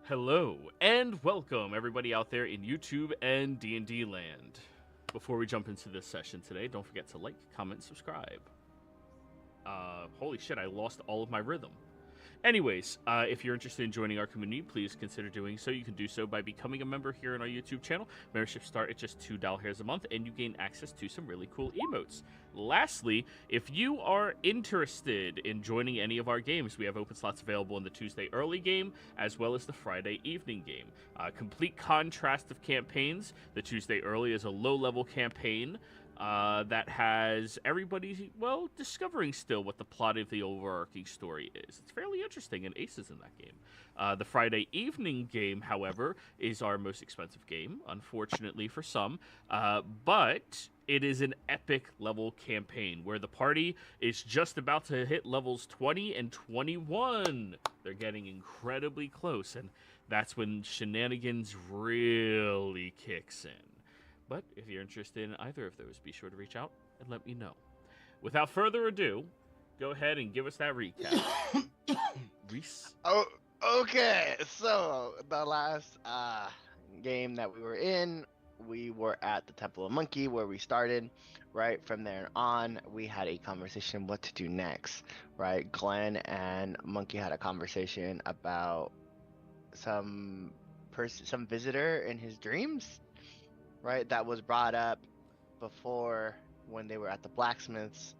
Hello, and welcome everybody out there in YouTube and D&D land. Before we jump into this session today, don't forget to like, comment, subscribe. Holy shit, I lost all of my rhythm. Anyways, if you're interested in joining our community, please consider doing so. You can do so by becoming a member here on our YouTube channel. Memberships start at just $2 a month, and you gain access to some really cool emotes. Lastly, if you are interested in joining any of our games, we have open slots available in the Tuesday early game as well as the Friday evening game. Complete contrast of campaigns. The Tuesday early is a low-level campaign that has everybody, well, discovering still what the plot of the overarching story is. It's fairly interesting, and Ace is in that game. The Friday evening game, however, is our most expensive game, unfortunately for some, but it is an epic level campaign where the party is just about to hit levels 20 and 21. They're getting incredibly close, and that's when shenanigans really kicks in. But if you're interested in either of those, be sure to reach out and let me know. Without further ado, go ahead and give us that recap. Reese? Oh, okay. So the last game that we were in, we were at the Temple of Monkey where we started. Right from there on, we had a conversation what to do next. Right, Glenn and Monkey had a conversation about some visitor in his dreams. Right, that was brought up before when they were at the blacksmiths.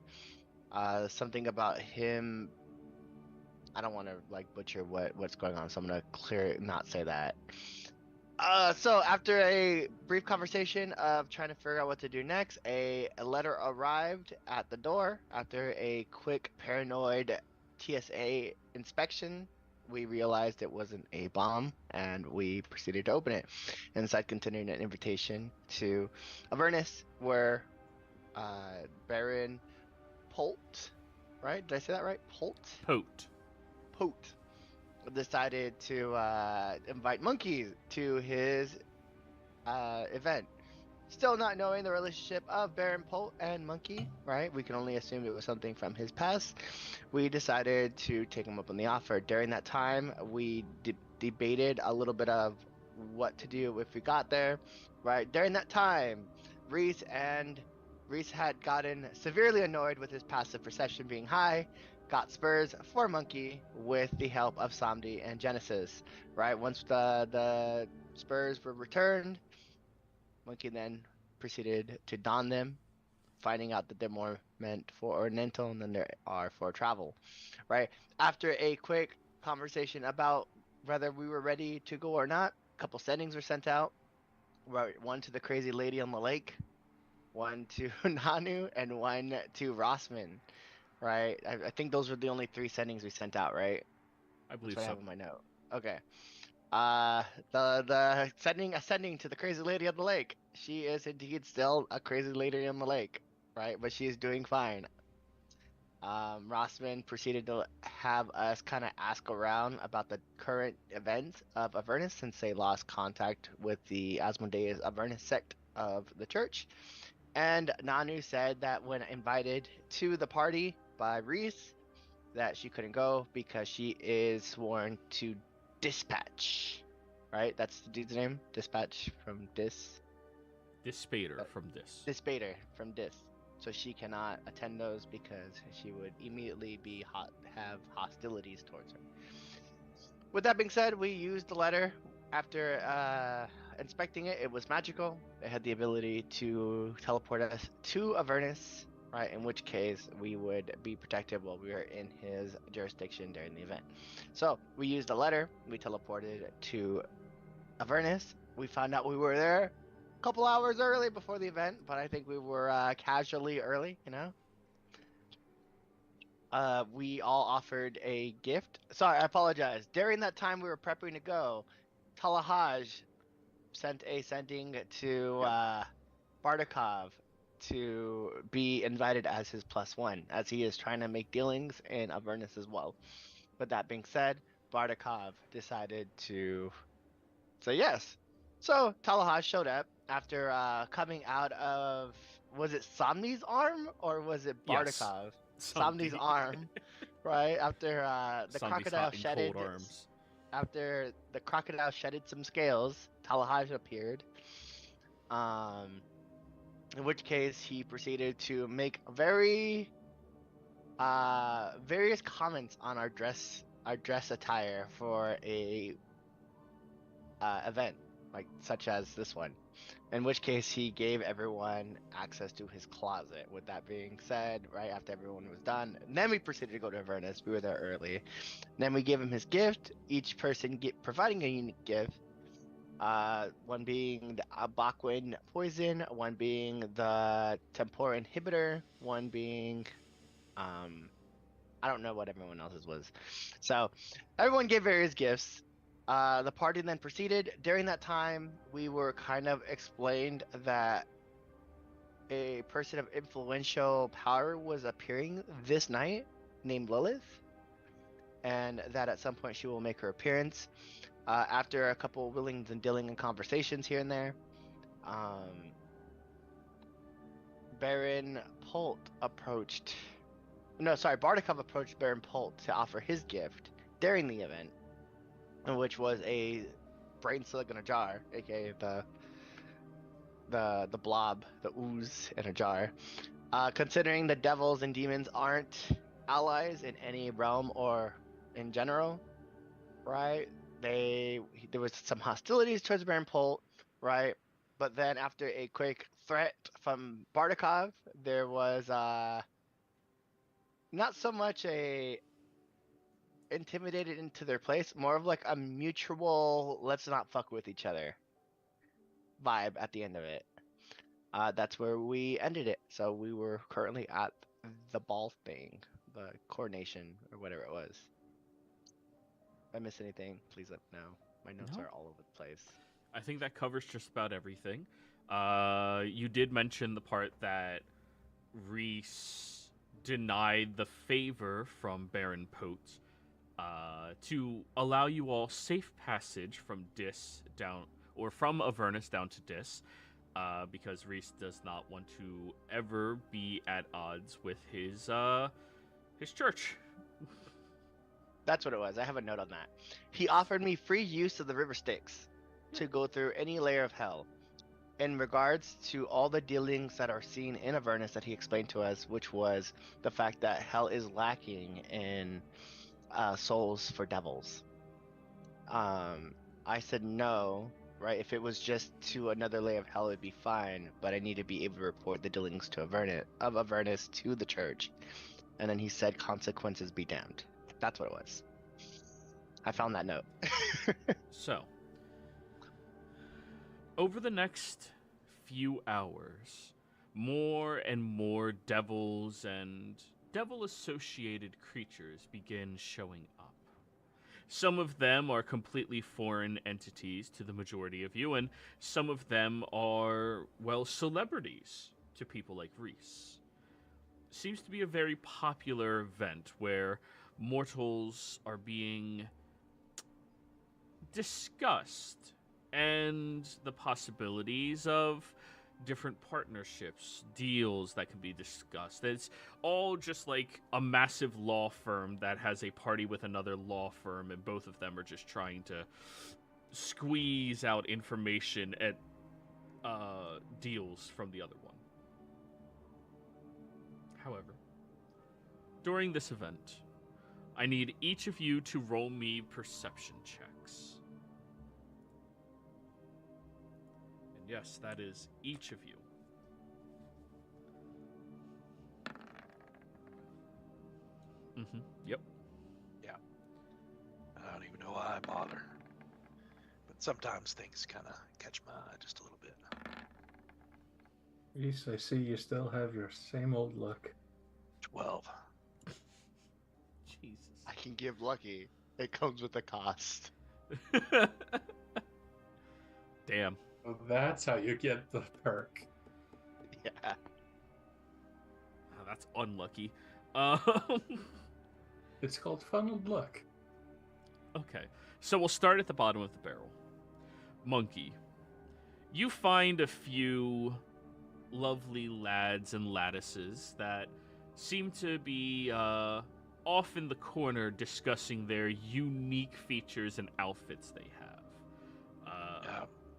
Something about him. I don't want to like butcher what's going on, so I'm gonna not say that. So after a brief conversation of trying to figure out what to do next, a letter arrived at the door. After a quick paranoid TSA inspection, we realized it wasn't a bomb, and we proceeded to open it. Inside contained an invitation to Avernus, where Baron Polt, right? Did I say that right? Pote. Decided to invite monkeys to his event. Still not knowing the relationship of Baron Polt and Monkey, right? We can only assume it was something from his past. We decided to take him up on the offer. During that time, we debated a little bit of what to do if we got there, right? During that time, Reese had gotten severely annoyed with his passive perception being high, got spurs for Monkey with the help of Samdi and Genesis, right? Once the spurs were returned, Monkey then proceeded to don them, finding out that they're more meant for ornamental than they are for travel, right? After a quick conversation about whether we were ready to go or not, a couple settings were sent out, right? One to the crazy lady on the lake, one to Nanu, and one to Rossman, right? I think those were the only 3 settings we sent out, right? I believe That's what I so. have in my note. Okay. The ascending to the crazy lady on the lake. She is indeed still a crazy lady on the lake, right? But she is doing fine. Rossman proceeded to have us kind of ask around about the current events of Avernus since they lost contact with the Asmodeus Avernus sect of the church. And Nanu said that when invited to the party by Reese, that she couldn't go because she is sworn to Dispatch. Right? That's the dude's name? Dispatch from Dispater from this. Dispater from Dis. So she cannot attend those because she would immediately have hostilities towards her. With that being said, we used the letter. After inspecting it, it was magical. It had the ability to teleport us to Avernus, right? In which case we would be protected while we were in his jurisdiction during the event. So we used the letter. We teleported to Avernus. We found out we were there a couple hours early before the event, but I think we were casually early, you know? We all offered a gift. Sorry, I apologize. During that time we were prepping to go, Tal'Dorei sent a sending to Bardakov to be invited as his +1, as he is trying to make dealings in Avernus as well. With that being said, Bardakov decided to say yes. So Tal'Dorei showed up after coming out of, was it Somni's arm or was it Yes. Bardakov? Somni's arm, right? After the Somebody's crocodile hot and cold shedded arms. after the crocodile shedded some scales, Tal'Dorei appeared. In which case he proceeded to make various comments on our dress attire for a event, like such as this one. In which case he gave everyone access to his closet. With that being said, right after everyone was done, and then we proceeded to go to Avernus. We were there early. Then we gave him his gift. Each person providing a unique gift. One being the Abaquin poison, one being the Tempora inhibitor, one being I don't know what everyone else's was. So everyone gave various gifts. The party then proceeded. During that time, we were kind of explained that a person of influential power was appearing this night named Lilith, and that at some point she will make her appearance. After a couple willings and dealing and conversations here and there, Baron Polt approached. No, sorry, Bardakov approached Baron Polt to offer his gift during the event, which was a brain slug in a jar, aka the blob, the ooze in a jar. Considering the devils and demons aren't allies in any realm or in general, right? There was some hostilities towards Baron Polt, right? But then after a quick threat from Bardakov, there was not so much a intimidated into their place, more of like a mutual let's not fuck with each other vibe at the end of it. That's where we ended it. So we were currently at the ball thing, the coronation or whatever it was. If I missed anything, please let me know. My notes are all over the place. I think that covers just about everything. You did mention the part that Reese denied the favor from Baron Pote to allow you all safe passage from Dis down, or from Avernus down to Dis, because Reese does not want to ever be at odds with his church. That's what it was. I have a note on that. He offered me free use of the river Styx to go through any layer of hell. In regards to all the dealings that are seen in Avernus that he explained to us, which was the fact that hell is lacking in souls for devils. I said no, right? If it was just to another layer of hell, it'd be fine, but I need to be able to report the dealings to Avernus to the church. And then he said consequences be damned. That's what it was. I found that note. So, over the next few hours, more and more devils and devil-associated creatures begin showing up. Some of them are completely foreign entities to the majority of you, and some of them are, well, celebrities to people like Reese. Seems to be a very popular event where mortals are being discussed, and the possibilities of different partnerships, deals that can be discussed. It's all just like a massive law firm that has a party with another law firm, and both of them are just trying to squeeze out information at deals from the other one. However, during this event, I need each of you to roll me perception checks. And yes, that is each of you. Yep. Yeah. I don't even know why I bother. But sometimes things kind of catch my eye just a little bit. Reese, I see you still have your same old look. 12. Jesus. I can give lucky. It comes with a cost. Damn. Well, that's how you get the perk. Yeah. Oh, that's unlucky. It's called funneled luck. Okay, so we'll start at the bottom of the barrel. Monkey, you find a few lovely lads and laddises that seem to be off in the corner discussing their unique features and outfits they have.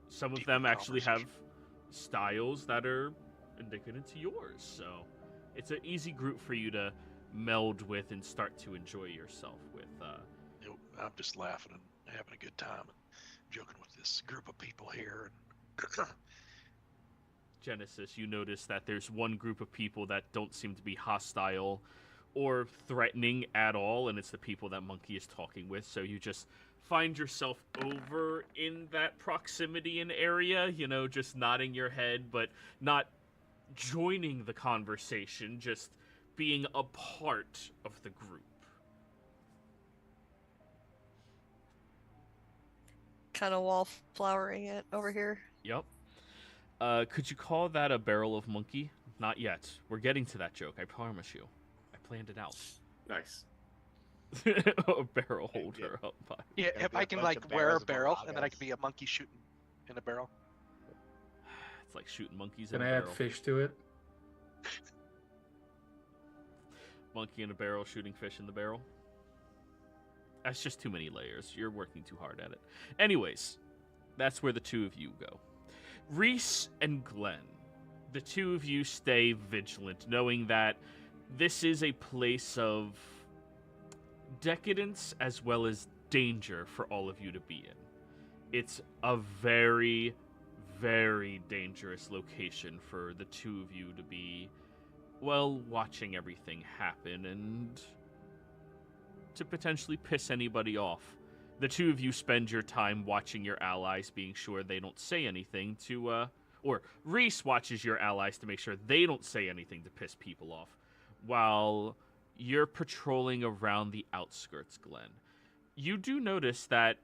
Some of Deep them actually have conversation. styles that are indicative to yours, so it's an easy group for you to meld with and start to enjoy yourself with. I'm just laughing and having a good time and joking with this group of people here. And Genesis, you notice that there's one group of people that don't seem to be hostile or threatening at all, and it's the people that Monkey is talking with. So you just find yourself over in that proximity and area, just nodding your head, but not joining the conversation, just being a part of the group. Kind of wallflowering it over here. Yep. Could you call that a barrel of monkey? Not yet. We're getting to that joke, I promise you. I planned it out. Nice. A barrel holder up by. yeah, Gonna if be I a can bunch of wear a barrels of barrel and then I Malagas. can be a monkey shooting in a barrel. It's like shooting monkeys Can in I a add barrel. fish to it? Monkey in a barrel, shooting fish in the barrel. That's just too many layers. You're working too hard at it. Anyways, that's where the two of you go. Reese and Glenn, the two of you stay vigilant, knowing that this is a place of decadence as well as danger for all of you to be in. It's a very, very dangerous location for the two of you to be, well, watching everything happen and to potentially piss anybody off. The two of you spend your time watching your allies, being sure they don't say anything to, or Reese watches your allies to make sure they don't say anything to piss people off, while you're patrolling around the outskirts, Glenn. You do notice that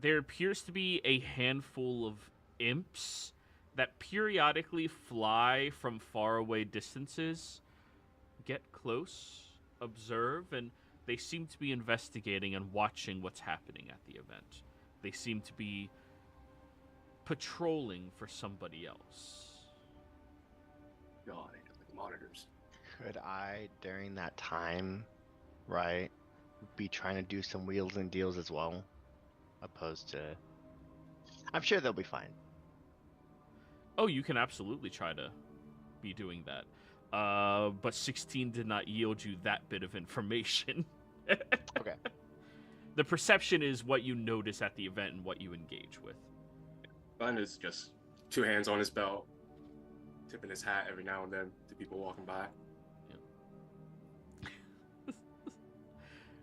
there appears to be a handful of imps that periodically fly from faraway distances, get close, observe, and they seem to be investigating and watching what's happening at the event. They seem to be patrolling for somebody else. God, I have like monitors. Could I, during that time, right, be trying to do some wheels and deals as well? Opposed to... I'm sure they'll be fine. Oh, you can absolutely try to be doing that. But 16 did not yield you that bit of information. Okay. The perception is what you notice at the event and what you engage with. Glenn is just 2 hands on his belt, tipping his hat every now and then to people walking by.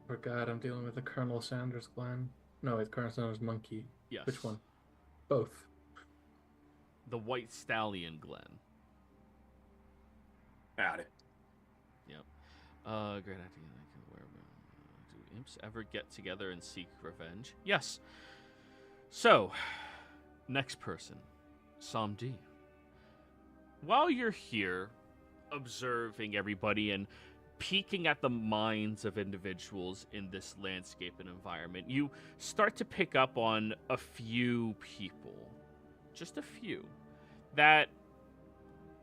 Oh god, I'm dealing with a Colonel Sanders Glenn. No, it's Colonel Sanders Monkey. Yes. Which one? Both. The White Stallion, Glenn. Got it. Great idea. Do imps ever get together and seek revenge? Yes. So, next person, Sam D. While you're here, observing everybody and peeking at the minds of individuals in this landscape and environment, you start to pick up on a few people, just a few, that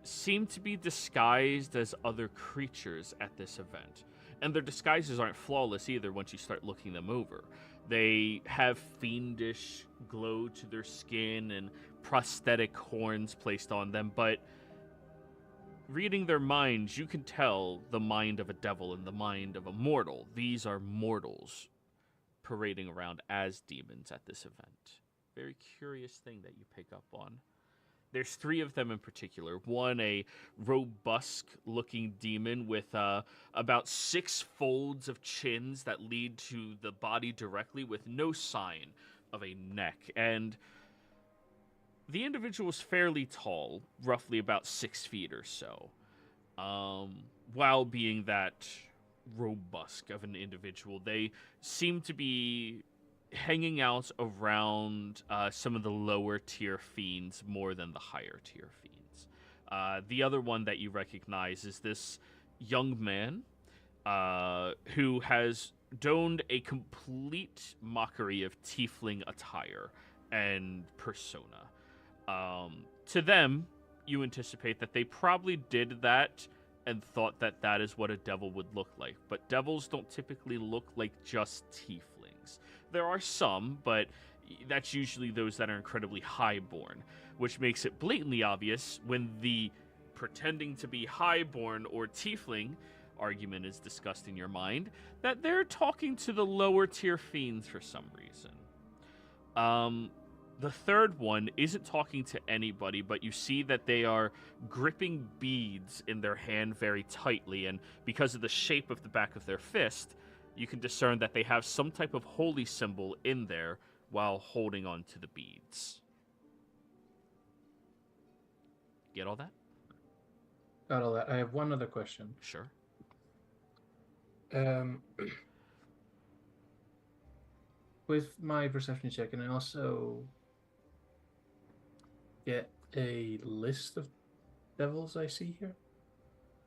seem to be disguised as other creatures at this event. And their disguises aren't flawless either once you start looking them over. They have fiendish glow to their skin and prosthetic horns placed on them, but reading their minds, you can tell the mind of a devil and the mind of a mortal. These are mortals parading around as demons at this event. Very curious thing that you pick up on. There's 3 of them in particular. One, a robust-looking demon with about 6 folds of chins that lead to the body directly with no sign of a neck. And the individual is fairly tall, roughly about 6 feet or so, while being that robust of an individual. They seem to be hanging out around some of the lower tier fiends more than the higher tier fiends. The other one that you recognize is this young man who has donned a complete mockery of tiefling attire and persona. To them, you anticipate that they probably did that and thought that that is what a devil would look like. But devils don't typically look like just tieflings. There are some, but that's usually those that are incredibly highborn, which makes it blatantly obvious when the pretending to be highborn or tiefling argument is discussed in your mind that they're talking to the lower tier fiends for some reason. The third one isn't talking to anybody, but you see that they are gripping beads in their hand very tightly, and because of the shape of the back of their fist, you can discern that they have some type of holy symbol in there while holding on to the beads. Get all that? Got all that. I have one other question. Sure. With my perception check, can I also get a list of devils I see here?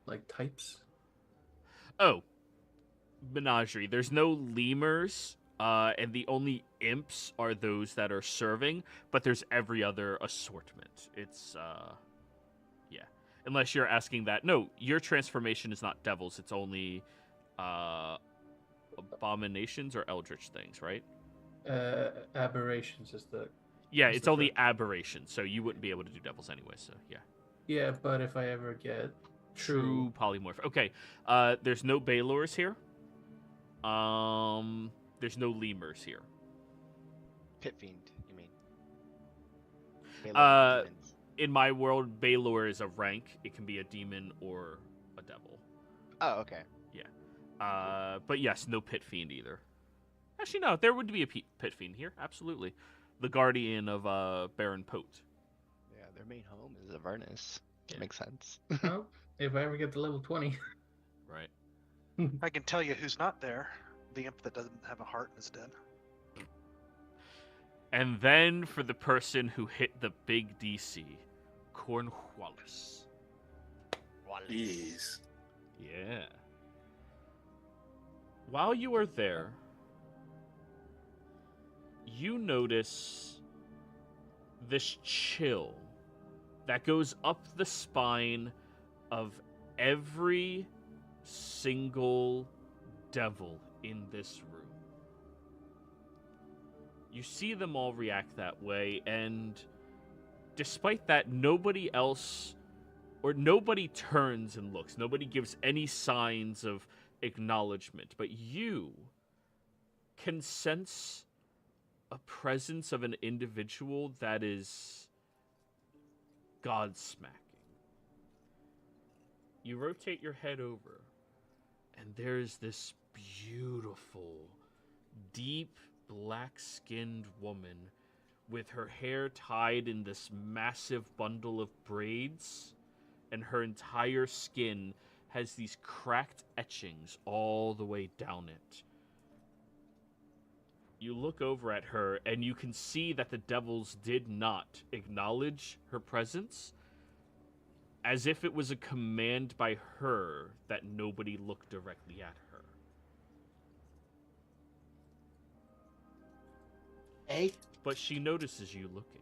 Like types? Oh, menagerie. There's no lemurs, and the only imps are those that are serving, but there's every other assortment. It's, yeah. Unless you're asking that. No, your transformation is not devils. It's only, abominations or eldritch things, right? Aberrations is the... Yeah, is it's the only first. aberrations, so you wouldn't be able to do devils anyway, so yeah. Yeah, but if I ever get True polymorph. Okay, there's no Baylors here. There's no lemurs here. Pit fiend, you mean? Demons. In my world, Baylor is a rank. It can be a demon or a devil. Oh, okay. But yes, no pit fiend either. Actually, no, there would be a pit fiend here. Absolutely. The guardian of Baron Pote. Yeah, their main home is Avernus. Yeah. Makes sense. well, if I ever get to level 20. Right. I can tell you who's not there. The imp that doesn't have a heart and is dead. And then for the person who hit the big DC, Cornwallis. Jeez. Yeah. While you are there, you notice this chill that goes up the spine of every single devil in this room. You see them all react that way, and despite that, nobody else, or nobody turns and looks. Nobody gives any signs of acknowledgement, but you can sense a presence of an individual that is God-smacking. You rotate your head over, and there's this beautiful, deep, black-skinned woman with her hair tied in this massive bundle of braids, and her entire skin has these cracked etchings all the way down it. You look over at her, and you can see that the devils did not acknowledge her presence, as if it was a command by her that nobody look directly at her. Hey? But she notices you looking.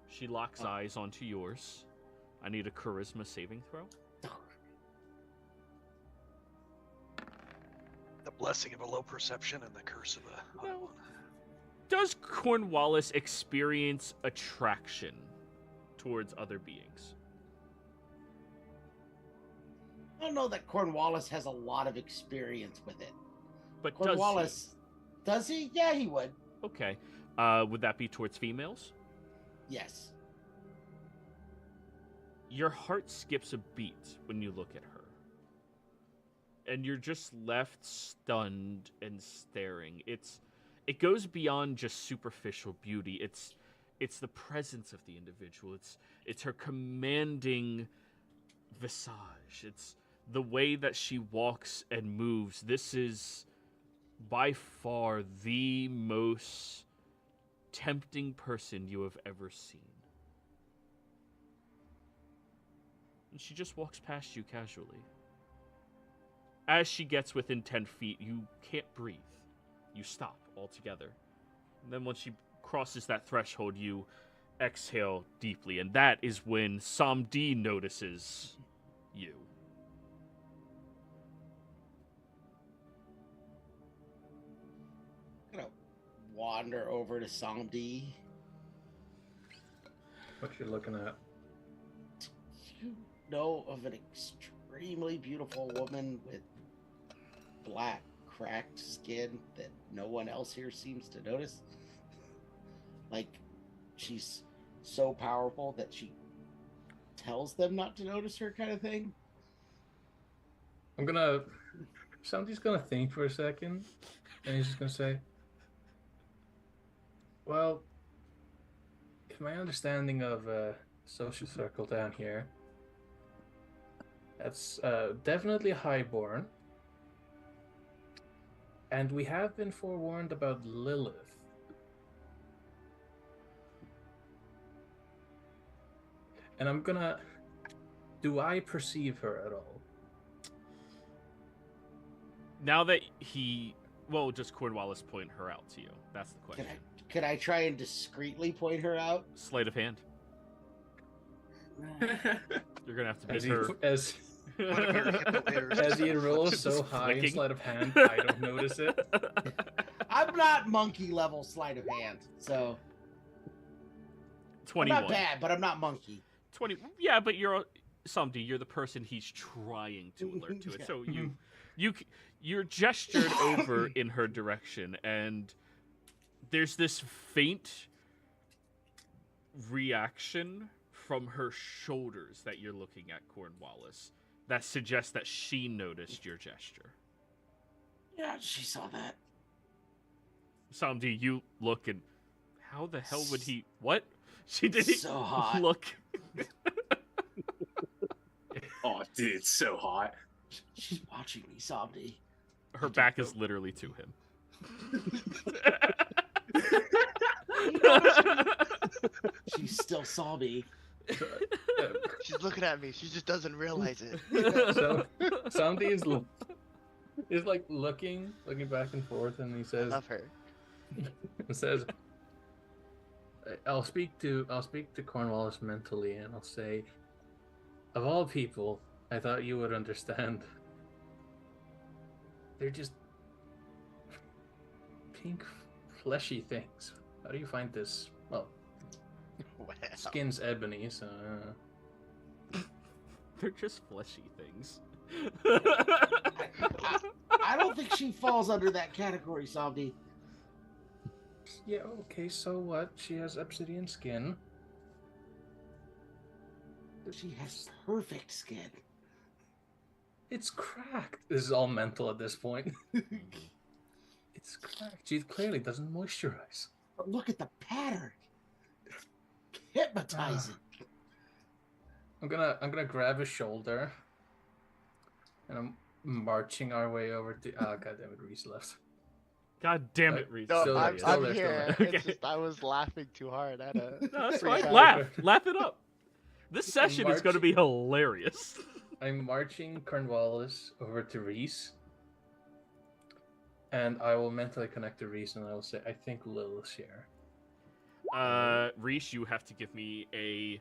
She locks eyes onto yours. I need a charisma saving throw. The blessing of a low perception and the curse of a high one. Does Cornwallis experience attraction towards other beings? I don't know that Cornwallis has a lot of experience with it. But Cornwallis, does he? Yeah, he would. Okay. Would that be towards females? Yes. Your heart skips a beat when you look at her. And you're just left stunned and staring. It goes beyond just superficial beauty. It's the presence of the individual. It's her commanding visage. It's the way that she walks and moves. This is by far the most tempting person you have ever seen. And she just walks past you casually. As she gets within 10 feet, you can't breathe. You stop altogether. And then once she crosses that threshold, you exhale deeply, and that is when Samdi notices you. I'm gonna wander over to Samdi. What you looking at? You know of an extremely beautiful woman with black, cracked skin that no one else here seems to notice? Like, she's so powerful that she tells them not to notice her, kind of thing? Somebody's gonna think for a second, and he's just gonna say, well, if my understanding of social circle down here, that's definitely highborn. And we have been forewarned about Lilith. And do I perceive her at all? Now that does Cornwallis point her out to you? That's the question. Can I try and discreetly point her out? Sleight of hand. You're gonna have to As make her. As he rolls so high in Flicking. sleight of hand, I don't notice it. I'm not monkey level sleight of hand, so 21. I'm not bad, but I'm not monkey. 20. Yeah, but you're the person he's trying to alert to it. Yeah. So you're gestured over in her direction, and there's this faint reaction from her shoulders that you're looking at, Cornwallis, that suggests that she noticed your gesture. Yeah, she saw that. Samdi, you look, and how the hell would he? What? She didn't So hot. look. Oh, dude, it's so hot. She's watching me, Somdi. Her back is literally to him. She still saw me. She's looking at me. She just doesn't realize it. So Sandy is like looking back and forth, and he I says, love her. I'll speak to Cornwallis mentally, and I'll say, of all people, I thought you would understand. They're just pink, fleshy things. How do you find this? Well, Wow. skin's ebony, so. They're just fleshy things. I don't think she falls under that category, Somdi. Yeah, okay, so what? She has obsidian skin. She has perfect skin. It's cracked. This is all mental at this point. It's cracked. She clearly doesn't moisturize. But look at the pattern. It's hypnotizing. I'm gonna grab his shoulder, and I'm marching our way over to. Ah, goddamn it, Reese left. God damn it, Reese. No, Still there, I'm still there, here. still there. It's just I was laughing too hard at it. No, that's Freak fine. out. Laugh it up. This session is going to be hilarious. I'm marching Cornwallis over to Reese, and I will mentally connect to Reese, and I will say, I think Lilith's here. Reese, you have to give me a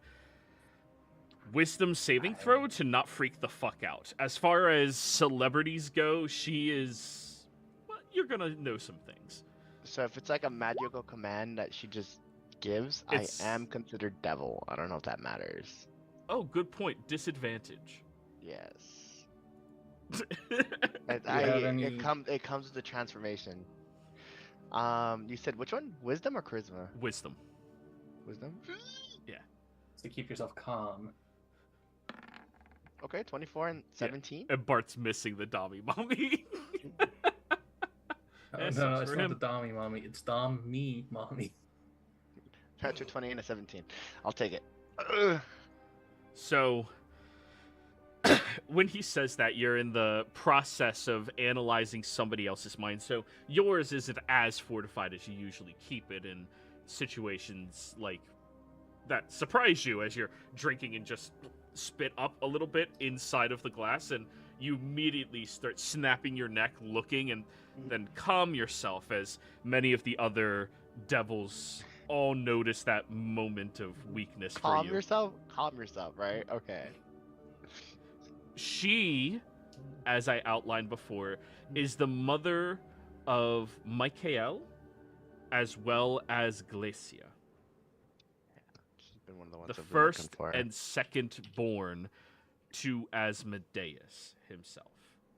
wisdom saving throw to not freak the fuck out. As far as celebrities go, she is... Well, you're going to know some things. So if it's like a magical command that she just gives, It's- I am considered devil. I don't know if that matters. Oh, good point. Disadvantage. Yes. have any- It comes with the transformation. You said which one? Wisdom or charisma? Wisdom. Wisdom. To keep yourself calm. Okay, 24 and 17. And Bart's missing the Dami Mommy. Oh, Yeah, no, sucks it's for not him. the Dommy mommy. It's Dom me mommy. Natural 20 and a 17. I'll take it. Ugh. So, when he says that, you're in the process of analyzing somebody else's mind. So, yours isn't as fortified as you usually keep it in situations like that surprise you as you're drinking and just spit up a little bit inside of the glass, and you immediately start snapping your neck, looking, and then calm yourself as many of the other devils all notice that moment of weakness for you. Calm yourself, right? Okay. She, as I outlined before, is the mother of Michael as well as Glacia. She's been one of the ones The I've been looking first for. and second born to Asmodeus himself,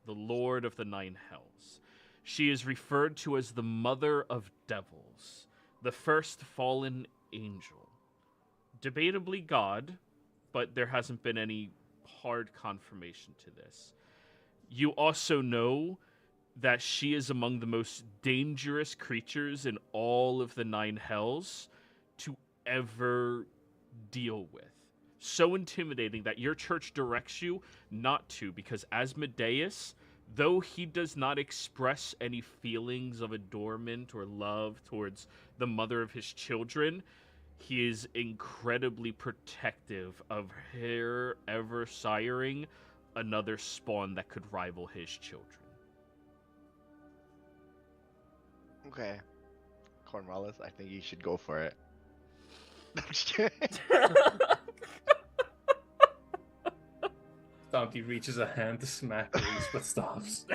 the Lord of the Nine Hells. She is referred to as the Mother of Devils, the first fallen angel. Debatably God, but there hasn't been any hard confirmation to this. You also know that she is among the most dangerous creatures in all of the Nine Hells to ever deal with. So intimidating that your church directs you not to, because Asmodeus, though he does not express any feelings of adornment or love towards the mother of his children, he is incredibly protective of her ever siring another spawn that could rival his children. Okay. Cornwallis, I think you should go for it. I'm just kidding. Donkey reaches a hand to smack Reese, but stops.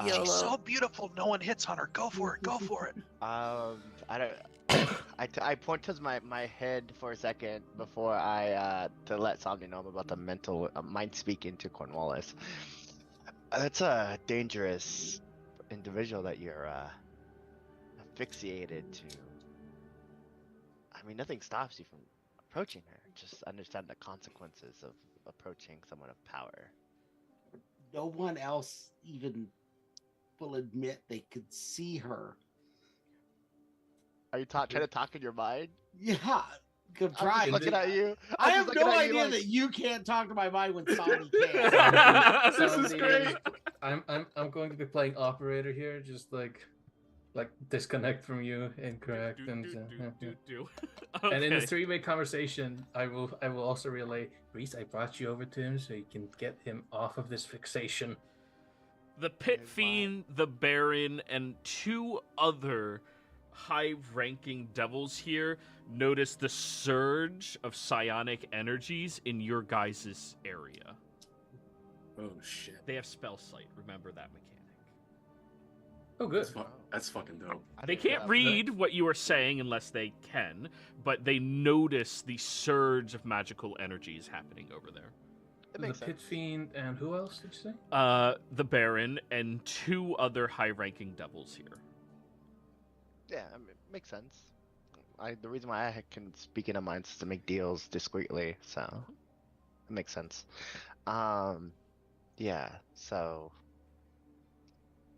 She's YOLO. so beautiful. No one hits on her. Go for it. Go for it. I don't. I point towards my head for a second before I to let Somni know about the mental mind speaking to Cornwallis. That's a dangerous individual that you're asphyxiated to. I mean, nothing stops you from approaching her. Just understand the consequences of approaching someone of power. No one else even will admit they could see her. Are you trying to talk in your mind? Yeah, I'm I'm trying. just looking at you. I I'm have just no looking at you idea like- that you can't talk to my mind when Sony can. This is great. I'm going to be playing operator here, just like disconnect from you, incorrect, and and in the Okay. three-way conversation, I will also relay, Reese, I brought you over to him so you can get him off of this fixation. The Pit Fiend, the Baron, and two other high-ranking devils here notice the surge of psionic energies in your guys' area. Oh shit. They have spell sight. Remember that mechanic. Oh, good. That's fucking dope. They can't read what you are saying unless they can, but they notice the surge of magical energies happening over there. It The makes Pit sense. Fiend and who else did you say? The Baron and two other high-ranking devils here. Yeah, I mean, it makes sense. The reason why I can speak in a mind is to make deals discreetly, so it makes sense. Yeah. So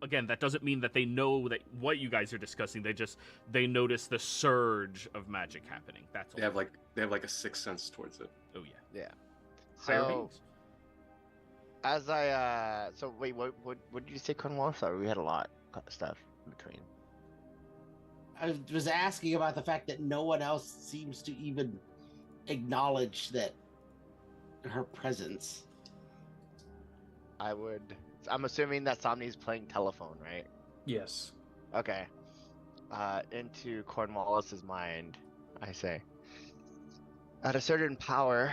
Again, that doesn't mean that they know that what you guys are discussing. They notice the surge of magic happening. That's all. They have like a sixth sense towards it. Oh yeah. yeah. Higher So beings. as I so wait, what did you say, Cornwall? Sorry, we had a lot of stuff in between. I was asking about the fact that no one else seems to even acknowledge that her presence. I'm assuming that Somni's playing telephone, right? Yes. Okay. Into Cornwallis's mind, I say. At a certain power,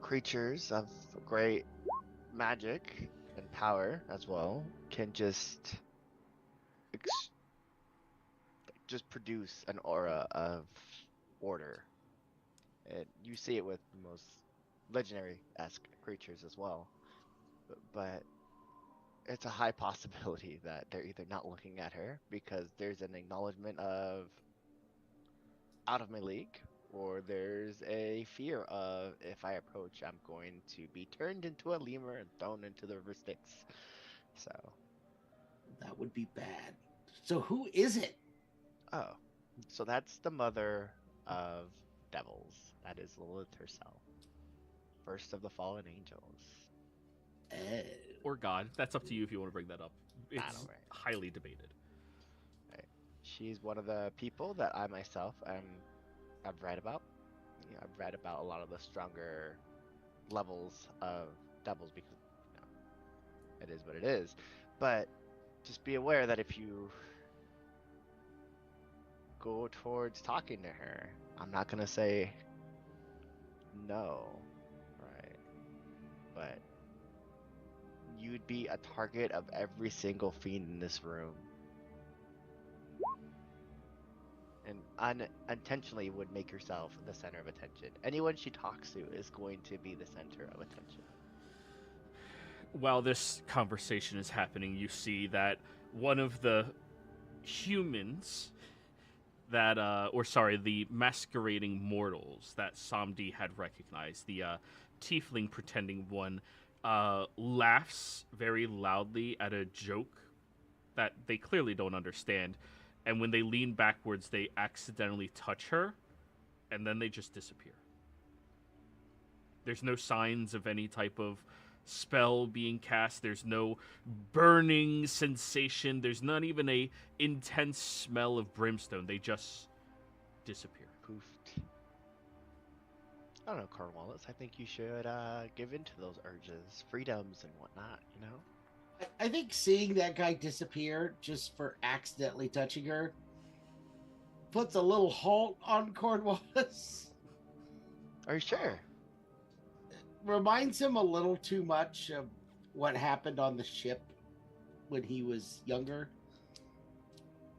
creatures of great magic and power as well can just produce an aura of order. And you see it with most legendary-esque creatures as well. But it's a high possibility that they're either not looking at her because there's an acknowledgement of out of my league, or there's a fear of if I approach, I'm going to be turned into a lemur and thrown into the river Styx. So, That would be bad. So who is it? oh, so that's the mother of devils. That is Lilith herself, first of the fallen angels. Or God. That's up to you if you want to bring that up. It's don't worry. highly debated. She's one of the people that I myself I've read about. You know, I've read about a lot of the stronger levels of devils because it is what it is. But just be aware that if you go towards talking to her. I'm not gonna say no, right? But you'd be a target of every single fiend in this room. And unintentionally would make yourself the center of attention. Anyone she talks to is going to be the center of attention. While this conversation is happening, you see that one of the humans that, the masquerading mortals that Samdi had recognized, the tiefling pretending one, laughs very loudly at a joke that they clearly don't understand. And when they lean backwards, they accidentally touch her, and then they just disappear. There's no signs of any type of spell being cast. There's no burning sensation. There's not even a intense smell of brimstone. They just disappear. Poofed. I don't know, Cornwallis. I think you should give in to those urges, freedoms and whatnot, you know? I think seeing that guy disappear just for accidentally touching her puts a little halt on Cornwallis. Are you sure? Reminds him a little too much of what happened on the ship when he was younger.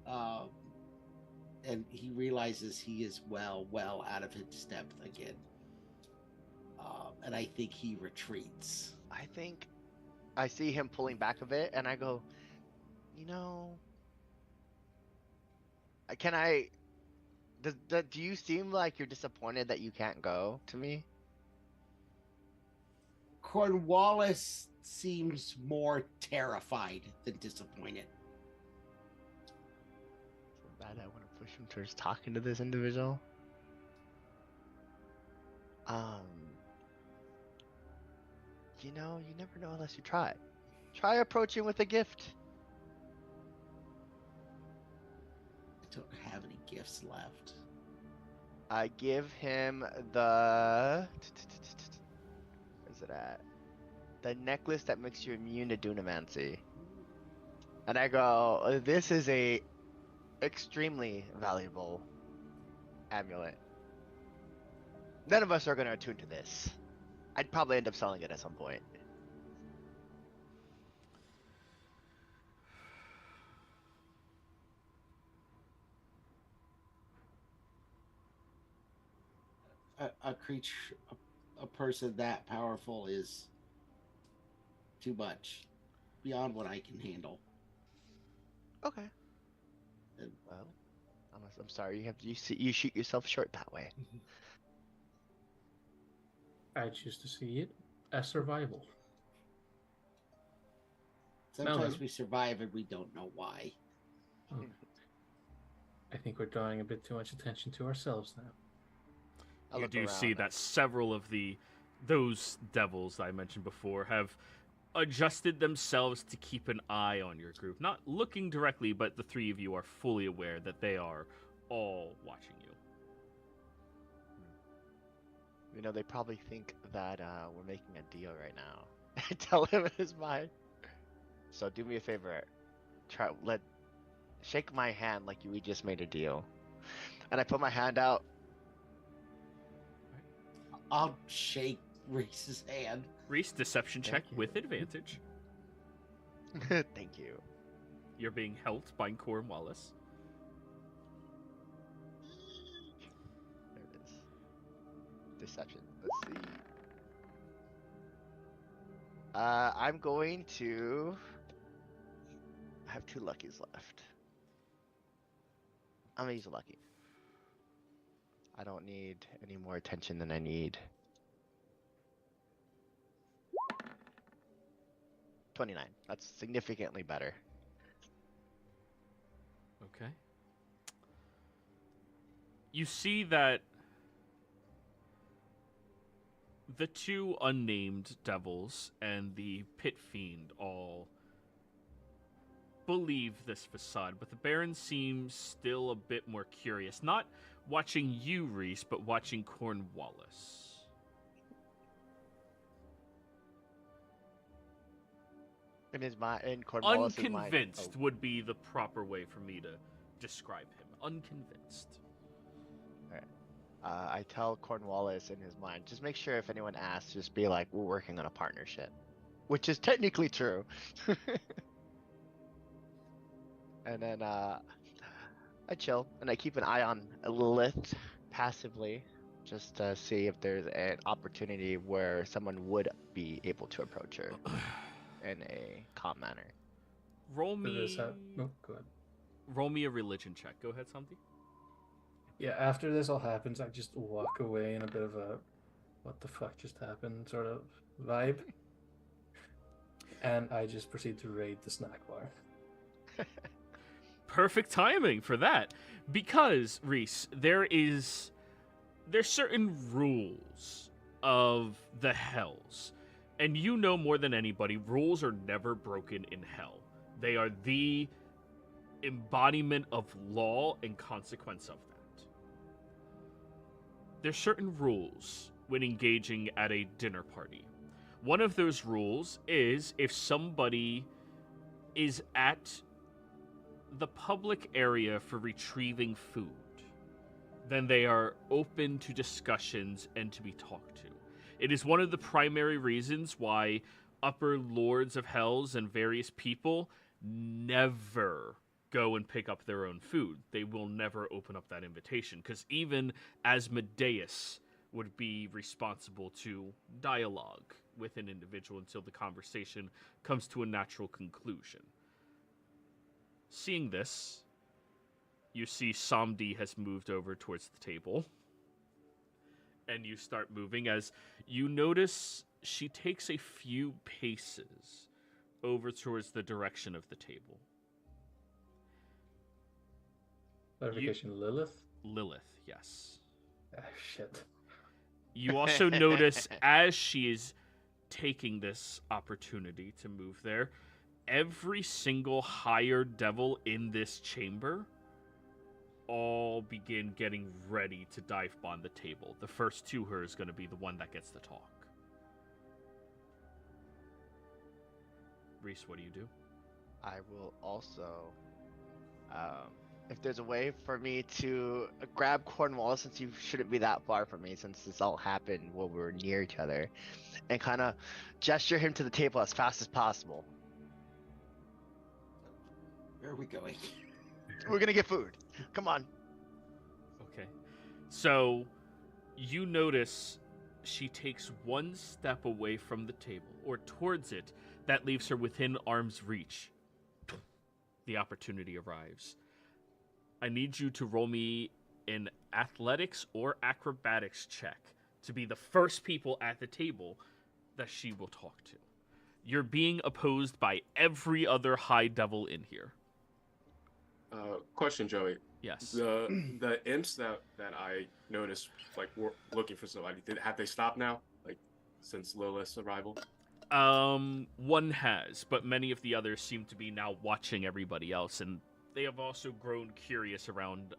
And he realizes he is well out of his depth again. And I think he retreats. I think I see him pulling back a bit, and I go, you know, do you seem like you're disappointed that you can't go to me? Cornwallis seems more terrified than disappointed. So bad I want to push him towards talking to this individual. You know, you never know unless you try. Try approaching with a gift. I don't have any gifts left. I give him the... Where's it at? The necklace that makes you immune to Dunamancy. And I go, this is a extremely valuable amulet. None of us are going to attune to this. I'd probably end up selling it at some point. A creature, a person that powerful is too much, beyond what I can handle. Okay. And, well, I'm sorry. You shoot yourself short that way. I choose to see it as survival. sometimes we survive and we don't know why. I think we're drawing a bit too much attention to ourselves now. You do see that several of those devils I mentioned before have adjusted themselves to keep an eye on your group. Not looking directly, but the three of you are fully aware that they are all watching you. You know, they probably think that we're making a deal right now. I tell him in his mind. So do me a favor. Shake my hand like we just made a deal. And I put my hand out. I'll shake Reese's hand. Reese, deception check with advantage. Thank you. You're being helped by Cornwallis. There it is. Deception. Let's see. I'm going to... I have 2 luckies left. I'm gonna use a lucky. I don't need any more attention than I need. 29. That's significantly better. Okay. You see that the 2 unnamed devils and the pit fiend all believe this facade, but the Baron seems still a bit more curious. Not watching you, Reese, but watching Cornwallis. In Cornwallis' mind. Unconvinced would be the proper way for me to describe him, unconvinced. I tell Cornwallis in his mind, just make sure if anyone asks, just be like, we're working on a partnership. Which is technically true. And then I chill, and I keep an eye on Lilith passively, just to see if there's an opportunity where someone would be able to approach her in a calm manner. Roll me. Oh, go ahead. Roll me a religion check. Go ahead, Samdi. Yeah, after this all happens, I just walk away in a bit of a what the fuck just happened sort of vibe. And I just proceed to raid the snack bar. Perfect timing for that. Because, Reese, there's certain rules of the hells. And you know more than anybody, rules are never broken in hell. They are the embodiment of law and consequence of that. There's certain rules when engaging at a dinner party. One of those rules is if somebody is at the public area for retrieving food, then they are open to discussions and to be talked to. It is one of the primary reasons why upper lords of hells and various people never go and pick up their own food. They will never open up that invitation, because even Asmodeus would be responsible to dialogue with an individual until the conversation comes to a natural conclusion. Seeing this, you see Samdi has moved over towards the table, and you start moving as you notice she takes a few paces over towards the direction of the table. Clarification, Lilith? Lilith, yes. Ah, shit. You also notice as she is taking this opportunity to move there, every single higher devil in this chamber all begin getting ready to dive bomb the table. The first to her is going to be the one that gets to talk. Reese, what do you do? I will also, if there's a way for me to grab Cornwallis, since you shouldn't be that far from me, since this all happened while we were near each other, and kind of gesture him to the table as fast as possible. Where are we going? We're gonna get food. Come on. Okay. So, you notice she takes one step away from the table, or towards it, that leaves her within arm's reach. The opportunity arrives. I need you to roll me an athletics or acrobatics check to be the first people at the table that she will talk to. You're being opposed by every other high devil in here. Question, Joey. Yes. The imps that I noticed, like, were looking for somebody, have they stopped now? Like, since Lilith's arrival? One has, but many of the others seem to be now watching everybody else, and they have also grown curious around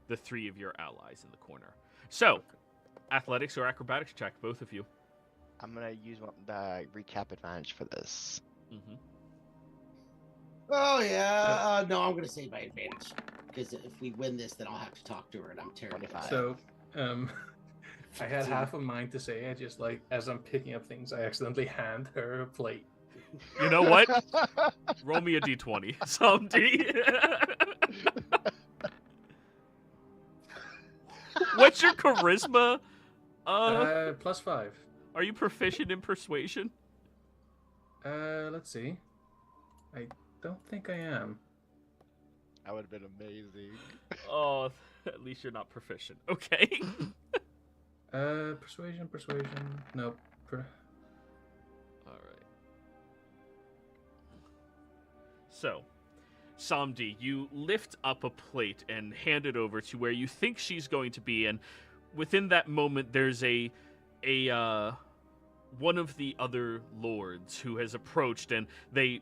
the three of your allies in the corner. So, athletics or acrobatics check, both of you. I'm gonna use the recap advantage for this. Mm-hmm. Oh yeah, no, I'm gonna say my advantage because if we win this, then I'll have to talk to her, and I'm terrified. So, I had half a mind to say it, just like as I'm picking up things, I accidentally hand her a plate. You know what? Roll me a d20. Samdi. What's your charisma? +5. Are you proficient in persuasion? Let's see. I don't think I am. That would have been amazing. Oh, at least you're not proficient. Okay. Persuasion. Nope. All right. So, Samdi, you lift up a plate and hand it over to where you think she's going to be, and within that moment, there's a one of the other lords who has approached, and they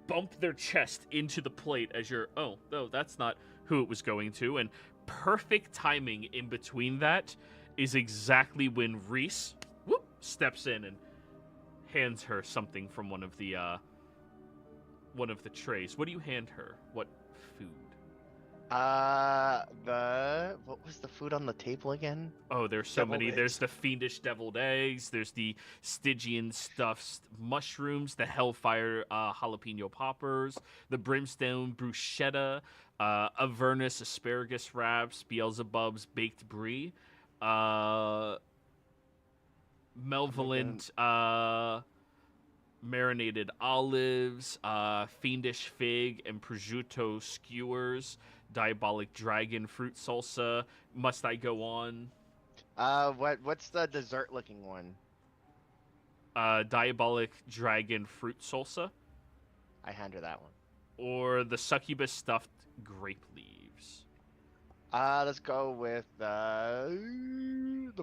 bump their chest into the plate as you're, oh, no, that's not who it was going to, and perfect timing in between that is exactly when Reese steps in and hands her something from one of the trays. What do you hand her? What food? What was the food on the table again? Oh, there's so Deviled many. There's eggs. the fiendish deviled eggs. There's the Stygian stuffed mushrooms, the Hellfire jalapeno poppers, the Brimstone bruschetta, Avernus asparagus wraps, Beelzebub's baked brie, Malevolent marinated olives, fiendish fig and prosciutto skewers, diabolic dragon fruit salsa. Must I go on? What's the dessert looking one? Diabolic dragon fruit salsa, I hand her that one. or the succubus stuffed grape leaves. Let's go with the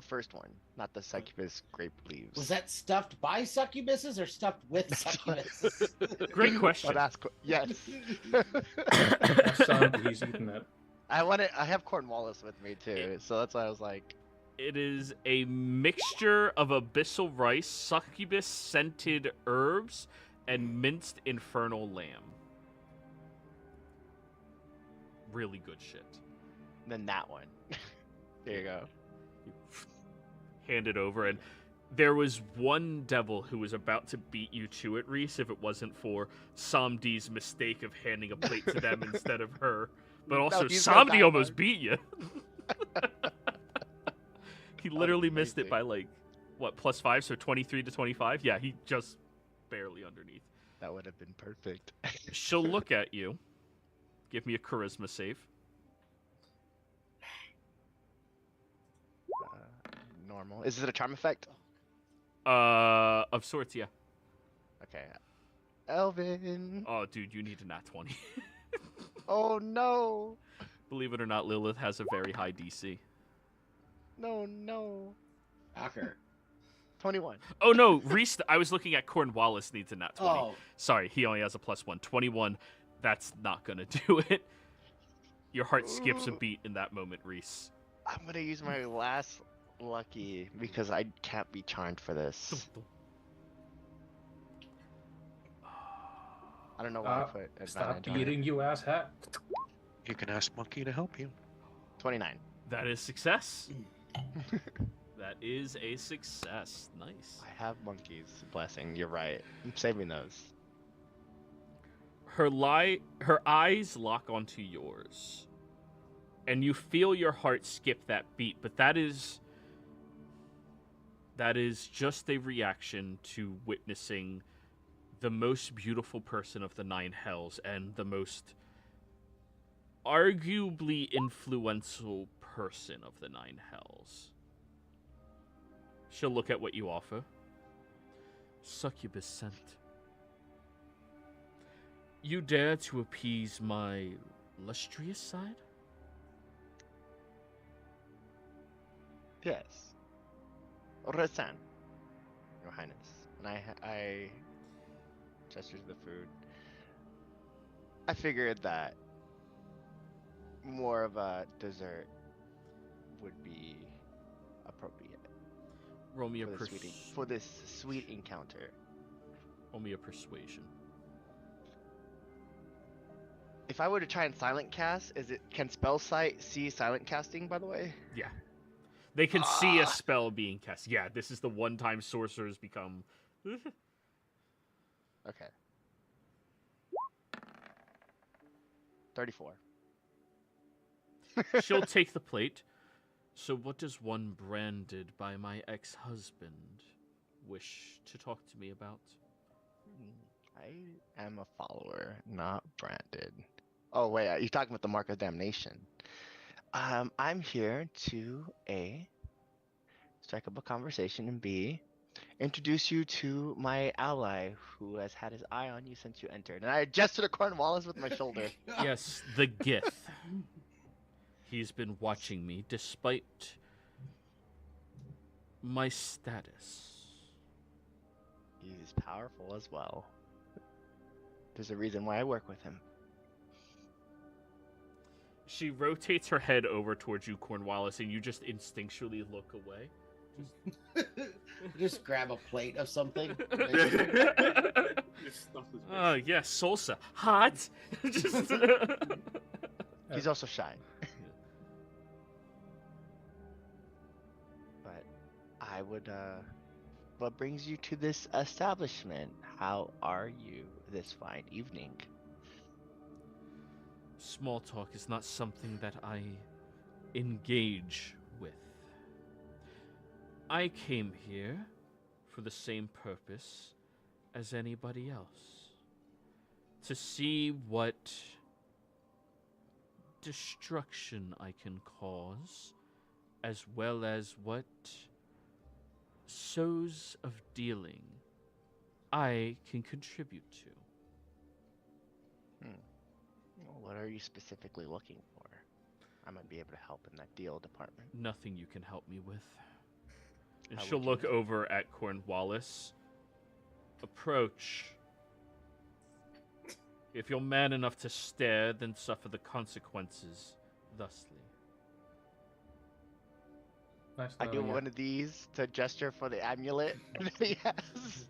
first one, not the succubus grape leaves. Was that stuffed by succubuses or stuffed with succubuses? Great question. But yes. That sounds he's eating it. I have Cornwallis with me too, so that's why I was like, It is a mixture of abyssal rice, succubus scented herbs, and minced infernal lamb. Really good shit. then that one. There you go. Hand it over, and there was one devil who was about to beat you to it, Reese, if it wasn't for Samdi's mistake of handing a plate to them instead of her. But also, he's gonna die Samdi almost hard. beat you. He literally missed it amazing. by, like, what, +5, so 23 to 25? Yeah, he just barely underneath. That would have been perfect. She'll look at you. Give me a charisma save. Normal. Is it a charm effect? Of sorts, yeah. Okay. Elvin. Oh, dude, you need a nat 20. Oh no. Believe it or not, Lilith has a very high DC. No. Shocker. 21. Oh no, Reese, I was looking at Cornwallis needs a nat 20. Oh, Sorry, he only has a +1. 21, that's not gonna do it. Your heart skips a beat in that moment, Reese. I'm gonna use my last lucky because I can't be charmed for this. I don't know why I put Stop advantage on it. eating, you ass hat. You can ask Monkey to help you. 29. That is success. That is a success. Nice. I have monkey's blessing. You're right. I'm saving those. Her eyes lock onto yours. And you feel your heart skip that beat, but that is just a reaction to witnessing the most beautiful person of the 9 hells and the most arguably influential person of the 9 hells. She'll look at what you offer. Succubus scent. You dare to appease my lustrous side? Yes. Resan, Your Highness. And I gesture to the food. I figured that more of a dessert would be appropriate Roll me a for this sweet encounter. Roll me a persuasion. If I were to try and silent cast, can spell sight see silent casting, by the way? Yeah. They can see a spell being cast. Yeah, this is the one time sorcerers become... Okay. 34. She'll take the plate. So what does one branded by my ex-husband wish to talk to me about? I am a follower, not branded. Oh wait, you're talking about the Mark of Damnation. I'm here to A, strike up a conversation, and B, introduce you to my ally who has had his eye on you since you entered. And I gesture to Cornwallis with my shoulder. Yes, the Gith. He's been watching me despite my status. He's powerful as well. There's a reason why I work with him. She rotates her head over towards you, Cornwallis, and you just instinctually look away. just grab a plate of something. Oh, yes, salsa. Hot! Just... He's also shy. But I would, what brings you to this establishment? How are you this fine evening? Small talk is not something that I engage with. I came here for the same purpose as anybody else. To see what destruction I can cause, as well as what sows of dealing I can contribute to. What are you specifically looking for? I might be able to help in that deal department. Nothing you can help me with. And How she'll would you look know? over at Cornwallis. Approach. If you're man enough to stare, then suffer the consequences thusly. Nice I do knowing you. one of these to gesture for the amulet that he has.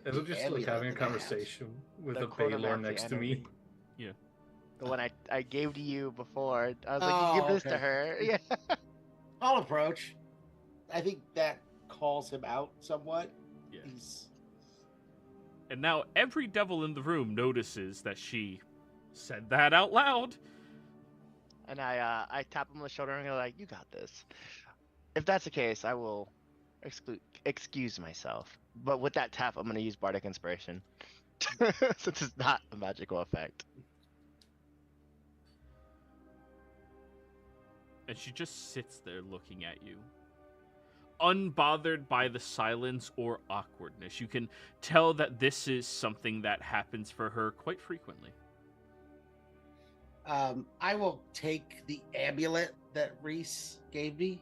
It'll just like Amulet having a that I have. conversation with The a Baylor chronomancy next to me. energy. The one I gave to you before. I was like, you give this to okay. her. Yeah. I'll approach. I think that calls him out somewhat. Yeah. He's And now every devil in the room notices that she said that out loud. And I tap him on the shoulder and go like, you got this. If that's the case, I will excuse myself. But with that tap, I'm going to use Bardic Inspiration. Since it's not a magical effect. And she just sits there looking at you. Unbothered by the silence or awkwardness. You can tell that this is something that happens for her quite frequently. I will take the amulet that Reese gave me.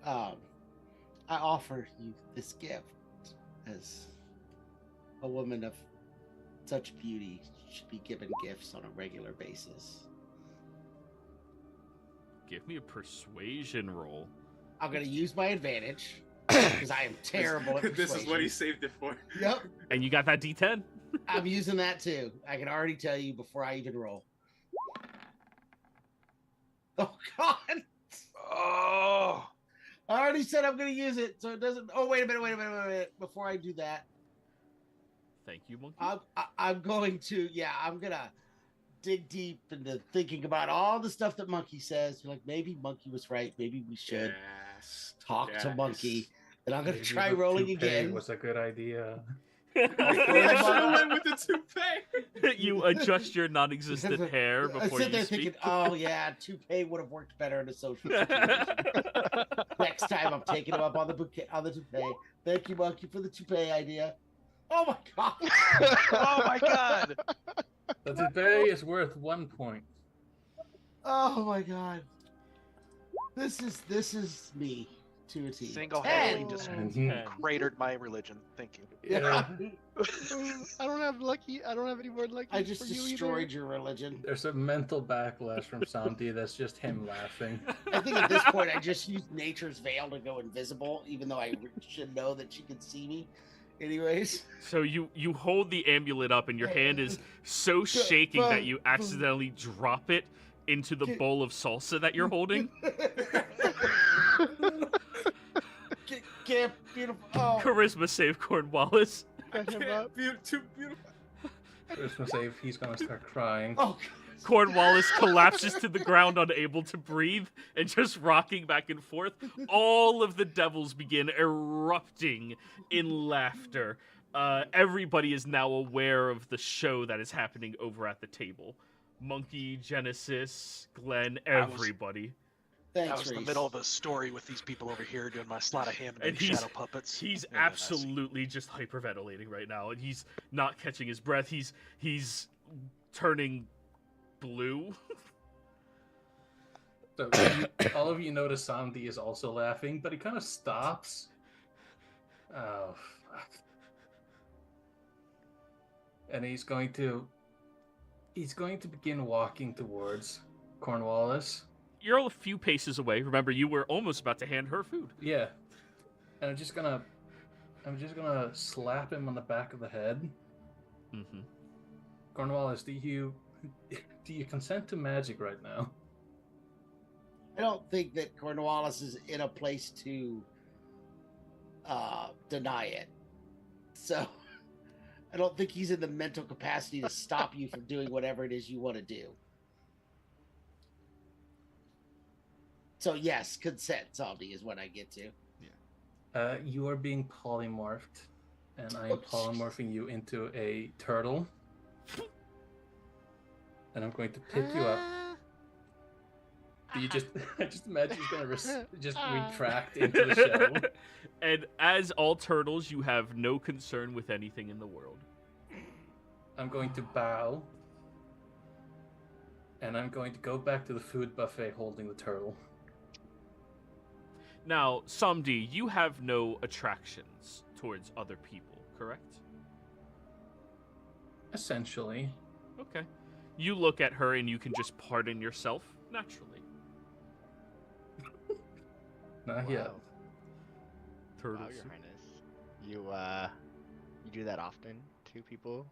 I offer you this gift as a woman of such beauty should be given gifts on a regular basis. Give me a persuasion roll. I'm going to use my advantage because I am terrible at persuasion. This is what he saved it for. Yep, And you got that D10? I'm using that too. I can already tell you before I even roll. Oh, God. Oh, I already said I'm going to use it, so it doesn't... Oh, wait a minute. Before I do that, Thank you, Monkey. I'm going to... Yeah, I'm going to dig deep into thinking about all the stuff that Monkey says. Like, maybe Monkey was right. Maybe we should Yes. talk to Yes. Monkey. And I'm going to Maybe try the rolling toupee again. was a good idea. I should have went with the toupee. You adjust your non-existent hair I before sit you there speak. thinking, oh, yeah, toupee would have worked better in a social situation. Next time I'm taking him up on the bouquet, on the toupee. Thank you, Monkey, for the toupee idea. Oh my God! oh my God! The toupee is worth 1 point. Oh my God! This is me to a T. Single-handedly 10. just Ten. cratered my religion. Thank you. Yeah. I don't have lucky. I don't have any more lucky. I just for you destroyed either. your religion. There's a mental backlash from Santi that's just him laughing. I think at this point I just used nature's veil to go invisible, even though I should know that she can see me. Anyways. So you hold the amulet up and your hand is so shaking that you accidentally drop it into the bowl of salsa that you're holding. Get beautiful. Oh. Charisma save, Cornwallis. Got him up. Too beautiful. Christmas Eve, he's gonna start crying. Oh. Cornwallis collapses to the ground, unable to breathe, and just rocking back and forth. All of the devils begin erupting in laughter. Everybody is now aware of the show that is happening over at the table. Monkey, Genesis, Glenn, everybody. Thanks, I was in the Reese. middle of a story with these people over here doing my sleight of hand And and he's- shadow puppets. He's Yeah, that's- absolutely just hyperventilating right now, and he's not catching his breath. He's turning blue. So all of you notice Santi is also laughing, but he kind of stops. Oh, fuck. And he's going to begin walking towards Cornwallis. You're a few paces away. Remember, you were almost about to hand her food. Yeah. And I'm just gonna slap him on the back of the head Mm-hmm. Cornwallis, do you consent to magic right now? I don't think that Cornwallis is in a place to deny it. So I don't think he's in the mental capacity to stop you from doing whatever it is you want to do. So yes, consent, Salty, is what I get to. You are being polymorphed, and I am polymorphing you into a turtle. And I'm going to pick you up. Do you just imagine he's gonna just retract into the shell? And as all turtles, you have no concern with anything in the world. I'm going to bow, and I'm going to go back to the food buffet holding the turtle. Now, Samdi, you have no attractions towards other people, correct? Essentially. Okay. You look at her and you can just pardon yourself naturally. Not yet. Wow. Turtles. Wow, Your Highness. You do that often to people?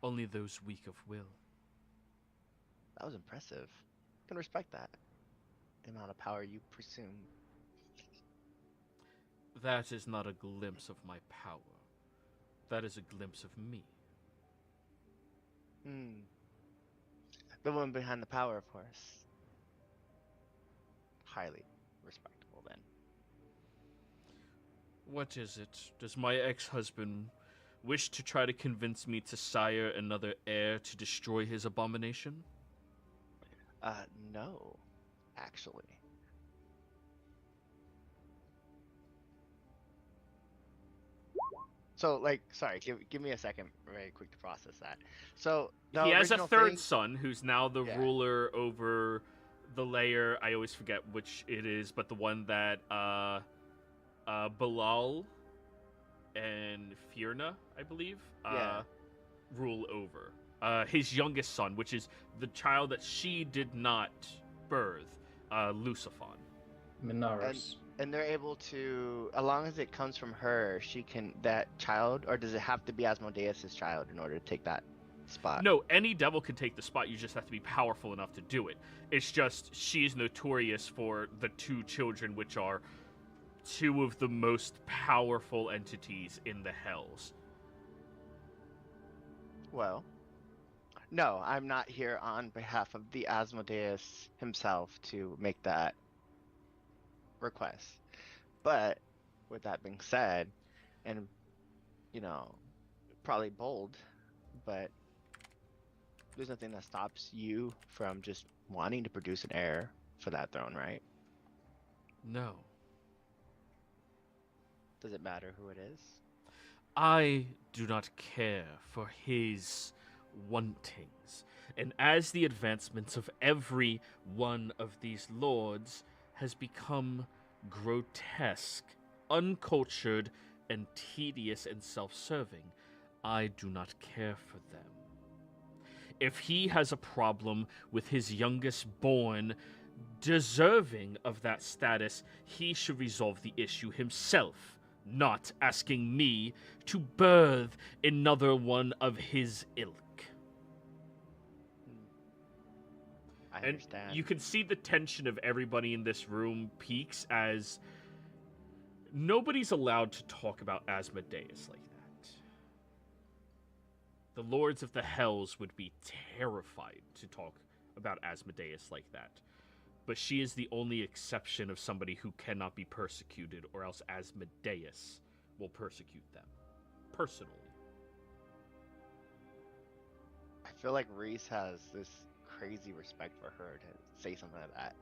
Only those weak of will. That was impressive. I can respect that. The amount of power you presume. That is not a glimpse of my power. That is a glimpse of me. The woman behind the power, of course. Highly respectable, then. What is it? Does my ex-husband wish to try to convince me to sire another heir to destroy his abomination? No. Actually. So, like, sorry, give me a second, very quick to process that. So, the He has a original third thing- son who's now the Yeah. ruler over the layer. I always forget which it is, but the one that Bilal and Fierna, I believe, Yeah. rule over. His youngest son, which is the child that she did not birth, Lucifon. Minaris. And they're able to, as long as it comes from her, she can, that child, or does it have to be Asmodeus' child in order to take that spot? No, any devil can take the spot. You just have to be powerful enough to do it. It's just she's notorious for the two children, which are two of the most powerful entities in the Hells. Well, no, I'm not here on behalf of the Asmodeus himself to make that request. But with that being said, and probably bold, but there's nothing that stops you from just wanting to produce an heir for that throne, right? No. Does it matter who it is? I do not care for his wantings. And as the advancements of every one of these lords has become grotesque, uncultured, and tedious and self-serving, I do not care for them. If he has a problem with his youngest born deserving of that status, he should resolve the issue himself, not asking me to birth another one of his ilk. I And understand. you can see the tension of everybody in this room peaks as nobody's allowed to talk about Asmodeus like that. The lords of the Hells would be terrified to talk about Asmodeus like that. But she is the only exception of somebody who cannot be persecuted, or else Asmodeus will persecute them. Personally. I feel like Reese has this crazy respect for her to say something like that.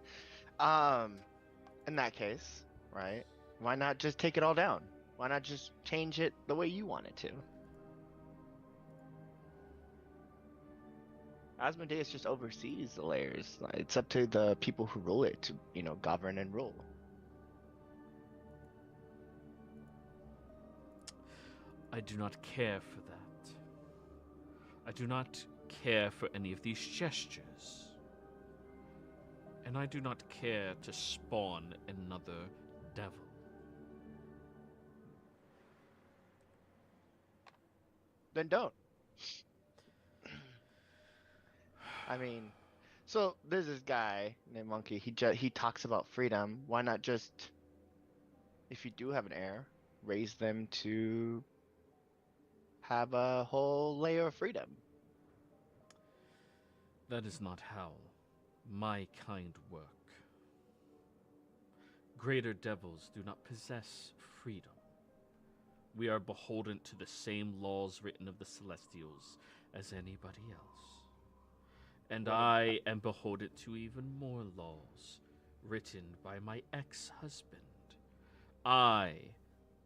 In that case, right? Why not just take it all down? Why not just change it the way you want it to? Asmodeus just oversees the layers. It's up to the people who rule it to, govern and rule. I do not care for that. I do not care for any of these gestures. And I do not care to spawn another devil. Then don't. I mean, so there's this guy named Monkey. He talks about freedom. Why not just, if you do have an heir, raise them to have a whole layer of freedom? That is not how my kind work. Greater devils do not possess freedom. We are beholden to the same laws written of the Celestials as anybody else. And I am beholden to even more laws written by my ex-husband. I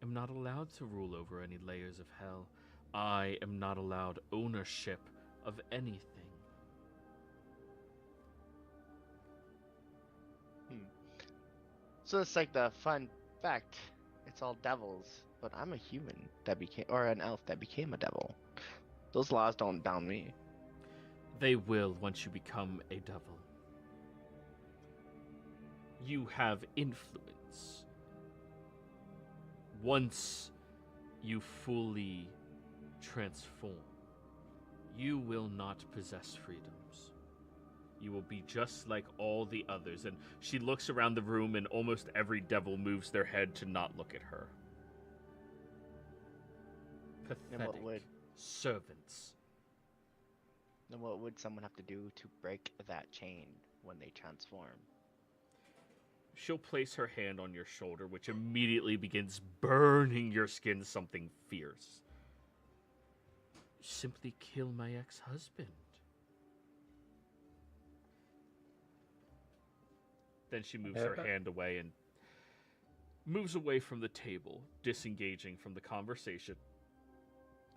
am not allowed to rule over any layers of hell. I am not allowed ownership of anything. So it's like the fun fact. It's all devils, but I'm a human that became, or an elf that became a devil. Those laws don't bound me. They will once you become a devil. You have influence. Once you fully transform, you will not possess freedoms. You will be just like all the others. And she looks around the room, and almost every devil moves their head to not look at her. And what Pathetic would servants. then what would someone have to do to break that chain when they transform? She'll place her hand on your shoulder, which immediately begins burning your skin something fierce. Simply kill my ex-husband. Then she moves her hand away and moves away from the table, disengaging from the conversation.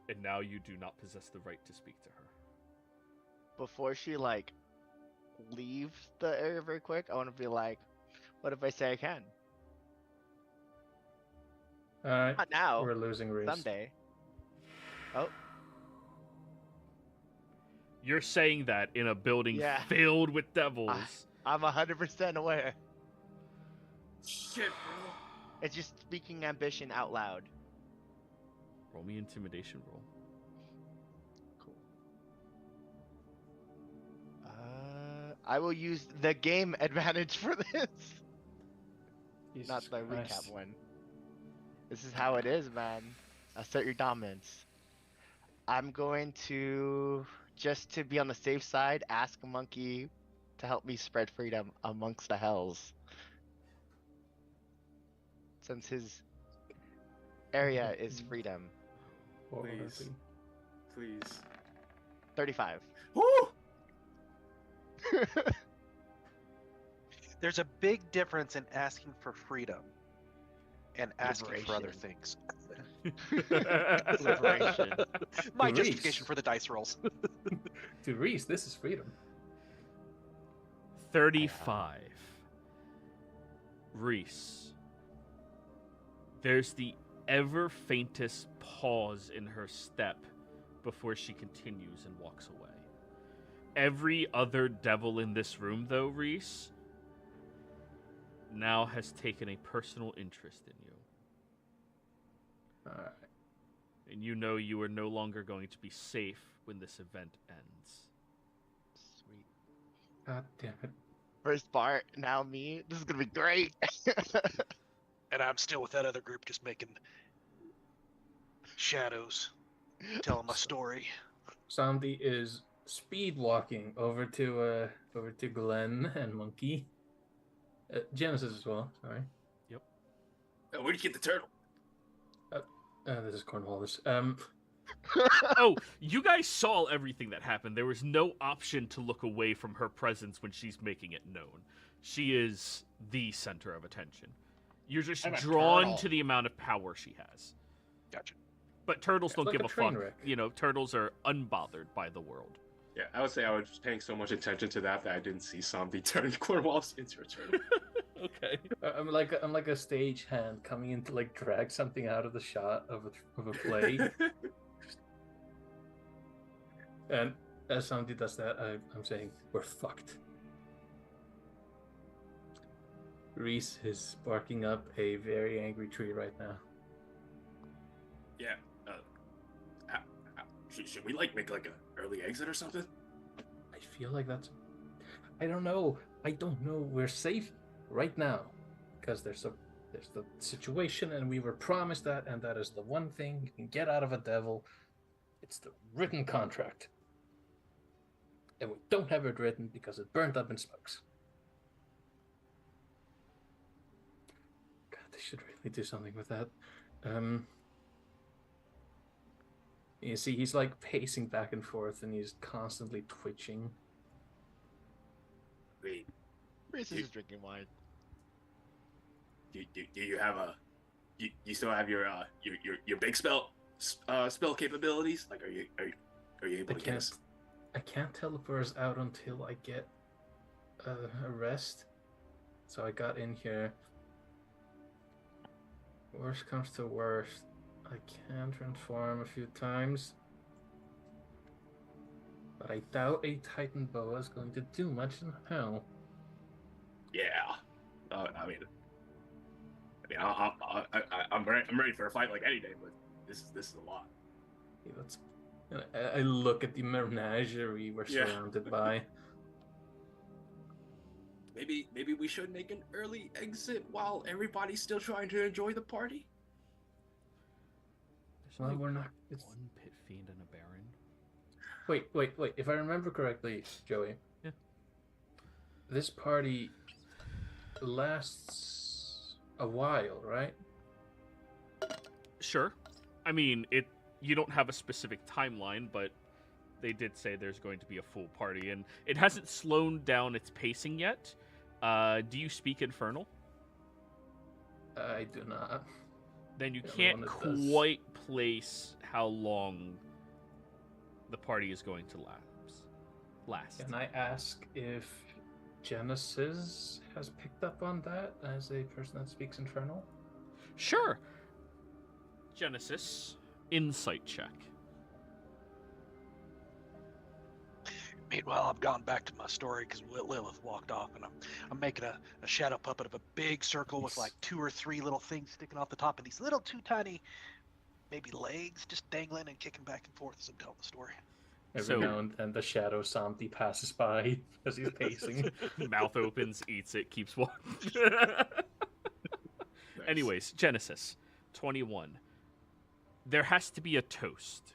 And now you do not possess the right to speak to her. Before she leaves the area very quick, I want to be like, what if I say I can? Alright. Not now. We're losing Reese. Someday. Oh. You're saying that in a building Yeah. filled with devils. I'm 100% aware. Shit, bro. It's just speaking ambition out loud. Roll me intimidation roll. Cool. I will use the game advantage for this. Jesus Not the Christ. recap one. This is how it is, man. Assert your dominance. I'm going to, just to be on the safe side, ask a monkey to help me spread freedom amongst the hells. Since his area is freedom. Please. Please. 35. Woo! There's a big difference in asking for freedom and asking for other Liberation. things. Liberation. My Reese. justification for the dice rolls. To Reese, this is freedom. 35. Reese. There's the ever faintest pause in her step before she continues and walks away. Every other devil in this room, though, Reese, now has taken a personal interest in you. Alright. And you know you are no longer going to be safe when this event ends. Sweet. God damn it. First part, now me. This is gonna be great. And I'm still with that other group just making shadows, telling my story. Sandy is speed walking over to Glenn and Monkey. Genesis as well, sorry. Oh, where'd you get the turtle? This is Cornwallis. Oh, you guys saw everything that happened. There was no option to look away from her presence when she's making it known. She is the center of attention. You're just I'm a drawn turtle. to the amount of power she has. Gotcha. But turtles It's don't like give a a train fuck. wreck. You know, turtles are unbothered by the world. Yeah, I would say I was paying so much attention to that I didn't see Zombie turn Cornwallis into a turtle. Okay. I'm like a stage hand coming in to drag something out of the shot of a play. And as Sandy does that, I'm saying we're fucked. Reese is barking up a very angry tree right now. Yeah. Should we like make like an early exit or something? I feel like that's. I don't know. We're safe right now because there's the situation, and we were promised that, and that is the one thing you can get out of a devil. It's the written contract, and we don't have it written because it burnt up in smokes. God, they should really do something with that. You see, he's like pacing back and forth, and he's constantly twitching. Wait, Reese is drinking wine. do you have a? You still have your big spell capabilities? Like, are you able to get us? I can't teleport us out until I get a rest. So I got in here. Worst comes to worst, I can transform a few times. But I doubt a Titan boa is going to do much in hell. Yeah, I'm ready for a fight like any day, but this is a lot. Yeah, I look at the menagerie we're surrounded by. Maybe we should make an early exit while everybody's still trying to enjoy the party. There's Well, we're not. one pit fiend and a baron. Wait. If I remember correctly, Joey. Yeah. This party lasts a while, right? Sure. I mean, you don't have a specific timeline, but they did say there's going to be a full party, and it hasn't slowed down its pacing yet. Do you speak Infernal? I do not. Then you Everyone can't that does. quite place how long the party is going to last. Can I ask if Genesis has picked up on that as a person that speaks Infernal? Sure. Genesis, insight check. Meanwhile, I've gone back to my story because Lilith walked off, and I'm making a shadow puppet of a big circle with like 2 or 3 little things sticking off the top, and these little 2 tiny, maybe legs just dangling and kicking back and forth as I'm telling the story. Every now and then the shadow Santi passes by as he's pacing. Mouth opens, eats it, keeps walking. Nice. Anyways, Genesis, 21. There has to be a toast.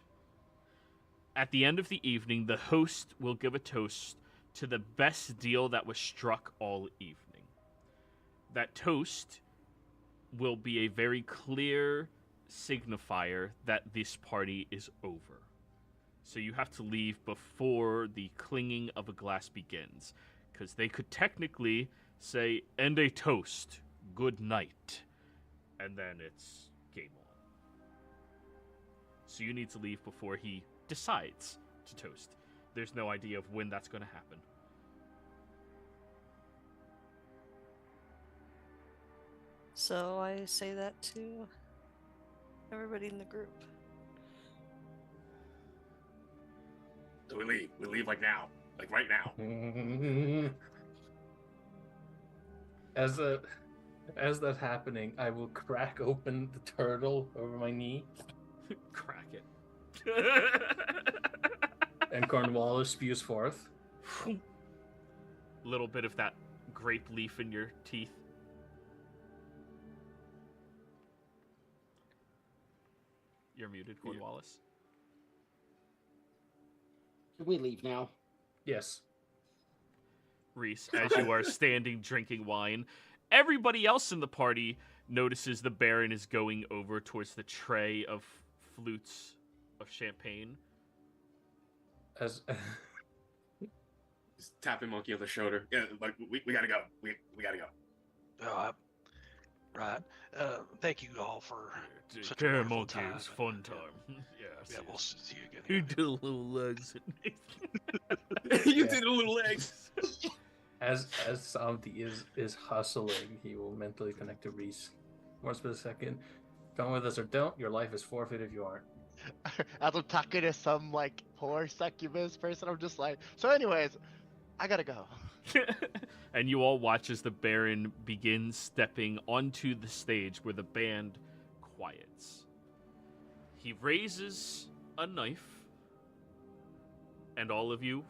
At the end of the evening, the host will give a toast to the best deal that was struck all evening. That toast will be a very clear signifier that this party is over. So you have to leave before the clinging of a glass begins, because they could technically say, "End a toast, good night," and then it's game on. So you need to leave before he decides to toast. There's no idea of when that's going to happen. So I say that to everybody in the group. So we leave. We leave like now, like right now. As that's happening, I will crack open the turtle over my knee, Crack it. and Cornwallis spews forth. Little bit of that grape leaf in your teeth. You're muted, Cornwallis. Can we leave now? Yes. Reese, as you are standing drinking wine, everybody else in the party notices the Baron is going over towards the tray of flutes of champagne. As Just tapping Monkey on the shoulder. Yeah, like we gotta go. We gotta go. Oh, right. Thank you all for such a Care wonderful monkey, time. it was fun time. Yes. Yeah, we'll see you again. You did a little legs. You did a little legs. as Santi is hustling, he will mentally connect to Reese. More specific, come with us or don't. Your life is forfeit if you aren't. As I'm talking to some like poor succubus person, I'm just like, so anyways, I gotta go. And you all watch as the Baron begins stepping onto the stage where the band quiets. He raises a knife and all of you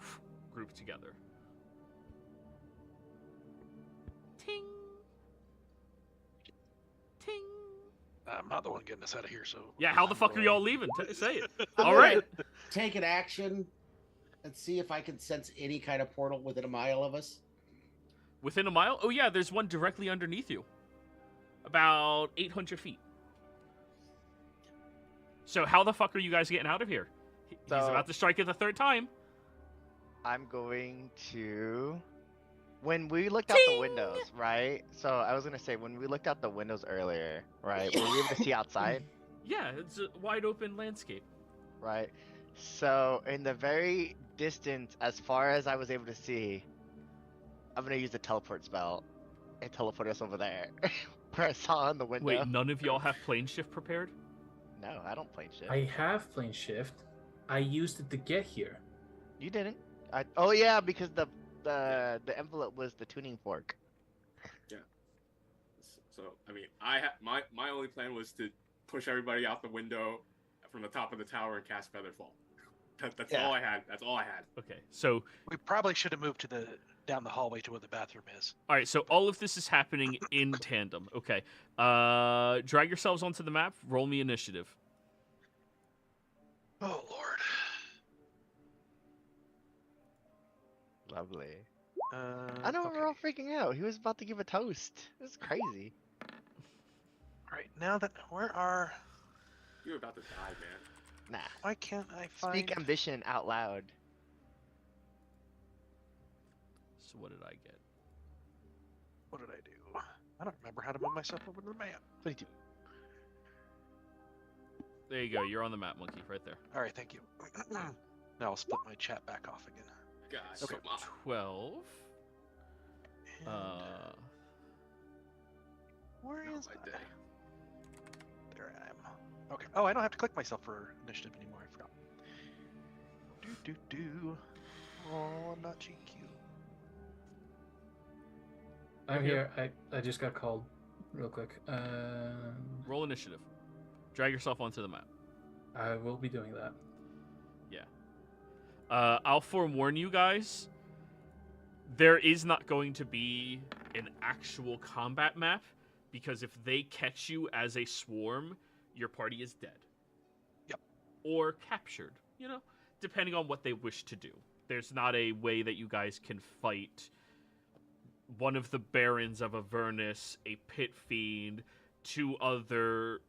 group together. Ting. Ting. I'm not the one getting us out of here, so. Yeah, how the fuck are y'all leaving? Say it. I'm All gonna right. Take an action and see if I can sense any kind of portal within a mile of us. Within a mile? Oh, yeah, there's one directly underneath you. About 800 feet. So how the fuck are you guys getting out of here? He's about to strike it the third time. I'm going to... When we looked out the windows, right? So I was going to say, when we looked out the windows earlier, right? Were we able to see outside? Yeah, it's a wide open landscape. Right. So in the very distance, as far as I was able to see, I'm going to use the teleport spell and teleport us over there. Where I saw in the window. Wait, none of y'all have plane shift prepared? No, I don't plane shift. I have plane shift. I used it to get here. You didn't. Oh yeah, because the envelope was the tuning fork. Yeah. So I mean, my only plan was to push everybody out the window from the top of the tower and cast Featherfall. That's all I had. That's all I had. Okay, so We probably should have moved to down the hallway to where the bathroom is. all right, so all of this is happening in tandem. Okay, drag yourselves onto the map. Roll me initiative. Oh Lord. Lovely. I know we're all freaking out. He was about to give a toast. This is crazy. All right, now that where are? You're about to die, man. Nah. Why can't I find? Speak ambition out loud. So what did I get? What did I do? I don't remember how to move myself over to the map. 22. There you go. You're on the map, Monkey, right there. All right, thank you. Now I'll split my chat back off again. Guys, Okay. come on. 12. And, where Not is my that? day. There I am. Okay. Oh, I don't have to click myself for initiative anymore. I forgot. Do. Oh, I'm not GQ. I'm here. I just got called real quick. Roll initiative. Drag yourself onto the map. I will be doing that. I'll forewarn you guys. There is not going to be an actual combat map, because if they catch you as a swarm, your party is dead. Yep. Or captured, depending on what they wish to do. There's not a way that you guys can fight one of the Barons of Avernus, a Pit Fiend, 2 other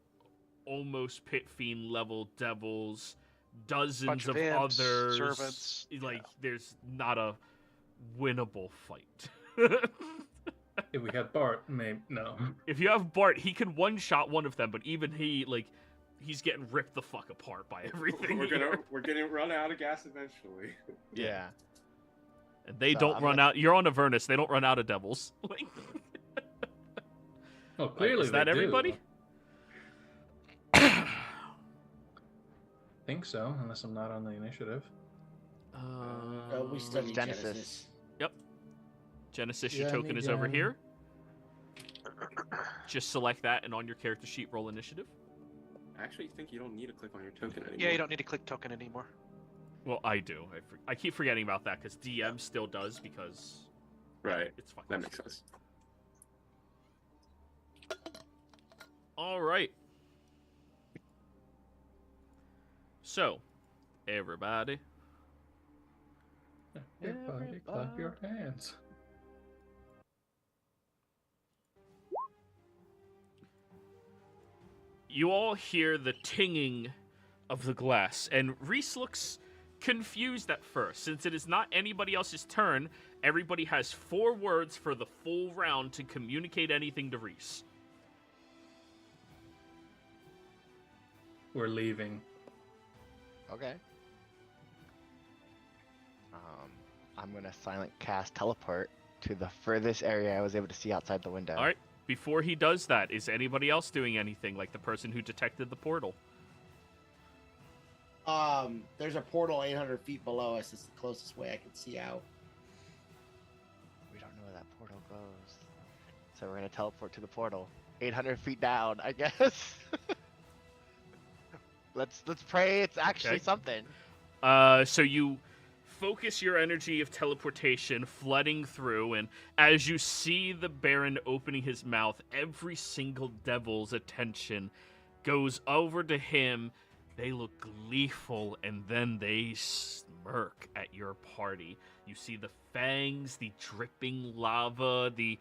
almost Pit Fiend level devils, dozens Bunch of of imps, others. servants. There's not a winnable fight. If we had Bart, maybe no. If you have Bart, he can one-shot one of them, but even he's getting ripped the fuck apart by everything. We're gonna run out of gas eventually. Yeah. And they So don't I'm run gonna- out. You're on Avernus. They don't run out of devils. Oh, clearly is that they do. everybody? Think so, unless I'm not on the initiative. We studied Genesis. Genesis. Genesis, Yeah, your token is over maybe, here. Just select that, and on your character sheet, roll initiative. I actually think you don't need to click on your token anymore. Yeah, you don't need to click token anymore. Well, I do. I keep forgetting about that because DM still does because Right. it's fucking. That makes sense. All right. So, everybody. Everybody clap your hands. You all hear the tinging of the glass, and Reese looks confused at first. Since it is not anybody else's turn, everybody has 4 words for the full round to communicate anything to Reese. We're leaving. Okay. I'm gonna silent cast teleport to the furthest area I was able to see outside the window. All right. Before he does that, is anybody else doing anything, like the person who detected the portal? There's a portal 800 feet below us. It's the closest way I can see out. We don't know where that portal goes, so we're gonna teleport to the portal 800 feet down, I guess. Let's pray it's actually Okay. something. So you focus your energy of teleportation flooding through, and as you see the Baron opening his mouth, every single devil's attention goes over to him. They look gleeful, and then they smirk at your party. You see the fangs, the dripping lava, the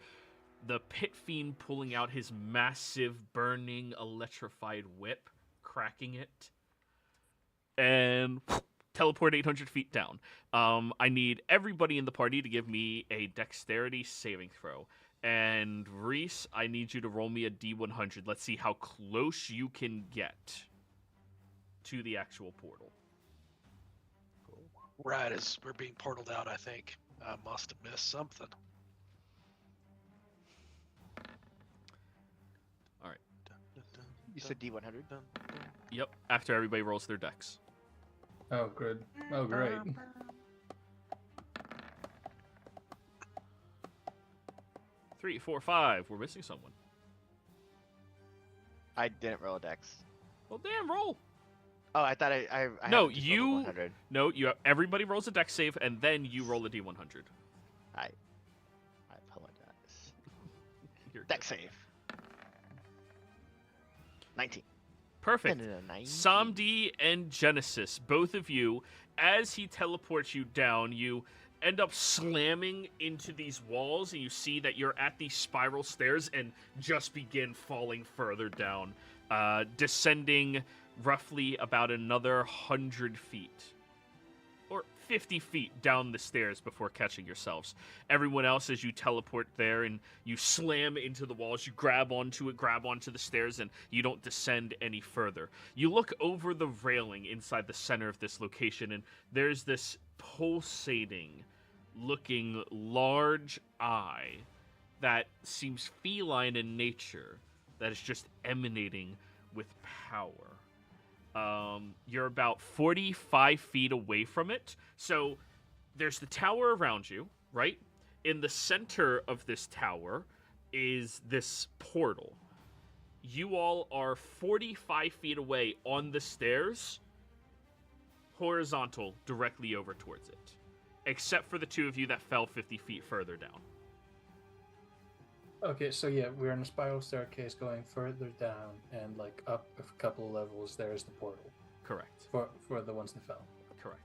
pit fiend pulling out his massive, burning, electrified whip, cracking it, and teleport 800 feet down. I need everybody in the party to give me a dexterity saving throw. And Reese, I need you to roll me a D100. Let's see how close you can get to the actual portal. Right as we're being portaled out, I think. I must have missed something. All right. You said D100? Yep, after everybody rolls their dex. Oh, good. Oh, great. 3, 4, 5. We're missing someone. I didn't roll a dex. Well, damn, roll. Oh, I thought I No, haven't just rolled a you. 100. No, you. Everybody rolls a dex save, and then you roll a D100. I apologize. You're Dex save. 19. Perfect. No, 19. Samdi and Genesis, both of you, as he teleports you down, you end up slamming into these walls, and you see that you're at these spiral stairs and just begin falling further down, descending roughly about another 100 feet. Or 50 feet down the stairs before catching yourselves. Everyone else, as you teleport there and you slam into the walls, you grab onto the stairs, and you don't descend any further. You look over the railing inside the center of this location, and there's this pulsating looking large eye that seems feline in nature, that is just emanating with power. You're about 45 feet away from it. So there's the tower around you, right? In the center of this tower is this portal. You all are 45 feet away on the stairs, horizontal, directly over towards it. Except for the two of you that fell 50 feet further down. Okay, so yeah, we're in a spiral staircase going further down, and like up a couple of levels, there's the portal. Correct. For the ones that fell. Correct.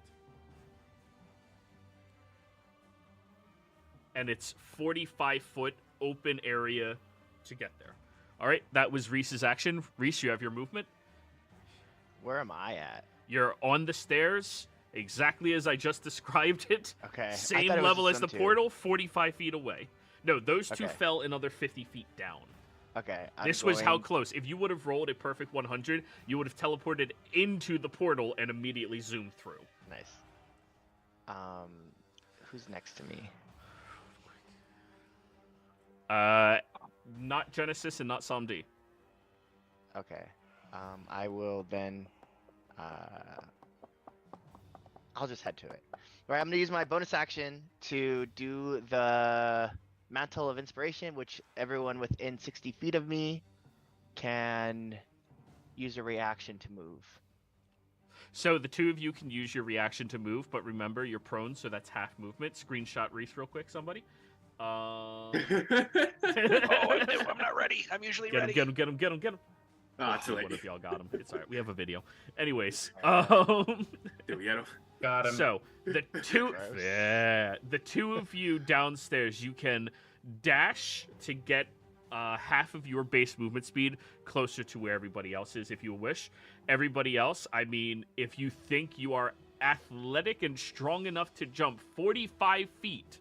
And it's 45-foot open area to get there. All right, that was Reese's action. Reese, you have your movement. Where am I at? You're on the stairs, exactly as I just described it. Okay. Same level as the portal, 45 feet away. No, those two fell another 50 feet down. Okay. This was how close. If you would have rolled a perfect 100, you would have teleported into the portal and immediately zoomed through. Nice. Who's next to me? Not Genesis and not Samdi. Okay. I will then. I'll just head to it. All right. I'm gonna use my bonus action to do the Mantle of Inspiration, which everyone within 60 feet of me can use a reaction to move. So the two of you can use your reaction to move, but remember, you're prone, so that's half movement. Screenshot Reese real quick, somebody. Oh, I'm not ready. I'm usually ready. Get him. Ah, too late. One of y'all got him. It's all right. We have a video. Anyways, Did we get him? Got him. so the two of you downstairs, you can dash to get half of your base movement speed closer to where everybody else is if you wish. Everybody else, I mean, if you think you are athletic and strong enough to jump 45 feet,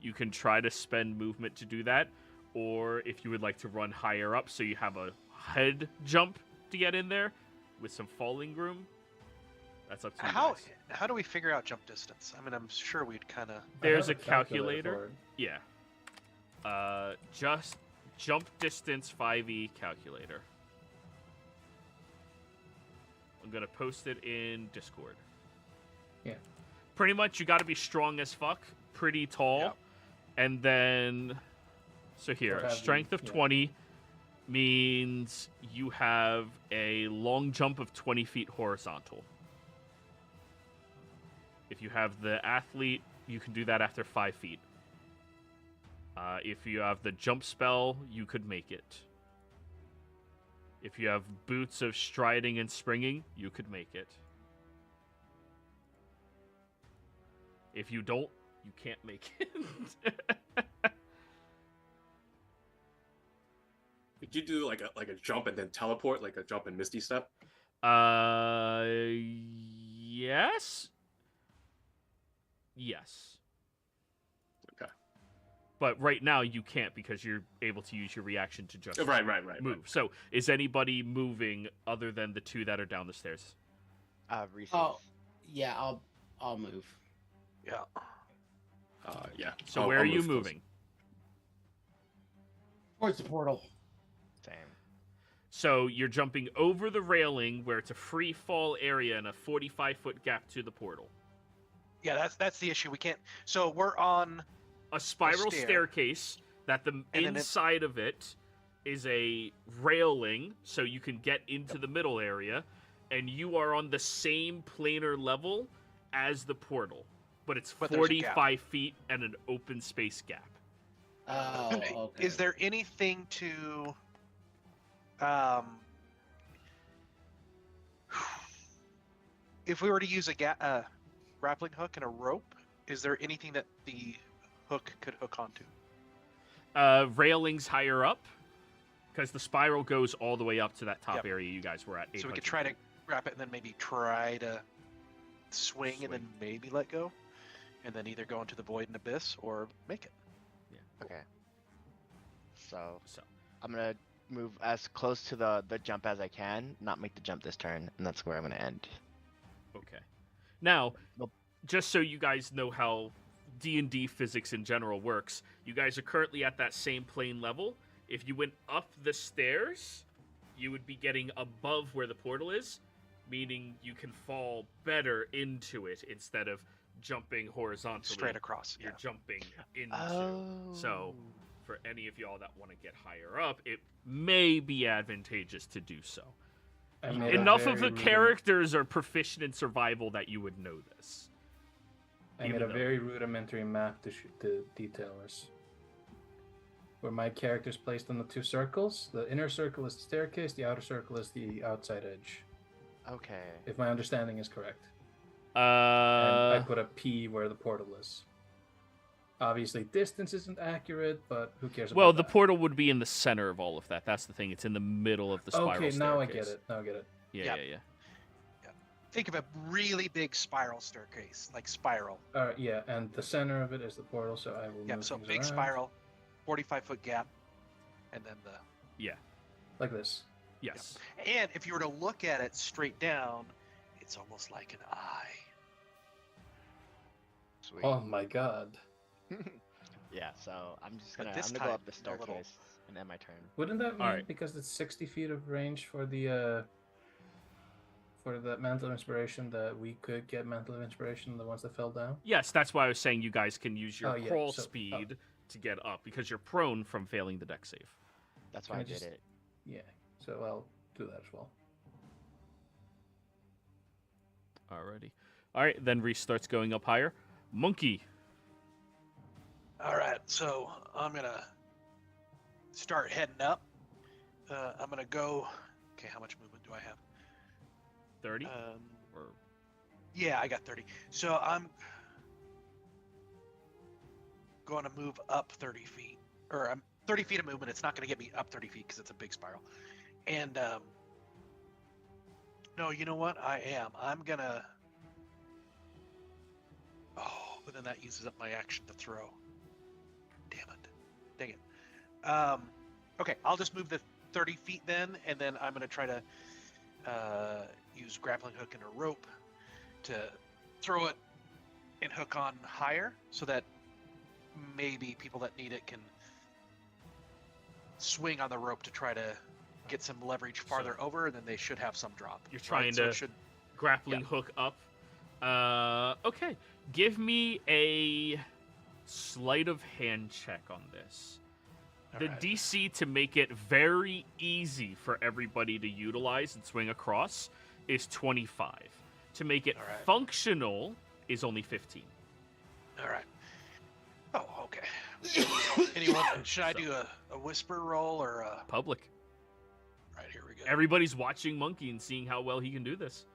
you can try to spend movement to do that. Or if you would like to run higher up so you have a head jump to get in there with some falling room, that's up to you guys. How do we figure out jump distance? I mean, I'm sure we'd kind of... There's a calculator. Yeah. Just jump distance 5e calculator. I'm going to post it in Discord. Yeah. Pretty much you got to be strong as fuck, pretty tall. Yep. And then, so here, strength of 20 means you have a long jump of 20 feet horizontal. If you have the athlete, you can do that after 5 feet. If you have the jump spell, you could make it. If you have boots of striding and springing, you could make it. If you don't, you can't make it. Could you do like a jump and then teleport, like a jump and Misty Step? Yes. Yes. Okay. But right now you can't because you're able to use your reaction to just Right. move. So is anybody moving other than the 2 that are down the stairs? Reese's. Oh, yeah, I'll move. Yeah. Yeah. So where are you moving? Towards the portal. Same. So you're jumping over the railing where it's a free fall area and a 45-foot gap to the portal. Yeah, that's the issue. We can't. So we're on A spiral stair. staircase that the And then inside of it is a railing so you can get into the middle area, and you are on the same planar level as the portal, but it's But there's a gap. 45 feet and an open space gap. Oh, okay. Is there anything to if we were to use a grappling hook and a rope, is there anything that the hook could hook onto? Railings higher up, because the spiral goes all the way up to that top Yep. area you guys were at. So we 800 could try to feet. grab it and then maybe try to swing and then maybe let go, and then either go into the void and abyss or make it. Okay. So So I'm gonna move as close to the jump as I can, not make the jump this turn, and that's where I'm gonna end. okay. Now, Nope. just so you guys know how D&D physics in general works, you guys are currently at that same plane level. If you went up the stairs, you would be getting above where the portal is, meaning you can fall better into it instead of jumping horizontally. Straight across. You're Yeah. jumping into. Oh. So, for any of y'all that want to get higher up, it may be advantageous to do so. I made a Enough of very the characters are proficient in survival that you would know this. I made even a though- very rudimentary map to detail this. Where my character's placed on the 2 circles. The inner circle is the staircase, the outer circle is the outside edge. Okay. If my understanding is correct. And I Uh, put a P where the portal is. Obviously, distance isn't accurate, but who cares about well, the that? portal would be in the center of all of that. That's the thing. It's in the middle of the spiral Okay, now I staircase. get it. Now I get it. Yeah. Think of a really big spiral staircase, like spiral. Alright, yeah, and the center of it is the portal, so I will Yep. move So things big around. spiral, 45-foot gap, and then the. Like this. Yes. And if you were to look at it straight down, it's almost like an eye. Sweet. Oh my god. Yeah. So I'm just But gonna this go time, up the no little- staircase and end my turn. Wouldn't that mean Alright. because it's 60 feet of range for the mental inspiration that we could get mental inspiration on the ones that fell down? Yes, that's why I was saying you guys can use your Oh, yeah, crawl so- speed to get up because you're prone from failing the deck save. That's Can why I I did just- it. Yeah, so I'll do that as well. Alrighty. Alright, then Reese starts going up higher. Monkey. All right, so I'm gonna start heading up. I'm gonna go. Okay, how much movement do I have? 30? Or Yeah, I got 30. So I'm going to move up 30 feet, or I'm 30 feet of movement. It's not going to get me up 30 feet because it's a big spiral. And no, you know what? I'm gonna. Oh, but then that uses up my action to throw. Damn it! Dang it. Okay, I'll just move the 30 feet then, and then I'm gonna try to use grappling hook and a rope to throw it and hook on higher, so that maybe people that need it can swing on the rope to try to get some leverage farther over, and then they should have some drop. You're trying So to it should. grappling hook up. Okay. Give me a sleight of hand check on this. The Alright. DC to make it very easy for everybody to utilize and swing across is 25. To make it Alright. functional is only 15. All right. Oh, okay. Anyone? Should I do a whisper roll or a? Public. Right, here we go. Everybody's watching Monkey and seeing how well he can do this.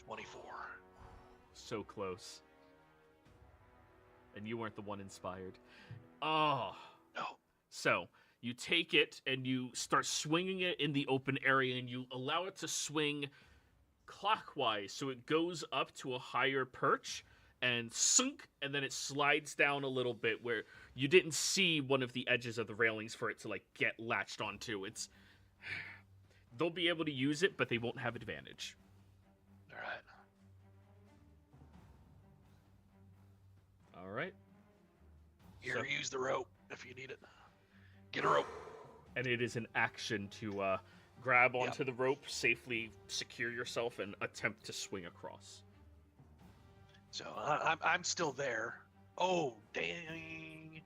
24. So close. And you weren't the one inspired. Oh. No. So, you take it and you start swinging it in the open area and you allow it to swing clockwise so it goes up to a higher perch and sunk, and then it slides down a little bit where you didn't see one of the edges of the railings for it to like get latched onto. They'll be able to use it, but they won't have advantage. All right. All right. Here, use the rope if you need it. Get a rope. And it is an action to grab onto the rope, safely secure yourself, and attempt to swing across. So I'm still there. Oh, dang.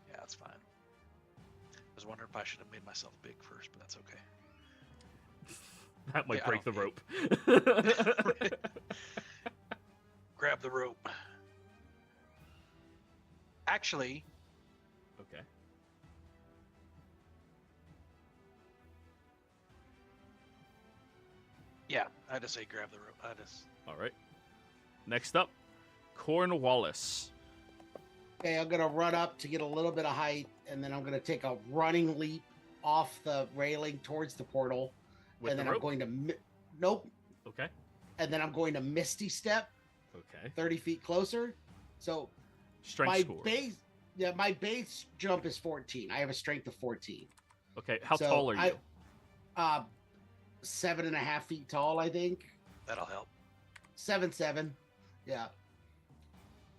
Yeah, that's fine. I was wondering if I should have made myself big first, but that's okay. That might break the rope. Grab the rope. Actually. Okay. Yeah, I just say grab the rope. All right. Next up, Cornwallis. Okay, I'm gonna run up to get a little bit of height, and then I'm gonna take a running leap off the railing towards the portal, With and the then rope? I'm going to nope, Okay. and then I'm going to Misty Step Okay. 30 feet closer. So Strength my score. my base jump is 14. I have a strength of 14. Okay. How So tall are you? 7.5 feet tall, I think. That'll help. 7'7". Yeah.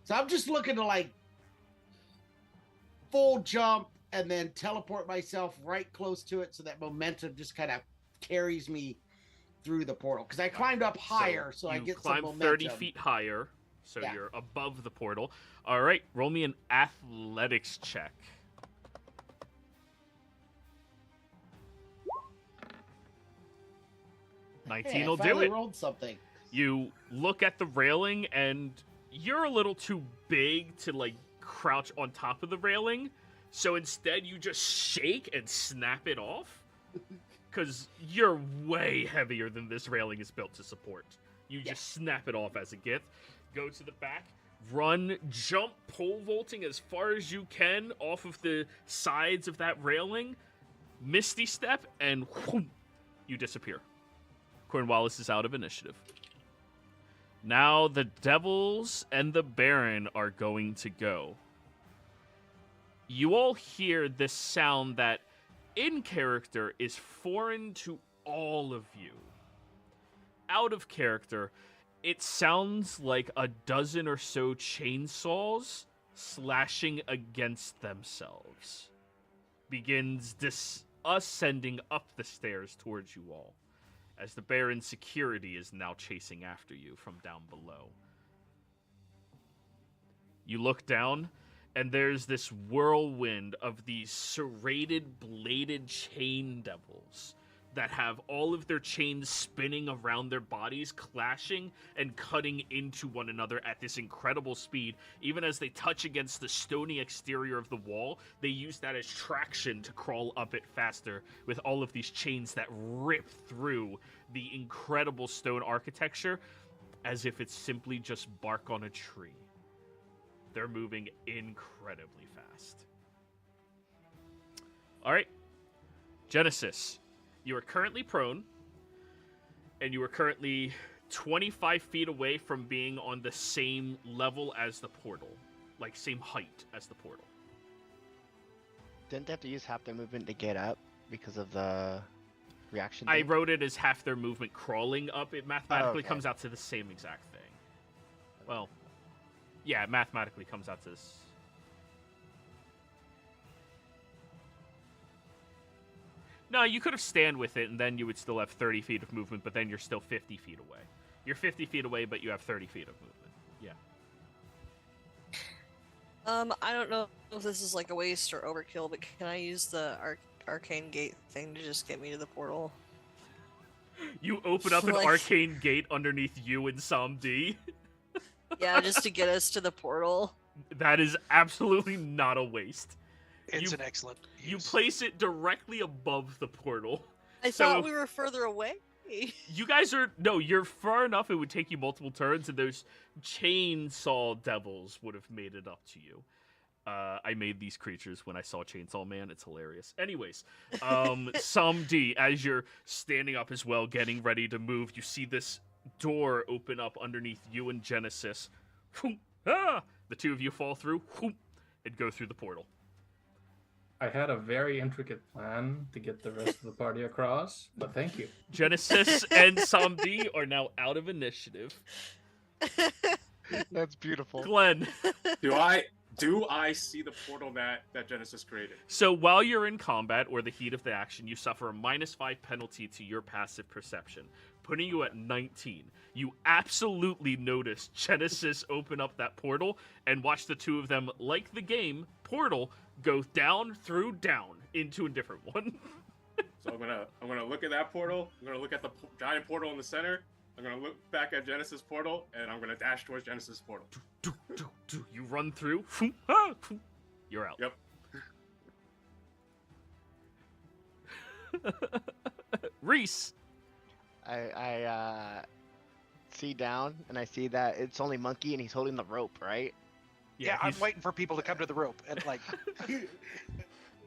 So I'm just looking to like full jump and then teleport myself right close to it so that momentum just kind of carries me through the portal. Because I climbed up higher, so I you get some climb momentum. 30 feet higher, so Yeah. you're above the portal. All right. Roll me an athletics check. 19 Hey, I will do finally it. rolled something. You look at the railing, and you're a little too big to like crouch on top of the railing. So instead, you just shake and snap it off. Because you're way heavier than this railing is built to support. You just snap it off as a gift. Go to the back, run, jump, pole vaulting as far as you can off of the sides of that railing. Misty step, and whoom, you disappear. Cornwallis is out of initiative. Now the Devils and the Baron are going to go. You all hear this sound that, in character, is foreign to all of you. Out of character, it sounds like a dozen or so chainsaws slashing against themselves. Begins ascending up the stairs towards you all, as the Baron's security is now chasing after you from down below. You look down, and there's this whirlwind of these serrated, bladed chain devils that have all of their chains spinning around their bodies, clashing and cutting into one another at this incredible speed. Even as they touch against the stony exterior of the wall, they use that as traction to crawl up it faster, with all of these chains that rip through the incredible stone architecture as if it's simply just bark on a tree. They're moving incredibly fast. All right, Genesis. You are currently prone, and you are currently 25 feet away from being on the same level as the portal. Like, same height as the portal. Didn't they have to use half their movement to get up because of the reaction I thing? wrote it as half their movement crawling up. It mathematically okay. comes out to the same exact thing. Well, yeah, it mathematically comes out to this. No, you could have stand with it, and then you would still have 30 feet of movement, but then you're still 50 feet away. You're 50 feet away, but you have 30 feet of movement. Yeah. I don't know if this is like a waste or overkill, but can I use the arcane gate thing to just get me to the portal. You open up an Like- arcane gate underneath you and Sam D. Yeah, just to get us to the portal. That is absolutely not a waste. It's You- an excellent. You use. place it directly above the portal. I So- thought we were further away. You guys are no, you're far enough. It would take you multiple turns, and those chainsaw devils would have made it up to you. I made these creatures when I saw Chainsaw Man. It's hilarious. Anyways, Sam D, as you're standing up as well, getting ready to move, you see this door open up underneath you and Genesis. The two of you fall through and go through the portal. I had a very intricate plan to get the rest of the party across, but thank you. Genesis and Sam D are now out of initiative. That's beautiful. Glenn. Do I see the portal that Genesis created? So while you're in combat or the heat of the action, you suffer a -5 penalty to your passive perception, putting you at 19. You absolutely notice Genesis open up that portal and watch the two of them, like the game Portal, go down through down into a different one. So I'm gonna look at that portal. I'm gonna look at the giant portal in the center. I'm gonna look back at Genesis portal, and I'm gonna dash towards Genesis portal. You run through. You're out. Yep. Reese. I see down and I see that it's only Monkey and he's holding the rope, right? Yeah, I'm he's- waiting for people to come to the rope and like.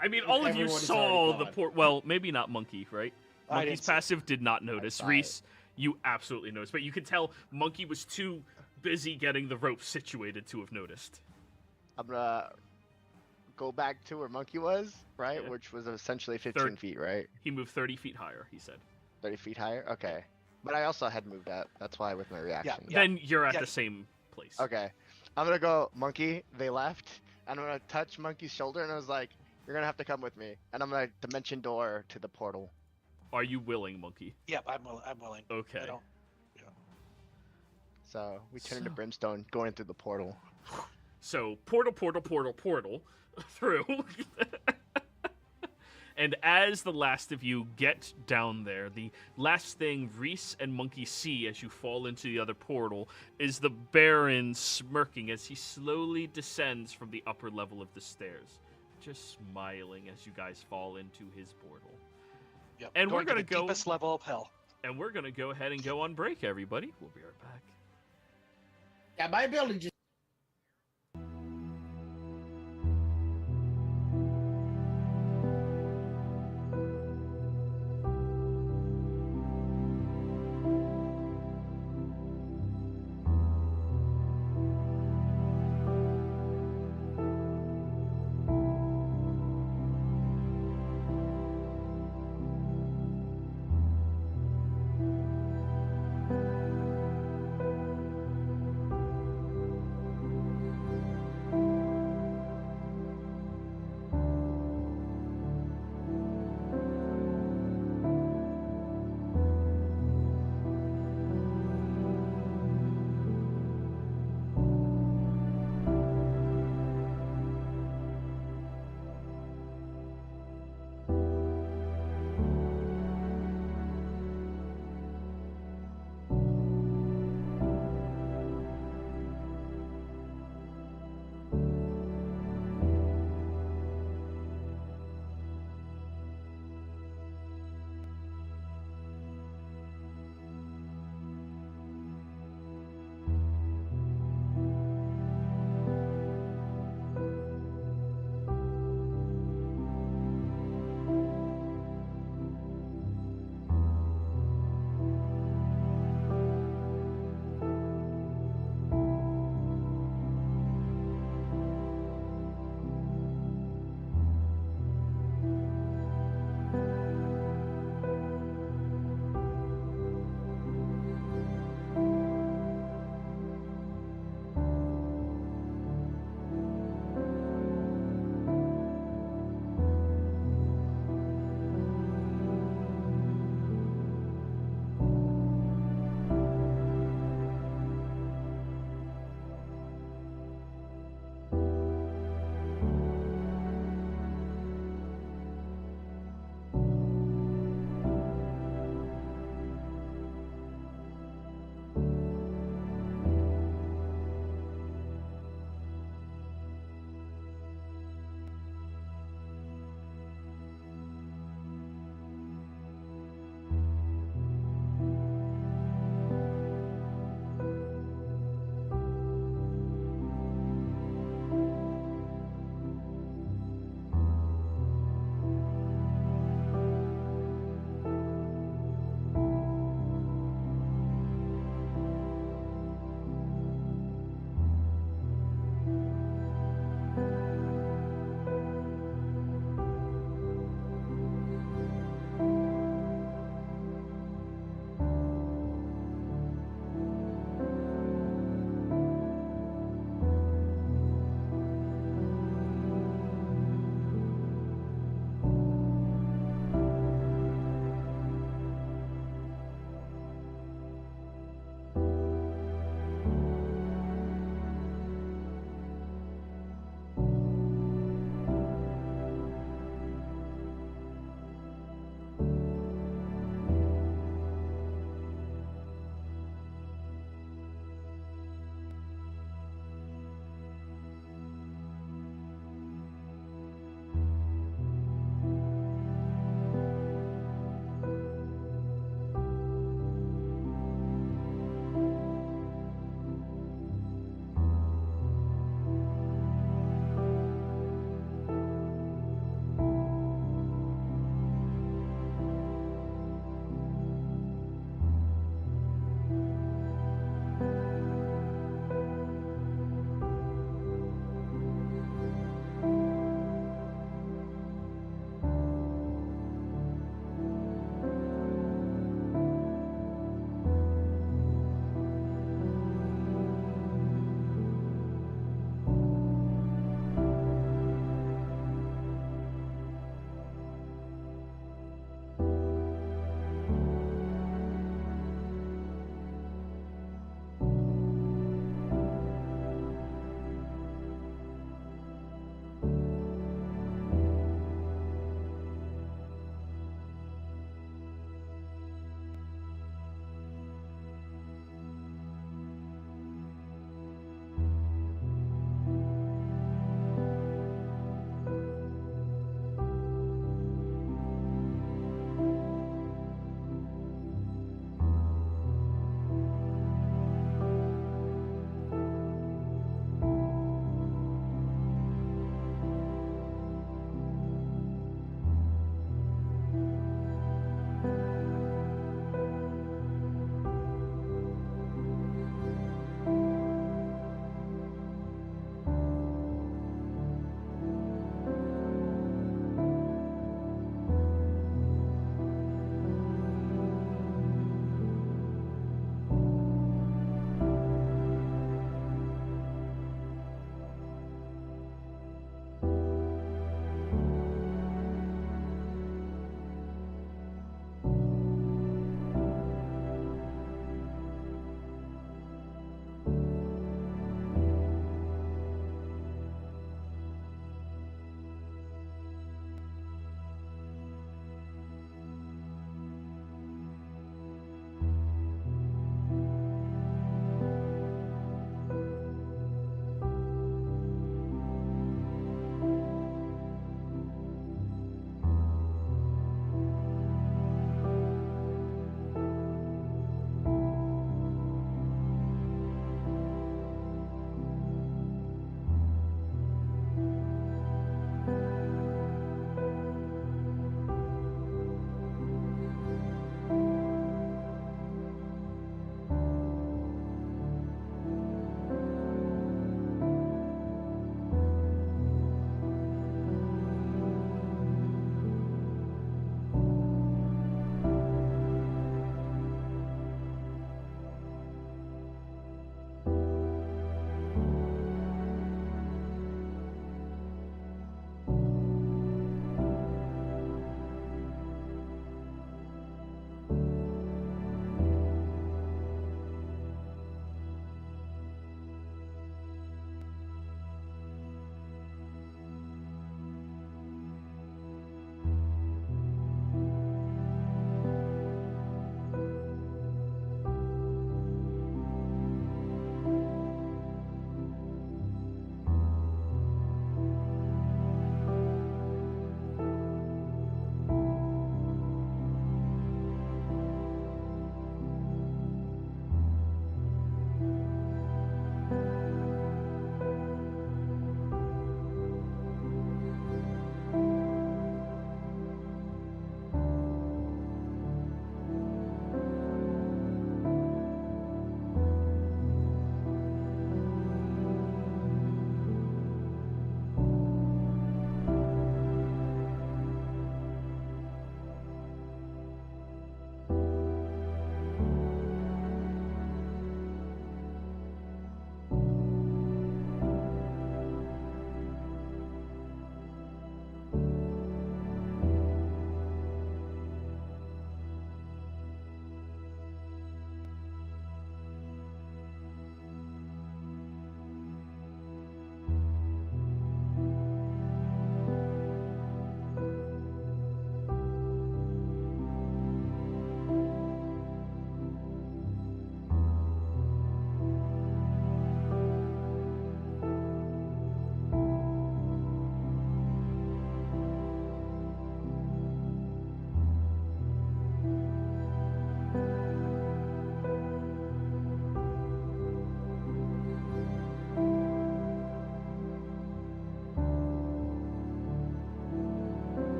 I mean, all of you Everyone is saw already the gone. port. Well, maybe not Monkey, right? I Monkey's didn't see it. passive did not notice. saw it. Reese, you absolutely noticed, but you could tell Monkey was too busy getting the rope situated to have noticed. I'm gonna go back to where Monkey was, right? Yeah. Which was essentially 15 feet, right? He moved 30 feet higher, he said. 30 feet higher? Okay. But I also had moved up. That's why with my reaction. Yeah. Then you're at Yeah. the same place. Okay. I'm gonna go Monkey. They left. And I'm gonna touch Monkey's shoulder and I was like, you're gonna have to come with me. And I'm gonna dimension door to the portal. Are you willing, Monkey? Yep, I'm willing. Okay. I don't. So we turn into So- Brimstone going through the portal. So, portal through. And as the last of you get down there, the last thing Reese and Monkey see as you fall into the other portal is the Baron smirking as he slowly descends from the upper level of the stairs, just smiling as you guys fall into his portal. Yep. And we're going gonna to the go- deepest level of hell. And we're gonna go ahead and go on break, everybody. We'll be right back. Yeah, my ability just.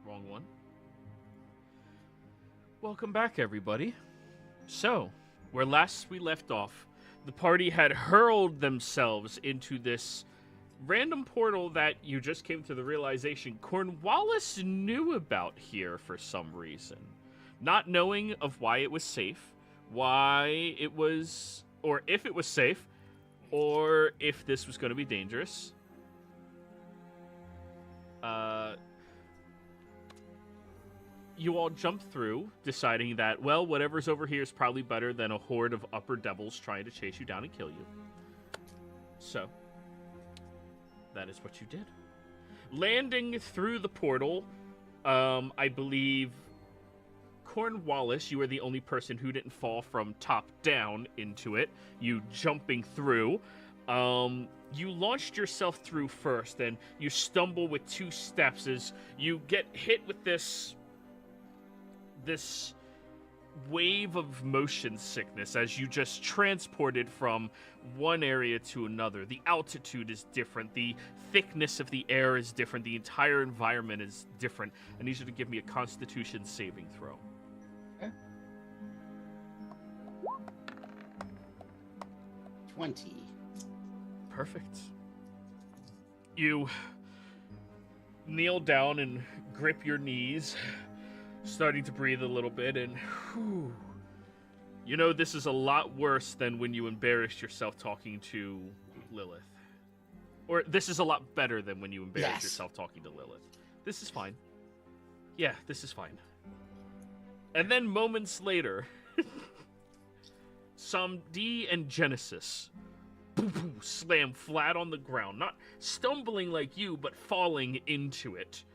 Wrong one. Welcome back, everybody. So, where last we left off, the party had hurled themselves into this random portal that you just came to the realization Cornwallis knew about here for some reason. Not knowing of why it was safe, why it was, or if it was safe, or if this was going to be dangerous. You all jump through, deciding that, well, whatever's over here is probably better than a horde of upper devils trying to chase you down and kill you. So, that is what you did. Landing through the portal, I believe, Cornwallis, you are the only person who didn't fall from top down into it. You jumping through. You launched yourself through first, and you stumble with 2 steps as you get hit with this wave of motion sickness as you just transported from one area to another. The altitude is different. The thickness of the air is different. The entire environment is different. I need you to give me a Constitution saving throw. Okay. 20. Perfect. You kneel down and grip your knees, starting to breathe a little bit, and whew, you know this is a lot worse than when you embarrassed yourself talking to Lilith. Or this is a lot better than when you embarrassed yourself talking to Lilith. This is fine. Yeah, this is fine. And then moments later, Samdi and Genesis slam flat on the ground, not stumbling like you, but falling into it.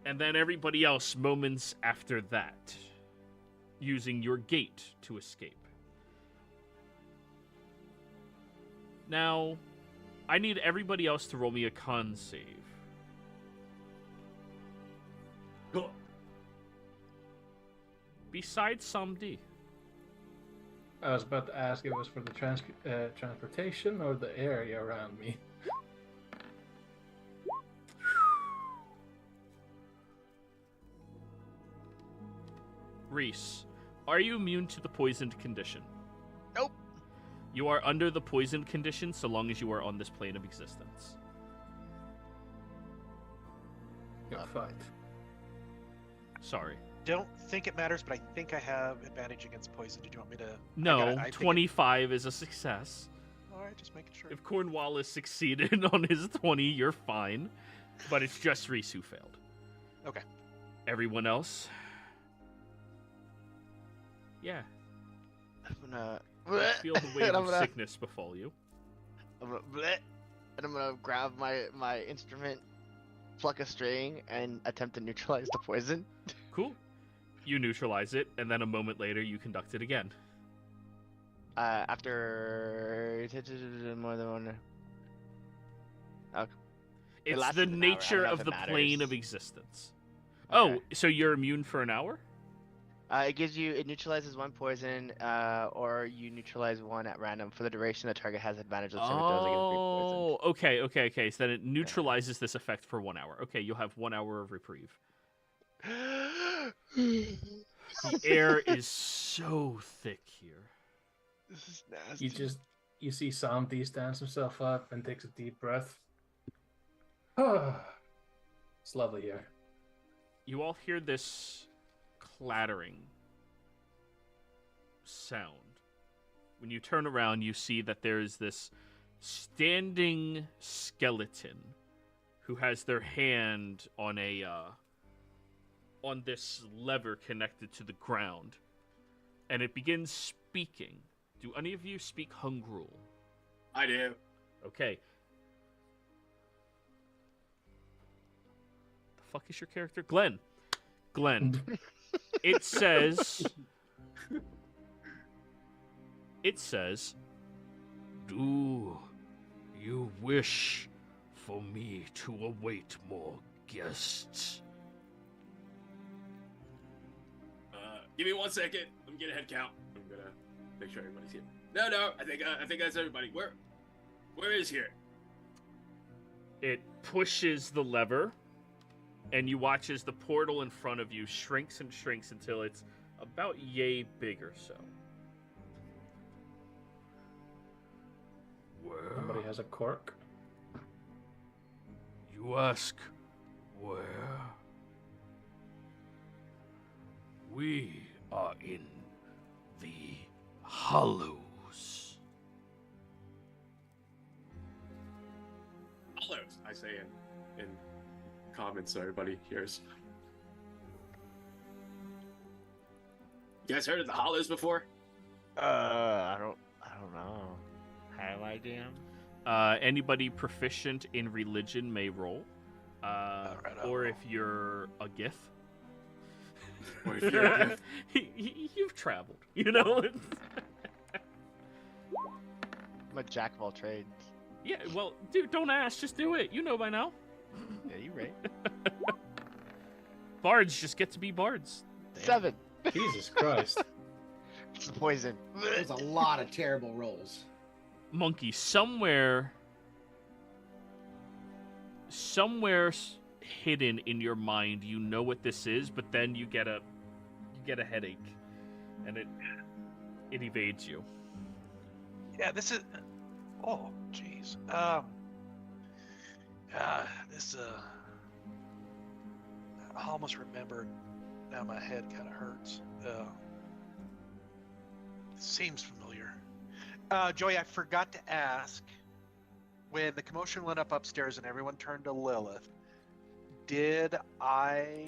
And then everybody else moments after that, using your gate to escape. Now, I need everybody else to roll me a con save. Go. Besides Samdi. I was about to ask if it was for the transportation or the area around me. Reese, are you immune to the poisoned condition? Nope. You are under the poisoned condition so long as you are on this plane of existence. You're fine. Sorry. Don't think it matters, but I think I have advantage against poison. Did you want me to? No, 25 is a success. All right, just making sure. If Cornwallis succeeded on his 20, you're fine. But it's just Reese who failed. Okay. Everyone else? Yeah. I'm gonna Feel the wave of sickness befall you. I'm gonna grab my instrument, pluck a string, and attempt to neutralize the poison. Cool. You neutralize it, and then a moment later, you conduct it again. After more than one. Okay. It's lasts the an hour. I don't nature know of if the it plane matters. of existence. Okay. Oh, so you're immune for an hour? It neutralizes one poison, or you neutralize one at random. For the duration, the target has advantage of the saving throws against being poisoned. Oh, okay. So then it neutralizes this effect for 1 hour. Okay, you'll have 1 hour of reprieve. The air is so thick here. This is nasty. You see Samdi stands himself up and takes a deep breath. It's lovely here. You all hear this clattering sound. When you turn around, you see that there is this standing skeleton who has their hand on on this lever connected to the ground, and it begins speaking. Do any of you speak Hungrul? I do. Okay. The fuck is your character? Glenn. It says, do you wish for me to await more guests? Give me 1 second. Let me get a head count. I'm gonna make sure everybody's here. No, I think that's everybody. Where is here? It pushes the lever, and you watch as the portal in front of you shrinks and shrinks until it's about yay big or so. Somebody has a cork. You ask where? We are in the Hollows. Hollows, I say in common so everybody hears. You guys heard of the Hollows before? I don't know. Have I, DM? Anybody proficient in religion may roll. Or if you're a Gith. Or if you're a Gith. You've traveled, you know? I'm a jack of all trades. Yeah, well, dude, don't ask, just do it. You know by now. Yeah, you right. Bards just get to be bards. Damn. 7. Jesus Christ. It's poison. There's a lot of terrible rolls. Monkey, somewhere hidden in your mind, you know what this is, but then you get a headache, and it evades you. Yeah, this is. Oh, jeez. This. I almost remembered. Now my head kind of hurts. Seems familiar. Joey, I forgot to ask. When the commotion went up upstairs and everyone turned to Lilith, did I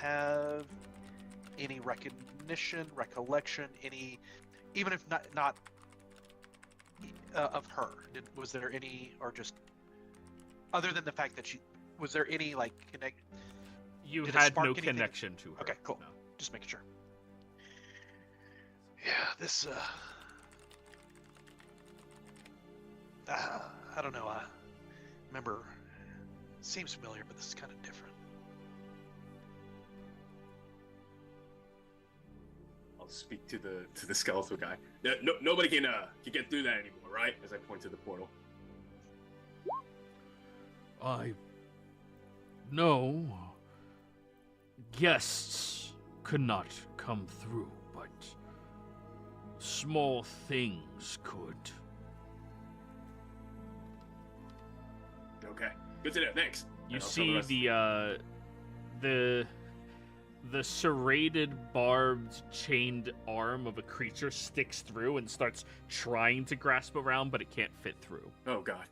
have any recognition, recollection, any, even if not of her? Was there any, or just other than the fact that was there any like connect? You Did it had spark no anything? connection to her. Okay, cool. No. Just making sure. Yeah, this. I don't know. I remember. Seems familiar, but this is kind of different. I'll speak to the skeletal guy. Nobody can get through that anymore, right? As I point to the portal. No. Guests could not come through, but small things could. Okay, good to know. Thanks. You And I'll tell see rest- the serrated, barbed, chained arm of a creature sticks through and starts trying to grasp around, but it can't fit through. Oh God.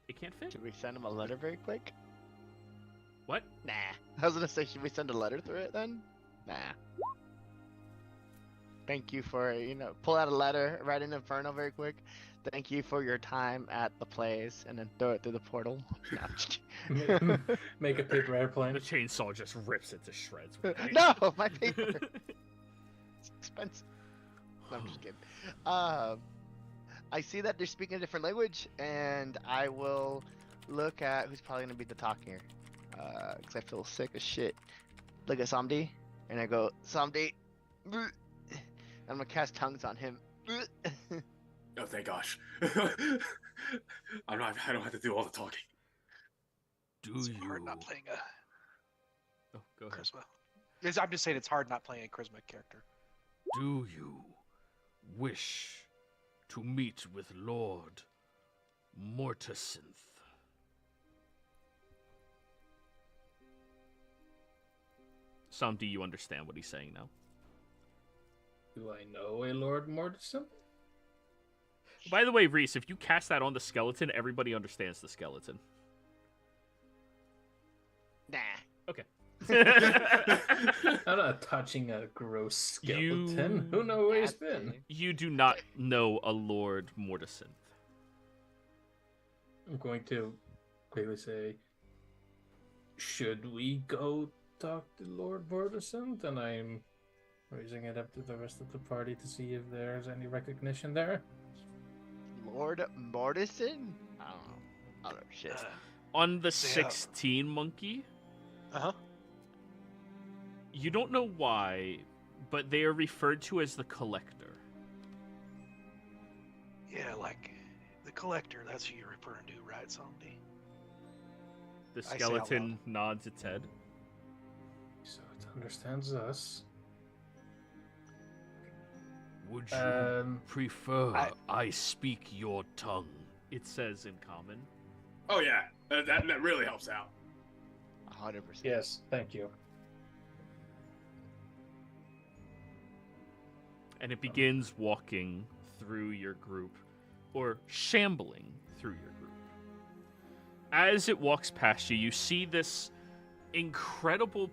It can't fit? Should we send him a letter very quick? What? Nah. I was gonna say, should we send a letter through it then? Nah. Thank you for, pull out a letter, write an Inferno very quick. Thank you for your time at the place, and then throw it through the portal. No, I'm just kidding. Make a paper airplane. The chainsaw just rips it to shreds. No, my paper. It's expensive. No, I'm just kidding. I see that they're speaking a different language, and I will look at who's probably gonna be the talk here. Because I feel sick as shit. Look at Samdi, and I go, Samdi. I'm gonna cast tongues on him. Oh, thank gosh. I don't have to do all the talking. It's hard not playing a Oh, go ahead. charisma. I'm just saying it's hard not playing a charisma character. Do you wish to meet with Lord Mortisinth? Some do you understand what he's saying now? Do I know a Lord Mortisan? By the way, Reese, if you cast that on the skeleton, everybody understands the skeleton. Nah. Okay. I'm not touching a gross skeleton. Who knows where he's been? You do not know a Lord Mortisinth. I'm going to quickly say, should we go talk to Lord Mortisan? And I'm raising it up to the rest of the party to see if there's any recognition there. Lord Mortisan? I don't know. I don't know shit. On the Yeah. 16 monkey, you don't know why, but they are referred to as the Collector. Yeah, like the collector. That's who you're referring to, right, Sandy? The I say out skeleton nods its head. So it understands us. Would you prefer I- I speak your tongue? It says in common. Oh yeah, that really helps out. 100%. Yes, thank you. And it begins walking through your group, or shambling through your group. As it walks past you, you see this incredible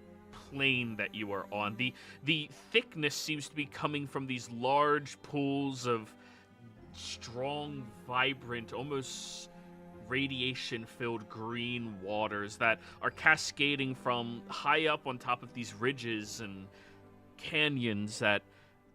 plane that you are on. The thickness seems to be coming from these large pools of strong, vibrant, almost radiation-filled green waters that are cascading from high up on top of these ridges and canyons that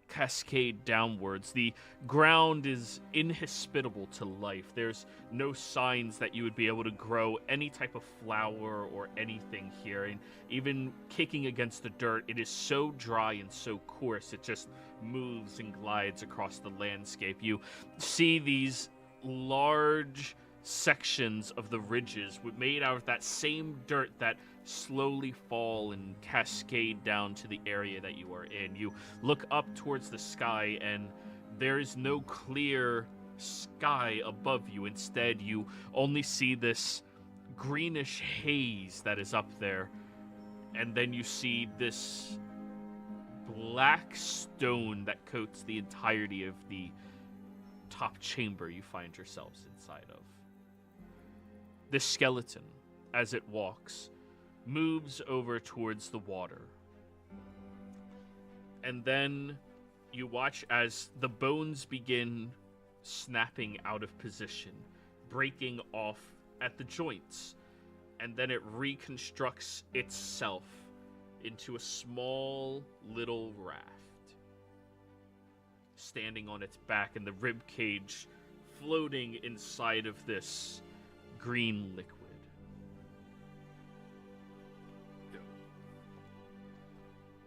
cascade downwards. The ground is inhospitable to life. There's no signs that you would be able to grow any type of flower or anything here. And even kicking against the dirt, it is so dry and so coarse, it just moves and glides across the landscape. You see these large sections of the ridges made out of that same dirt that slowly fall and cascade down to the area that you are in. You look up towards the sky and there is no clear sky above you. Instead, you only see this greenish haze that is up there. And then you see this black stone that coats the entirety of the top chamber you find yourselves inside of. This skeleton, as it walks, moves over towards the water. And then you watch as the bones begin snapping out of position, breaking off at the joints. And then it reconstructs itself into a small little raft, standing on its back, and the rib cage floating inside of this green liquid.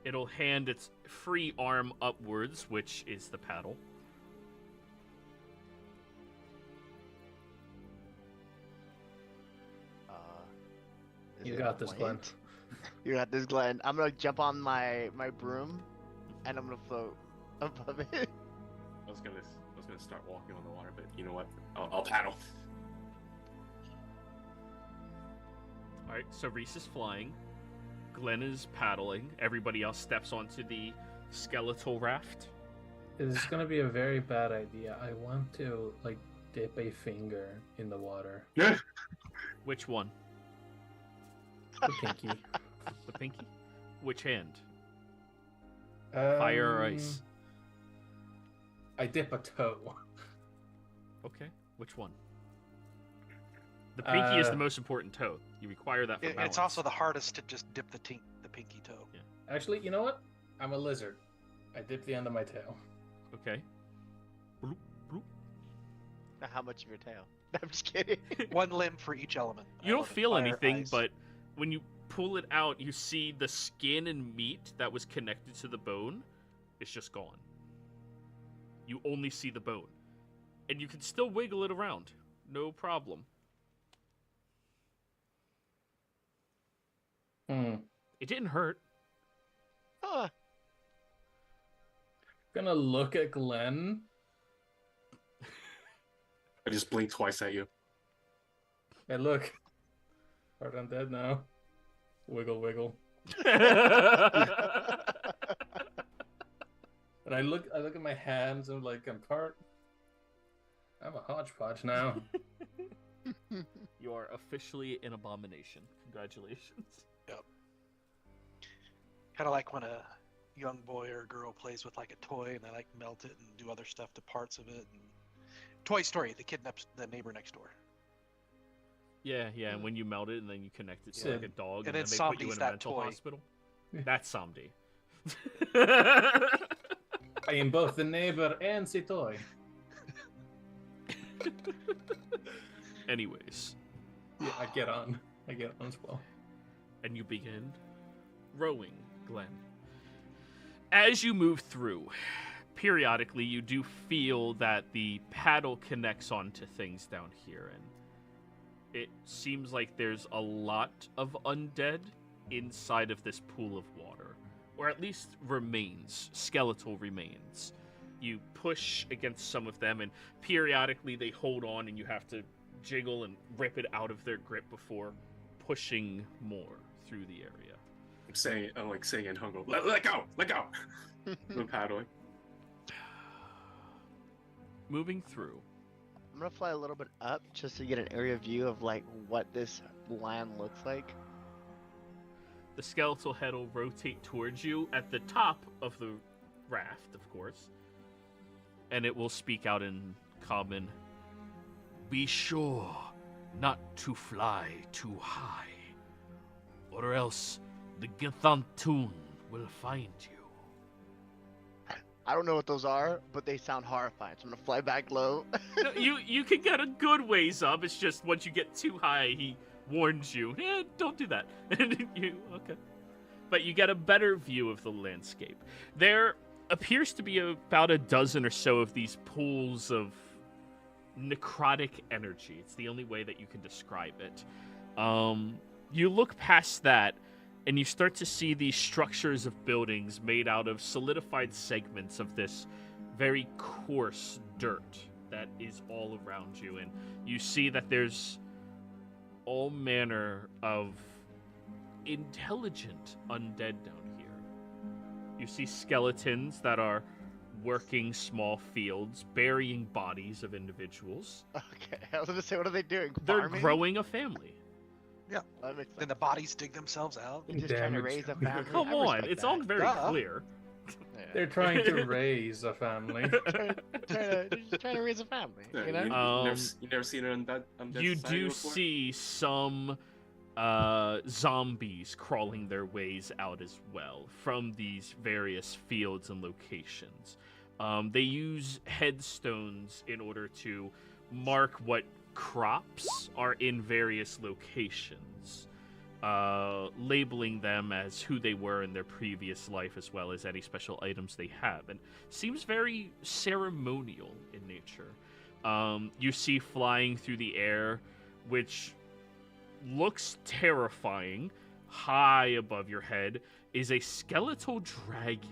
It'll hand its free arm upwards, which is the paddle. Is You it got this, Glenn. buoyant? You got this, Glenn. I'm gonna jump on my broom, and I'm gonna float above it. I was gonna start walking on the water, but you know what? I'll paddle. All right, so Reese is flying. Glenn is paddling. Everybody else steps onto the skeletal raft. This is gonna be a very bad idea. I want to dip a finger in the water. Which one? The pinky. The pinky? Which hand? Fire or ice? I dip a toe. Okay, which one? The pinky is the most important toe. You require that for balance. It's also the hardest to just dip the pinky toe. Yeah. Actually, you know what? I'm a lizard. I dip the end of my tail. Okay. Bloop, bloop. Now, how much of your tail? I'm just kidding. One limb for each element. You don't Element, feel fire, anything, ice. but when you pull it out, you see the skin and meat that was connected to the bone is just gone. You only see the bone. And you can still wiggle it around. No problem. It didn't hurt. Huh. Gonna look at Glenn. I just blinked twice at you. Hey, look. Part undead now. Wiggle, wiggle. And I look at my hands and I'm a hodgepodge now. You are officially an abomination. Congratulations. Kind of like when a young boy or girl plays with a toy and they melt it and do other stuff to parts of it. And... Toy Story, the kidnaps the neighbor next door. Yeah, and when you melt it and then you connect it to Yeah. like a dog And and then then they put you Somdi's in a that mental toy. hospital. Yeah. That's Somdi. I am both the neighbor and the toy. Anyways, Yeah, I get on as well. and you begin rowing, Glenn. As you move through, periodically you do feel that the paddle connects onto things down here, and it seems like there's a lot of undead inside of this pool of water, or at least remains, skeletal remains. You push against some of them, and periodically they hold on, and you have to jiggle and rip it out of their grip before pushing more through the area. I'm saying in Hungo, let go, let go. I'm paddling. Moving through. I'm gonna fly a little bit up just to get an area view of like what this land looks like. The skeletal head will rotate towards you at the top of the raft, of course, and it will speak out in common. Be sure not to fly too high, or else the Githantun will find you. I don't know what those are, but they sound horrifying, so I'm gonna fly back low. No, you can get a good ways up. It's just once you get too high, he warns you. Don't do that. Okay. But you get a better view of the landscape. There appears to be about a dozen or so of these pools of necrotic energy. It's the only way that you can describe it. You look past that, and you start to see these structures of buildings made out of solidified segments of this very coarse dirt that is all around you. And you see that there's all manner of intelligent undead down here. You see skeletons that are working small fields, burying bodies of individuals. Okay, I was gonna say, what are they doing? They're Farming? growing a family. Yeah. That makes Then sense. the bodies dig themselves out. They're just trying to Damage. raise a family. Come I on, respect it's that. all very Duh. clear. Yeah. They're trying to raise a family. They're just trying to raise a family, Yeah, you know? you never seen an undead You society do before? see some zombies crawling their ways out as well from these various fields and locations. They use headstones in order to mark what crops are in various locations, labeling them as who they were in their previous life, as well as any special items they have, and seems very ceremonial in nature. You see flying through the air, which looks terrifying, high above your head, is a skeletal dragon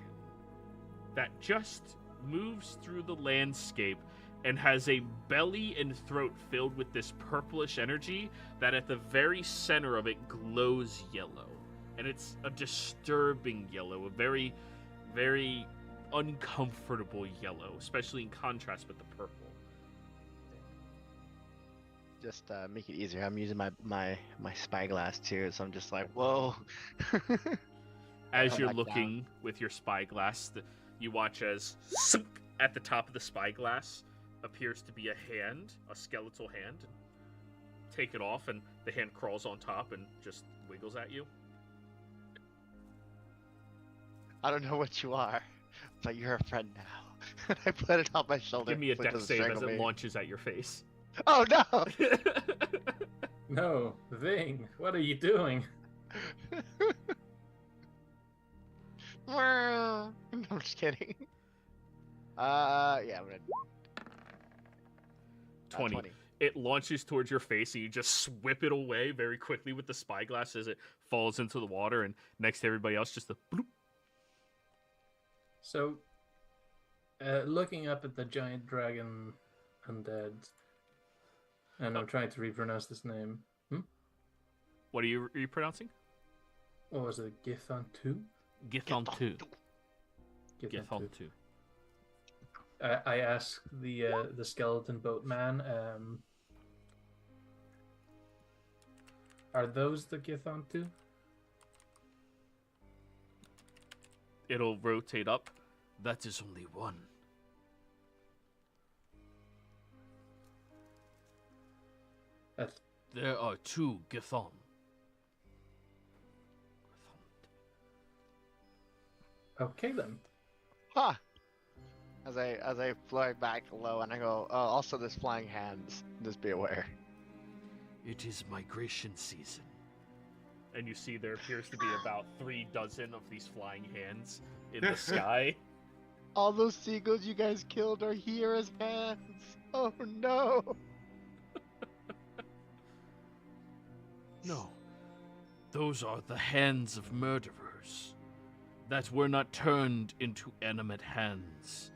that just moves through the landscape and has a belly and throat filled with this purplish energy that at the very center of it glows yellow. And it's a disturbing yellow, a very, very uncomfortable yellow, especially in contrast with the purple. Just make it easier. I'm using my spyglass too, so I'm just like, whoa. As Come you're back looking with your spyglass, you watch as at the top of the spyglass appears to be a hand, a skeletal hand. Take it off, and the hand crawls on top and just wiggles at you. I don't know what you are, but you're a friend now. I put it on my shoulder. Give me a so it dex doesn't save as strangle it me. launches at your face. Oh no! No, Ving, what are you doing? I'm just kidding. Yeah, I'm gonna 20. It launches towards your face, and you just whip it away very quickly with the spyglass as it falls into the water, and next to everybody else, just a bloop. So, looking up at the giant dragon undead, and I'm trying to repronounce this name. What are you pronouncing? What was it? Githantun? Githantun. Githantun. Githantun. I asked the skeleton boatman, are those the Githantun? It'll rotate up. That is only one. That's There are two Githon. okay then. Huh. As I fly back low and I go, oh, also there's flying hands. Just be aware. It is migration season. And you see there appears to be about 3 dozen of these flying hands in the sky. All those seagulls you guys killed are here as hands. Oh no. No. Those are the hands of murderers that were not turned into animate hands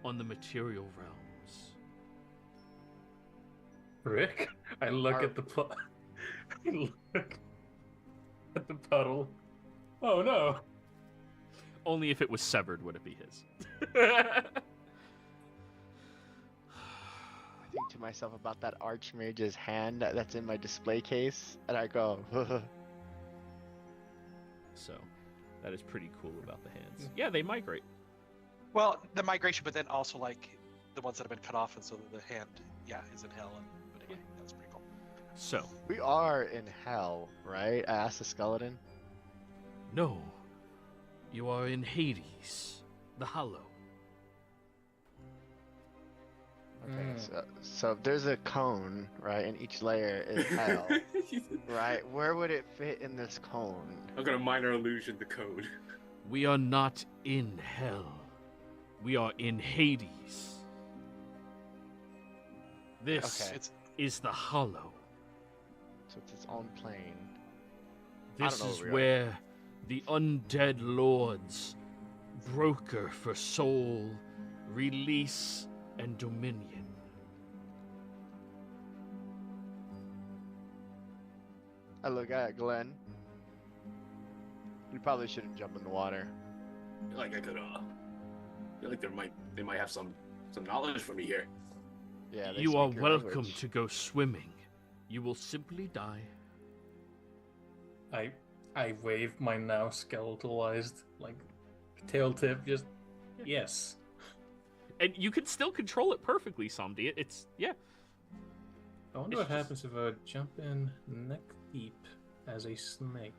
on the material realms. Rick, I look at the I look at the puddle. Oh no. Only if it was severed would it be his. I think to myself about that Archmage's hand that's in my display case, and I go, So, that is pretty cool about the hands. Yeah, they migrate. Well, the migration, but then also like the ones that have been cut off, and so the hand, is in hell. But anyway, that's pretty cool. So, we are in hell, right? I asked the skeleton. no. You are in Hades, the Hollow. Okay, so if there's a cone, right, and each layer is hell, right? Where would it fit in this cone? I'm gonna minor illusion the code. We are not in hell. We are in Hades. This Okay. is the Hollow. So it's its own plane. This don't know is where we are. where the undead lords broker for soul, release, and dominion. I look at Glenn. You probably shouldn't jump in the water. I feel like I could feel like they might have some knowledge for me here. Yeah. They You are speak your welcome language. to go swimming. You will simply die. I wave my now skeletalized like tail tip. Just yes. And you can still control it perfectly, Somdi. It's, yeah. I wonder It's what just- happens if I jump in neck deep as a snake.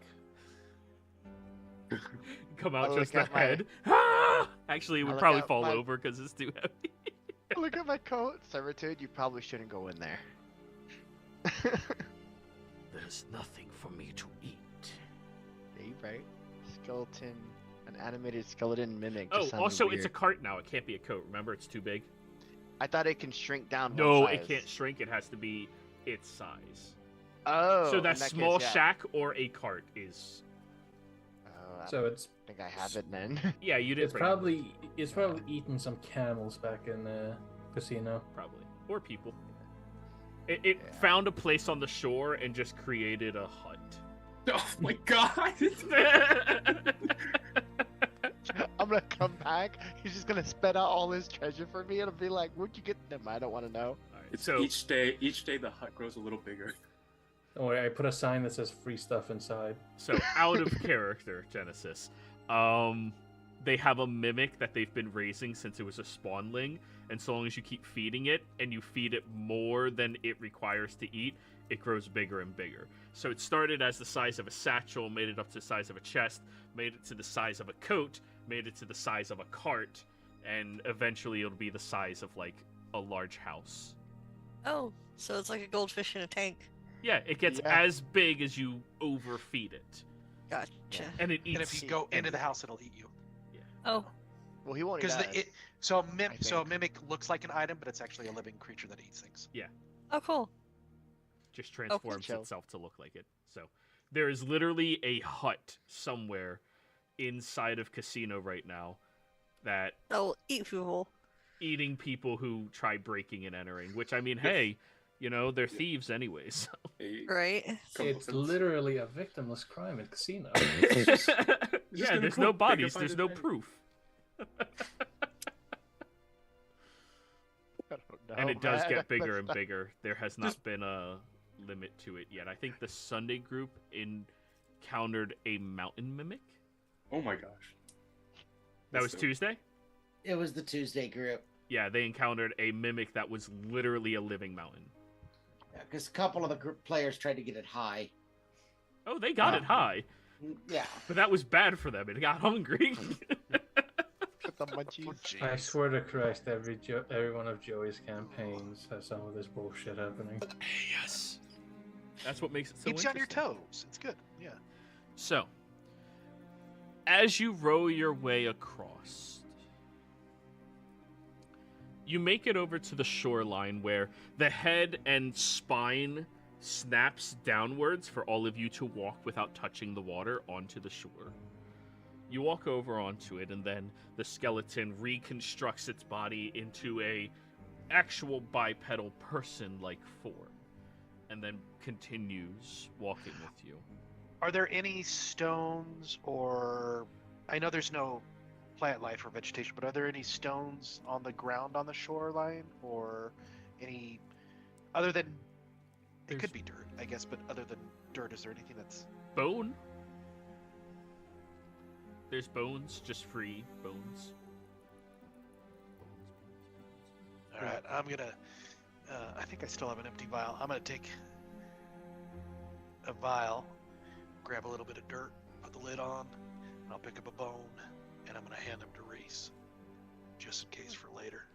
Come out I just look the at my- head. Ah! Actually, it I would look probably at fall my- over because it's too heavy. Look at my coat. Servitude, you probably shouldn't go in there. There's nothing for me to eat. Yeah, you right. Skeleton, an animated skeleton mimic. Oh, just sounded also, it's a weird. cart now. It can't be a coat. Remember, it's too big. I thought it can shrink down. No, one it size. can't shrink. It has to be its size. Oh. So in that case, small yeah. shack or a cart is. Oh, I So it's think I have it then. Yeah, you did. it's probably eaten some camels back in the casino. Probably, or people. It Yeah. found a place on the shore and just created a hut. Oh my god! I'm gonna come back. He's just gonna spit out all his treasure for me, and I'll be like, "Where'd you get them?" I don't want to know. Alright, It's so each day the hut grows a little bigger. Don't worry, I put a sign that says free stuff inside. So out of character, Genesis. They have a mimic that they've been raising since it was a spawnling, and so long as you keep feeding it and you feed it more than it requires to eat, it grows bigger and bigger. So it started as the size of a satchel, made it up to the size of a chest, made it to the size of a coat, made it to the size of a cart, and eventually it'll be the size of like a large house. Oh, so it's like a goldfish in a tank. Yeah, it gets Yeah. as big as you overfeed it, Gotcha. Yeah. and it And eats. if you go into and- the house, it'll eat you. Oh, Well, he won't eat Because us. so I a think. mimic looks like an item, but it's actually a living creature that eats things. oh, cool. Just transforms chill. itself to look like it. So there is literally a hut somewhere inside of casino right now that They'll eat people. eating people who try breaking and entering. Which I mean, hey, you know they're thieves anyways. Hey, Right? It's comeuppance. literally a victimless crime in casino. Yeah, gonna there's go no bigger bodies. by There's the no day. proof, I don't know, and it does man. get bigger That's and not- bigger. There has not been a limit to it yet. I think the Sunday group encountered a mountain mimic. Oh my gosh. That That's was dope. Tuesday. It was the Tuesday group. Yeah, they encountered a mimic that was literally a living mountain. Because a couple of the group players tried to get it high. Oh, they got it high, Yeah. but that was bad for them. It got hungry. With the munchies. I swear to Christ, every one of Joey's campaigns has some of this bullshit happening. Yes. That's what makes it so Keeps you on your interesting. toes. It's good. Yeah. So, as you row your way across, you make it over to the shoreline where the head and spine snaps downwards for all of you to walk without touching the water onto the shore. You walk over onto it, and then the skeleton reconstructs its body into a actual bipedal person-like form, and then continues walking with you. Are there any stones or... I know there's no plant life or vegetation, but are there any stones on the ground on the shoreline? Or any... Other than... It could be dirt, I guess, but other than dirt, is there anything that's... Bone? There's bones, just free bones. Alright, I'm gonna... I think I still have an empty vial. I'm gonna take a vial, grab a little bit of dirt, put the lid on, and I'll pick up a bone, and I'm gonna hand them to Reese, just in case for later.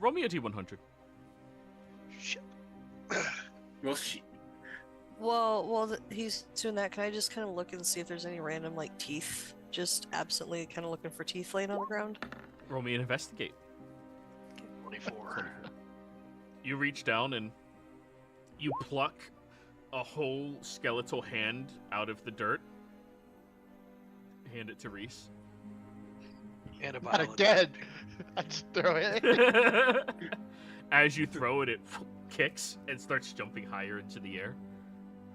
Roll me a D100. Shit. Well, shit. Well, while he's doing that, can I just kind of look and see if there's any random, like, teeth? Just absently kind of looking for teeth laying on the ground? Roll me an investigate. 24. You reach down and you pluck a whole skeletal hand out of the dirt. Hand it to Reese. And a Not vial. again. I just throw it. As you throw it, it kicks and starts jumping higher into the air.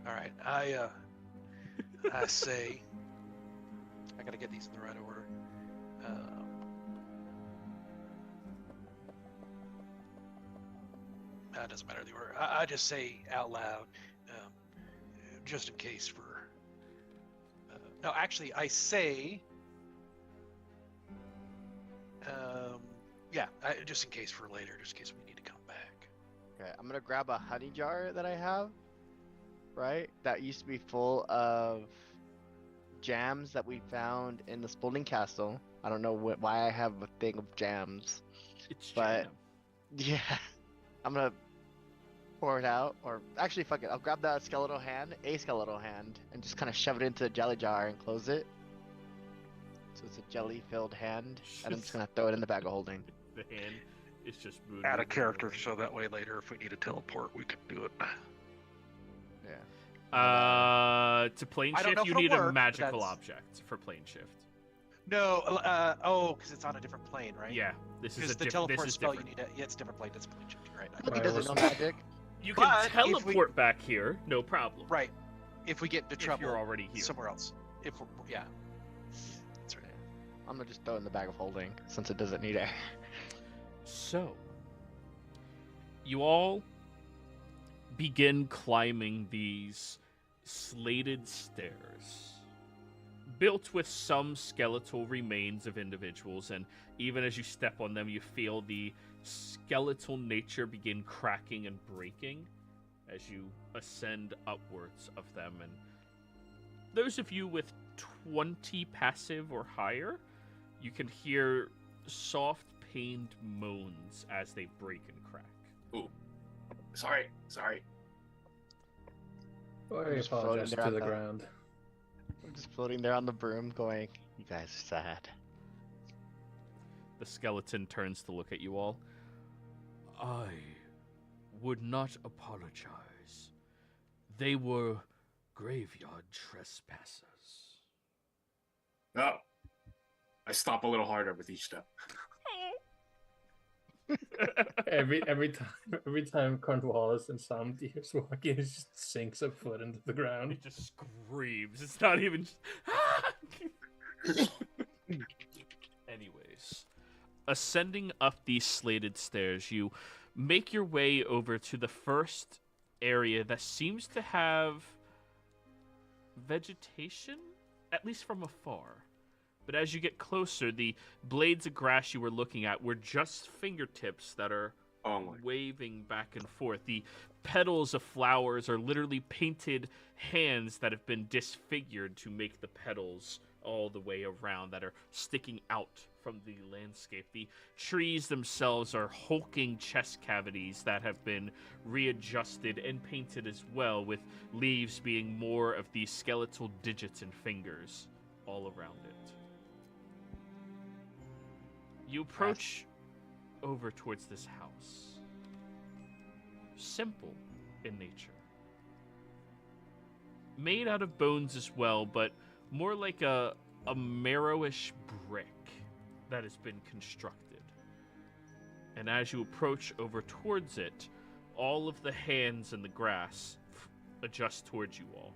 Alright, I say... I gotta get these in the right order. It doesn't matter the order. I just say out loud, just in case for... no, actually, I say... yeah, just in case for later, just in case we need to come back. Okay, I'm gonna grab a honey jar that I have. Right? That used to be full of jams that we found in the Spalding Castle. I don't know why I have a thing of jams. It's But- jam. Yeah. I'm gonna pour it out, or actually, fuck it. I'll grab that a skeletal hand, and just kind of shove it into the jelly jar and close it. So it's a jelly-filled hand, and I'm just gonna throw it in the bag of holding. The hand is just moving. Add a character so that way later, if we need to teleport, we can do it. Yeah. To plane I don't know shift, you if it'll need work, a but magical that's- object for plane shift. No, because it's on a different plane, right? Yeah, this is Because a the this teleport is spell, different. you need yeah, it's a different plane. That's plane shift. You're right. He doesn't know magic. You can But if we- teleport back here, no problem. Right. If we get into If trouble you're already here. somewhere else. Yeah. That's right. I'm gonna just throw it in the bag of holding since it doesn't need air. So, you all begin climbing these slated stairs, built with some skeletal remains of individuals, and even as you step on them, you feel the skeletal nature begin cracking and breaking as you ascend upwards of them. And those of you with 20 passive or higher, you can hear soft, pained moans as they break and crack. Sorry. I Just apologize floating to around the the- ground. I'm just floating there on the broom, going, "You guys are sad." The skeleton turns to look at you all. I would not apologize. They were graveyard trespassers. Oh. I stop a little harder with each step. Every time Cornwallis and Sam Deers walk in, he just sinks a foot into the He ground. just screams. It's not even. Anyways, ascending up these slated stairs, you make your way over to the first area that seems to have vegetation, at least from afar. But as you get closer, the blades of grass you were looking at were just fingertips that are Oh my. waving back and forth. The petals of flowers are literally painted hands that have been disfigured to make the petals all the way around that are sticking out from the landscape. The trees themselves are hulking chest cavities that have been readjusted and painted as well, with leaves being more of the skeletal digits and fingers all around it. You approach over towards this house. Simple in nature. made out of bones as well, but more like a marrowish brick that has been constructed. And as you approach over towards it, all of the hands in the grass adjust towards you all.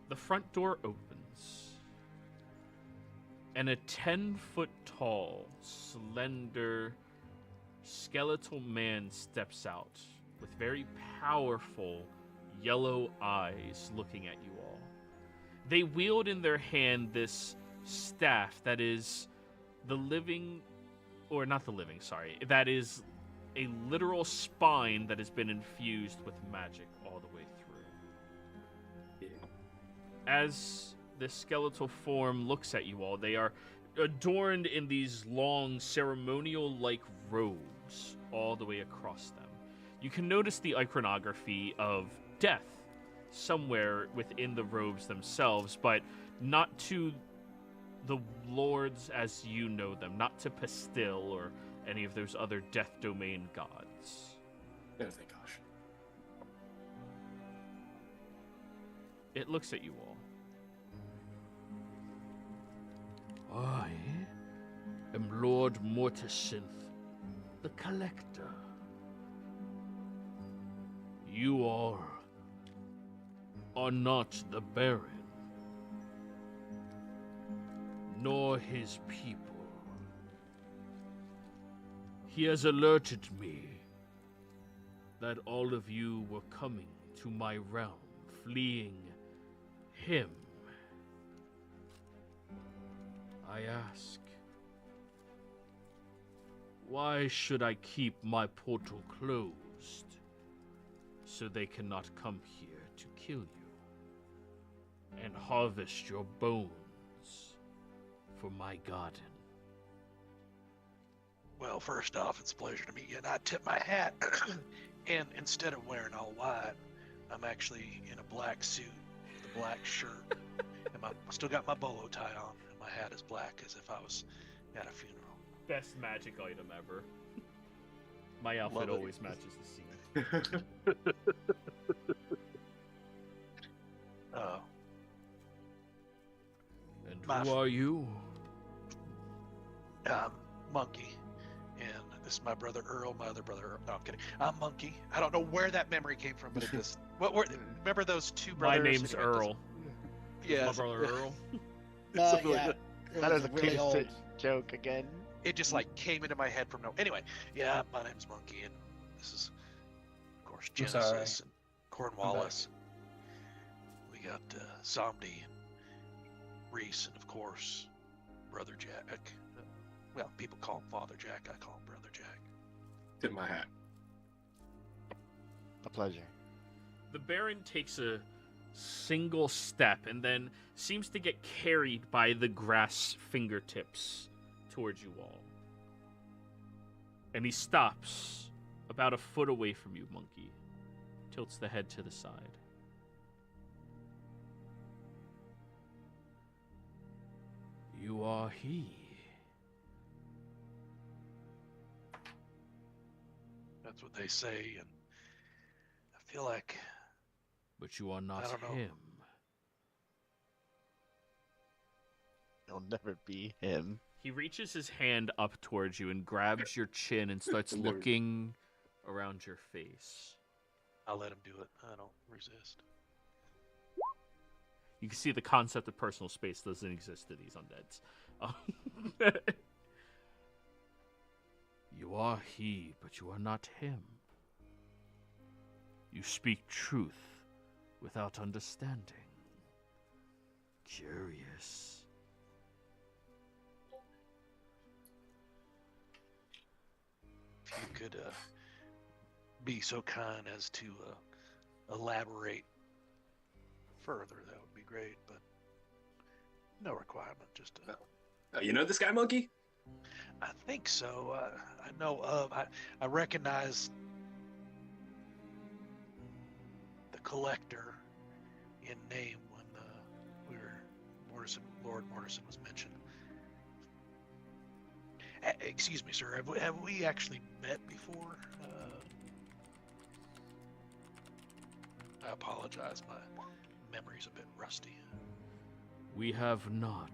The front door opens, and a 10-foot tall, slender, skeletal man steps out with very powerful yellow eyes looking at you all. They wield in their hand this staff that is the living, or not the living, sorry, that is a literal spine that has been infused with magic all the way through. As the skeletal form looks at you all, they are adorned in these long ceremonial-like robes all the way across them. You can notice the iconography of death somewhere within the robes themselves, but not to the lords as you know them, not to Pastil or any of those other Death Domain gods. Oh, thank gosh. It looks at you all. I am Lord Morticinth, the Collector. You all are not the Baron, nor his people. He has alerted me that all of you were coming to my realm, fleeing him. I ask, why should I keep my portal closed so they cannot come here to kill you and harvest your bones for my garden? Well, first off, it's a pleasure to meet you, and I tip my hat. And instead of wearing all white, I'm actually in a black suit with a black shirt. And I still got my bolo tie on, and my hat is black as if I was at a funeral. Best magic item ever. My outfit always matches the scene. Oh. And who are you? Monkey. And this is my brother Earl, my other brother Earl. No, I'm kidding. I'm Monkey. I don't know where that memory came from, but it just... remember those two brothers? My name's Earl. Yeah. My brother Earl. Yeah. That was a really crazy old. joke again. It just like came into my head from no. Anyway, yeah, my name's Monkey, and this is, of course, I'm sorry. Genesis and Cornwallis. We got Somdi and Reese, and of course, Brother Jack. Well, people call him Father Jack. I call him Brother Jack. Tip my hat. A pleasure. The Baron takes a single step and then seems to get carried by the grass fingertips towards you all. And he stops about a foot away from you, Monkey. Tilts the head to the side. You are he. That's what they say, and I feel like... But you are not I don't know. him. It'll never be him. He reaches his hand up towards you and grabs your chin and starts Never. looking around your face. I'll let him do it. I don't resist. You can see the concept of personal space doesn't exist to these undeads. You are he, but you are not him. You speak truth without understanding. Curious. If you could be so kind as to elaborate further, that would be great, but no requirement, just You know this guy, Monkey? I think so. I know of. I recognize the Collector in name when Lord Morrison was mentioned. Excuse me, sir. Have we actually met before? I apologize. My memory's a bit rusty. We have not.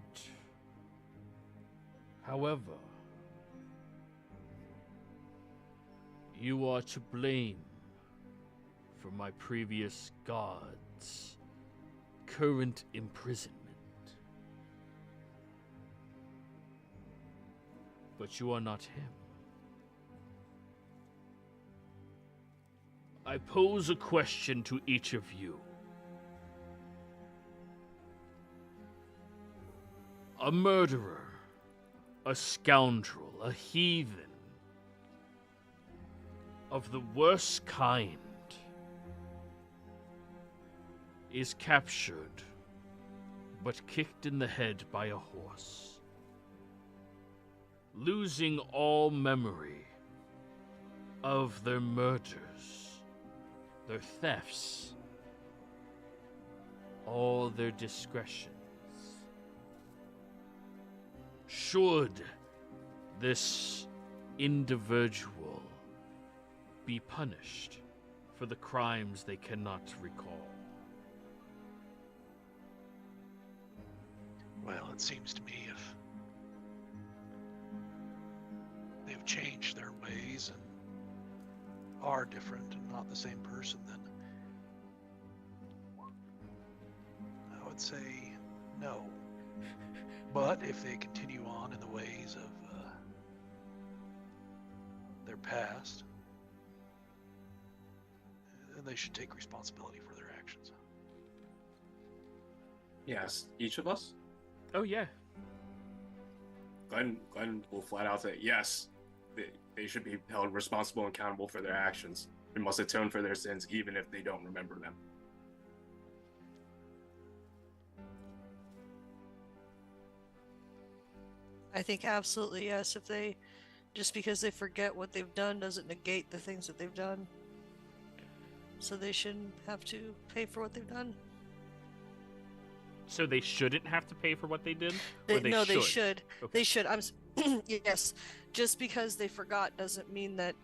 However, you are to blame for my previous guard's current imprisonment. But you are not him. I pose a question to each of you. A murderer, a scoundrel, a heathen of the worst kind is captured but kicked in the head by a horse, losing all memory of their murders, their thefts, all their discretions. Should this individual be punished for the crimes they cannot recall? Well, it seems to me if they've changed their ways and are different and not the same person, then I would say no. But if they continue on in the ways of their past, then they should take responsibility for their actions. Yes, each of us. Oh yeah. Glenn will flat out say yes. They should be held responsible and accountable for their actions. They must atone for their sins, even if they don't remember them. I think absolutely yes. If they, just because they forget what they've done doesn't negate the things that they've done. So they shouldn't have to pay for what they've done. So they shouldn't have to pay for what they did? No, they should. Okay. They should. Yes. Just because they forgot doesn't mean that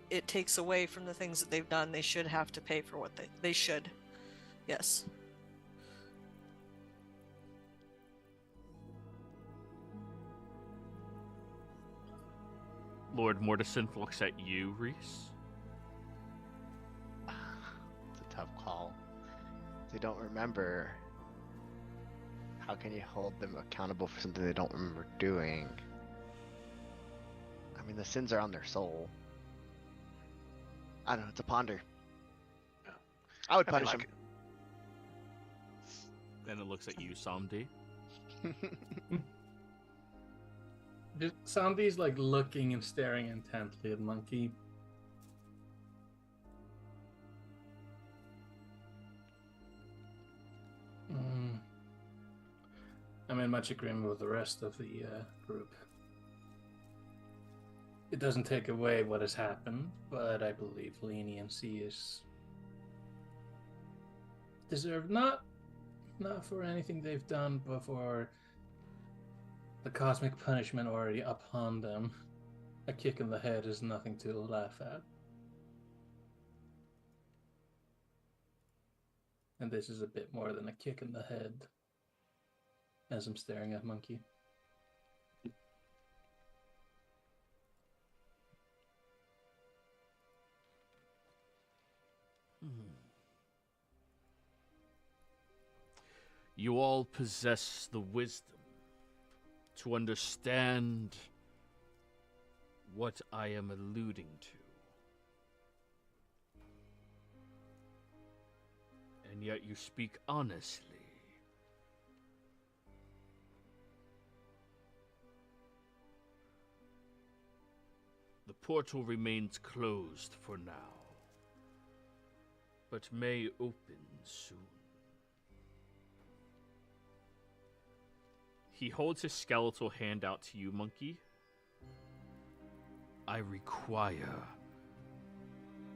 it takes away from the things that they've done. They should have to pay for what they should. Yes. Lord Mortison looks at you, Reese. It's a tough call. They don't remember. How can you hold them accountable for something they don't remember doing? I mean, the sins are on their soul. I don't know, it's a ponder. Yeah. I would I feel punish like- him. Then it looks at you, Samdi. Sandy's like looking and staring intently at Monkey. I'm in much agreement with the rest of the group. It doesn't take away what has happened, but I believe leniency is deserved, not for anything they've done, but for the cosmic punishment already upon them. A kick in the head is nothing to laugh at. And this is a bit more than a kick in the head, as I'm staring at Monkey. You all possess the wisdom to understand what I am alluding to. And yet you speak honestly. The portal remains closed for now, but may open soon. He holds his skeletal hand out to you, Monkey. I require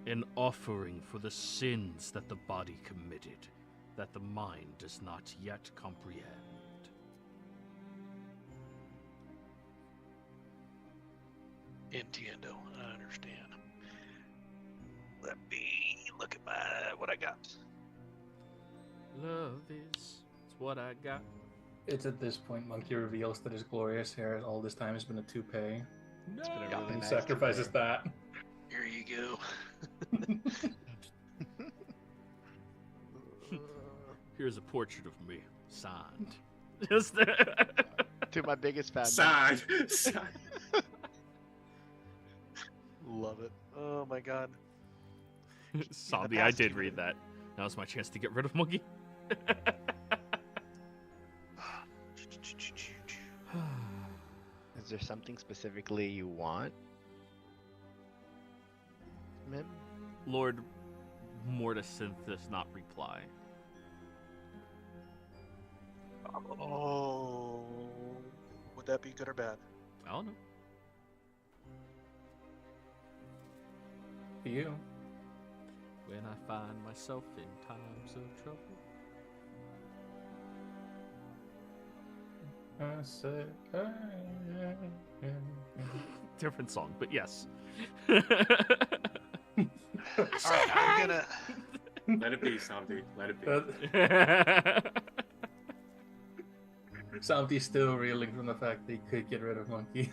an offering for the sins that the body committed, that the mind does not yet comprehend. Entiendo, I understand. Let me look at what I got. Love is what I got. It's at this point Monkey reveals that his glorious hair all this time has been a toupee. No. It's been a really And he nice sacrifices toupee. that. Here you go. Here's a portrait of me, signed. Just To my biggest fan. Side. Side. Love it. Oh my god. Zombie, I did read that. Now's my chance to get rid of Monkey. Is there something specifically you want? Mim? Lord Mortisynth does not reply. Oh. Would that be good or bad? I don't know. For you. When I find myself in times of trouble. I said, Different song, but yes. Alright, I'm gonna. Let it be, Sandy. Let it be. Santi's still reeling from the fact that he could get rid of Monkey.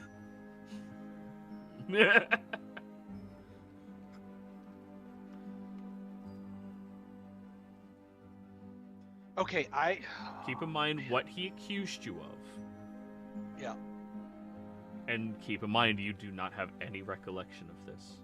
Okay, Keep in mind what he accused you of. Yeah. And keep in mind you do not have any recollection of this.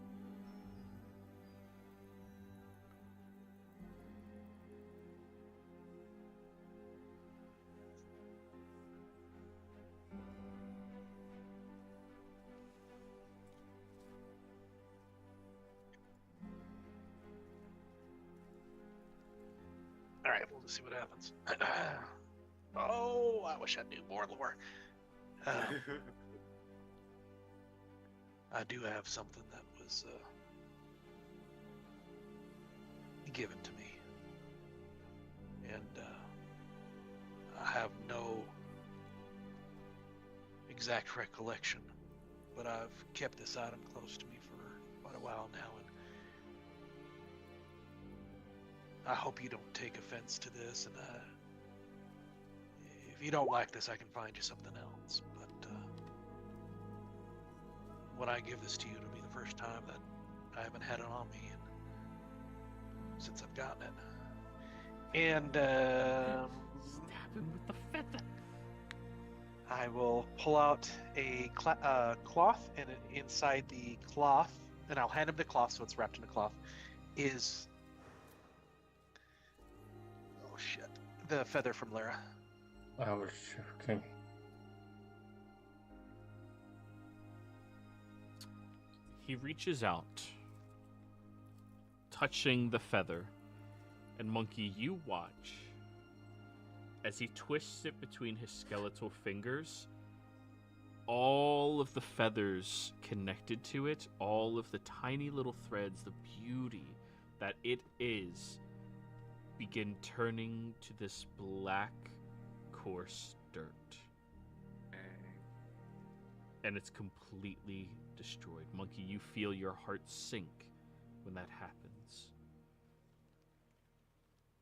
Alright, we'll just see what happens. Oh, I wish I knew more lore. I do have something that was given to me. And I have no exact recollection, but I've kept this item close to me for quite a while now, and I hope you don't take offense to this, and if you don't like this, I can find you something else. But when I give this to you, it'll be the first time that I haven't had it on me since I've gotten it. And Stab him with the feather. I will pull out a cloth, and inside the cloth, and I'll hand him the cloth, so it's wrapped in a cloth, is... Oh shit. The feather from Lara. I was joking. He reaches out, touching the feather, and Monkey, you watch as he twists it between his skeletal fingers. All of the feathers connected to it, all of the tiny little threads, the beauty that it is, begin turning to this black, coarse dirt. And it's completely destroyed. Monkey, you feel your heart sink when that happens.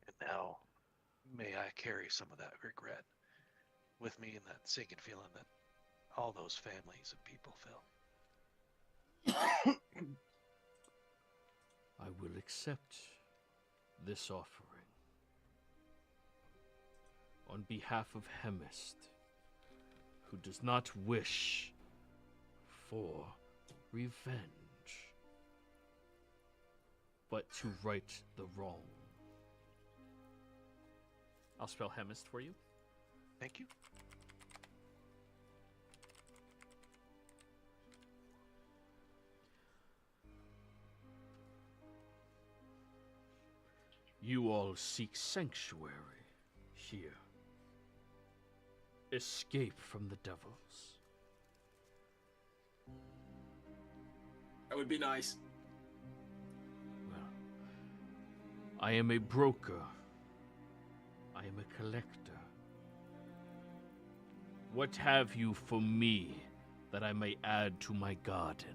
And now, may I carry some of that regret with me, and that sinking feeling that all those families and people felt. I will accept this offering on behalf of Hemist, who does not wish for revenge, but to right the wrong. I'll spell Hemist for you. Thank you. You all seek sanctuary here. Escape from the devils. That would be nice. Well, I am a broker. I am a collector. What have you for me that I may add to my garden?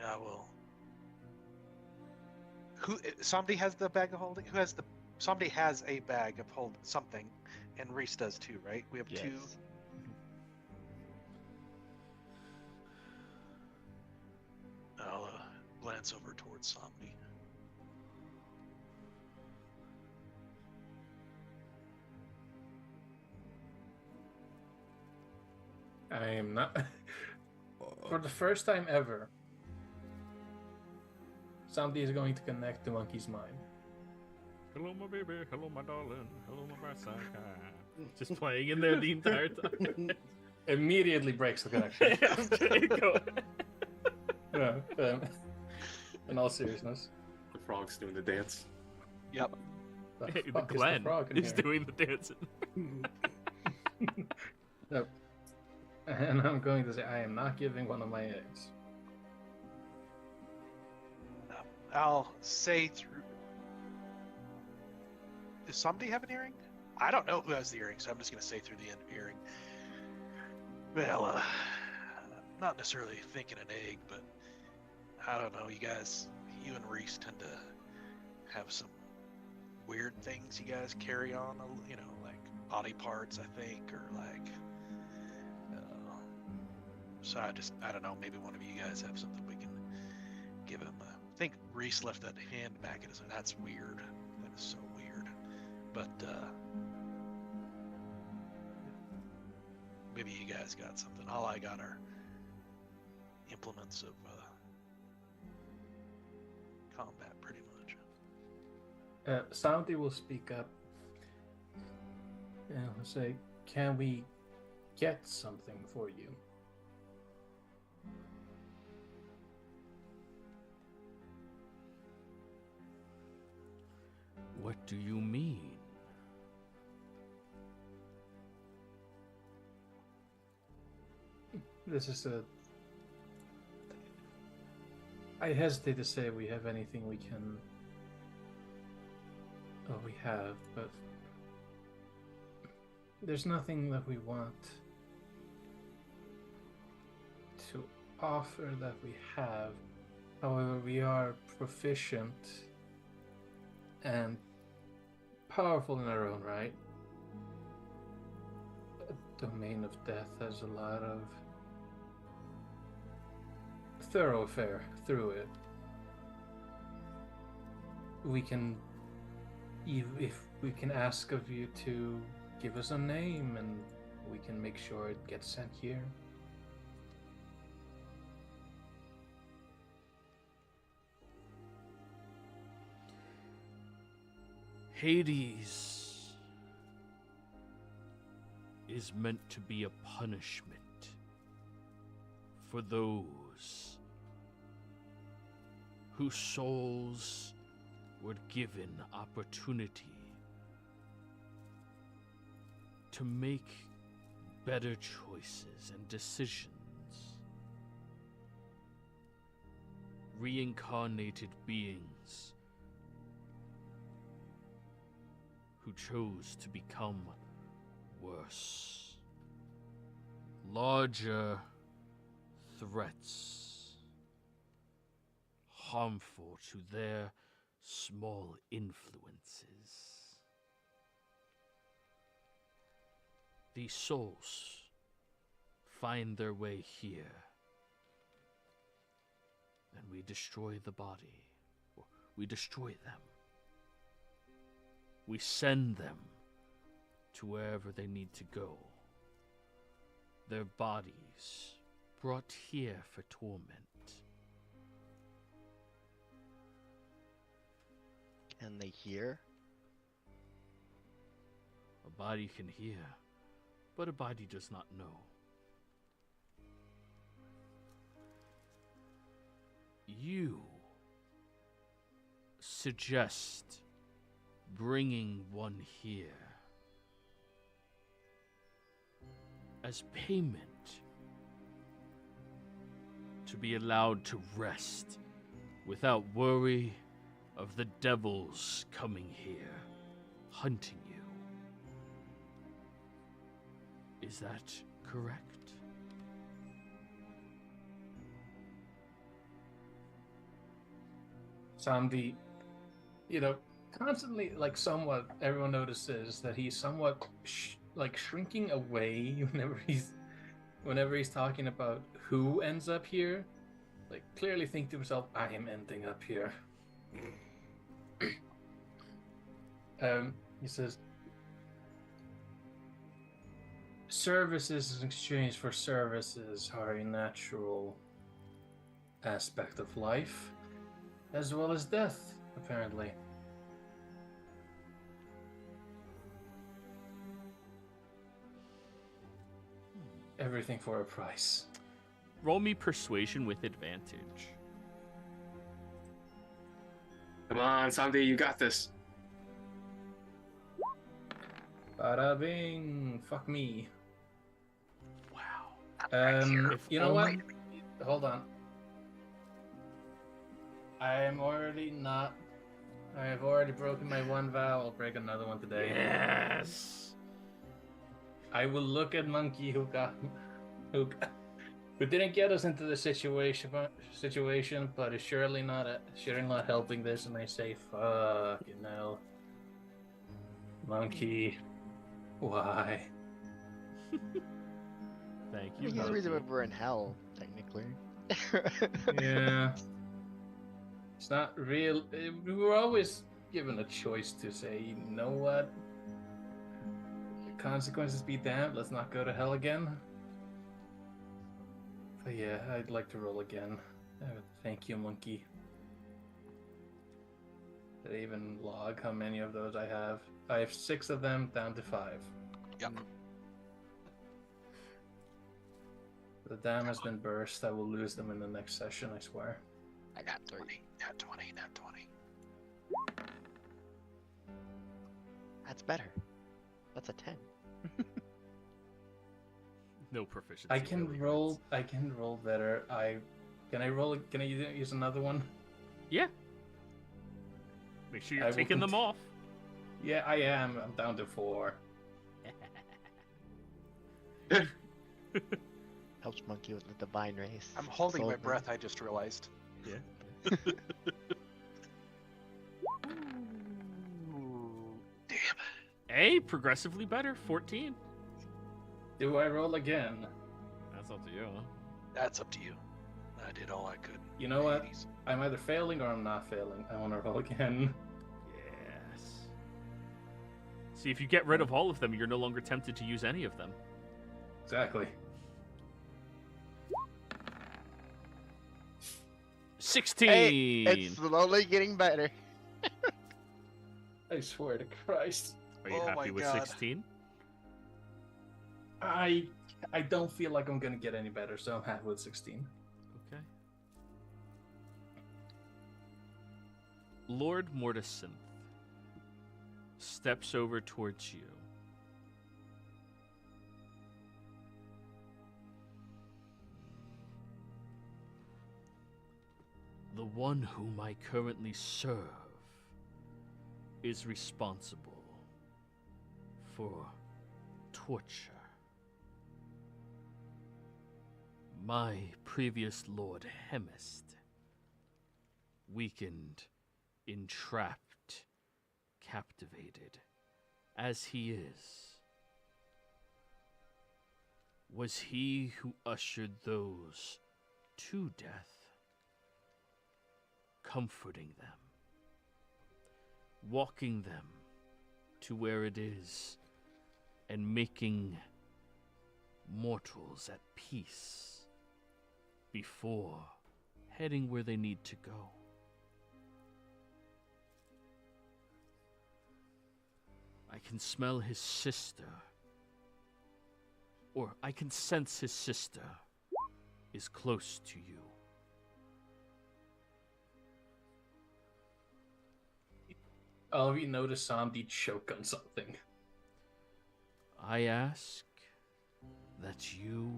I will Somebody has the bag of holding? Somebody has a bag of hold something, and Reese does too, right? We have Yes. two. I'll glance over towards Somni. I am not. For the first time ever, somebody is going to connect to Monkey's mind. Hello, my baby. Hello, my darling. Hello, my Barca. Just playing in there the entire time. Immediately breaks the connection. Go. No, in all seriousness. The frog's doing the dance. Yep. The The fuck is Glenn frog in is here? doing the dancing. Nope. And I'm going to say I am not giving one of my eggs. I'll say through. Does somebody have an earring? I don't know who has the earring, so I'm just going to say through the earring. Well, not necessarily thinking an egg, but I don't know. You guys, you and Reese tend to have some weird things you guys carry on, you know, like body parts, I think, or like. So I don't know. Maybe one of you guys have something we can give him. I think Reese left that hand back at us. That's weird. That is so weird. But maybe you guys got something. All I got are implements of combat, pretty much. Soundy will speak up and say, "Can we get something for you?" What do you mean? This is a... I hesitate to say we have anything we can... Oh, we have, but... There's nothing that we want to offer that we have. However, we are proficient and powerful in our own right. The Domain of Death has a lot of thoroughfare through it. We can, if we can ask of you to give us a name, and we can make sure it gets sent here. Hades is meant to be a punishment for those whose souls were given opportunity to make better choices and decisions. Reincarnated beings who chose to become worse. Larger threats, harmful to their small influences. These souls find their way here, and we destroy the body, or we destroy them. We send them to wherever they need to go. Their bodies brought here for torment. Can they hear? A body can hear, but a body does not know. You suggest bringing one here as payment to be allowed to rest without worry of the devils coming here, hunting you. Is that correct? Samdi you know, constantly, like, somewhat, everyone notices that he's somewhat, like, shrinking away whenever he's talking about who ends up here. Like, clearly think to himself, I am ending up here. He says, services in exchange for services are a natural aspect of life, as well as death, apparently. Everything for a price. Roll me persuasion with advantage. Come on, Sandy, you got this. Bada bing, fuck me. Wow. You know what? Hold on. I have already broken my one vow. I'll break another one today. Yes. I will look at Monkey who didn't get us into the situation, but is surely not helping this, and I say, fuck, you know. Monkey, why? Thank I you. mean, he's the reason Monkey. we're in hell, technically. Yeah. It's not real. We were always given a choice to say, you know what? The consequences be damned, let's not go to hell again. But yeah, I'd like to roll again. Thank you, Monkey. Did I even log how many of those I have? I have 6 of them, down to 5. Yep. The dam has been burst. I will lose them in the next session, I swear. I got 3. 20, not 20, not 20. That's better. That's a 10. No proficiency. I can really roll better. Can I use another one? Yeah. Make sure I you're will taking them off. Yeah, I am. I'm down to 4. Helps Monkey with the divine race. I'm holding my Slowly. breath, I just realized. Yeah. Damn. A, progressively better. 14. Do I roll again? That's up to you. Huh? That's up to you. I did all I could. You know what? 80s. I'm either failing or I'm not failing. I want to roll again. Yes. See, if you get rid of all of them, you're no longer tempted to use any of them. Exactly. 16. Hey, it's slowly getting better. I swear to Christ. Are you Oh my happy with God. 16? I don't feel like I'm gonna get any better, so I'm happy with 16. Okay. Lord Morticinth steps over towards you. The one whom I currently serve is responsible for torture. My previous Lord Hemist, weakened, entrapped, captivated, as he is, was he who ushered those to death, comforting them, walking them to where it is, and making mortals at peace before heading where they need to go. I can smell his sister, or I can sense his sister is close to you. All of you notice Sandy choke on something. I ask that you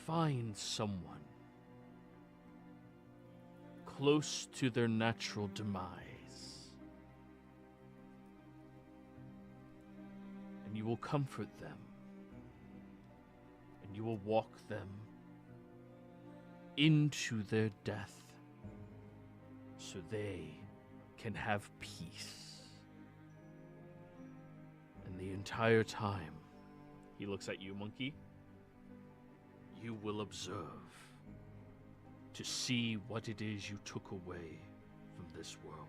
find someone close to their natural demise, and you will comfort them, and you will walk them into their death so they can have peace. And the entire time, he looks at you, Monkey, you will observe to see what it is you took away from this world.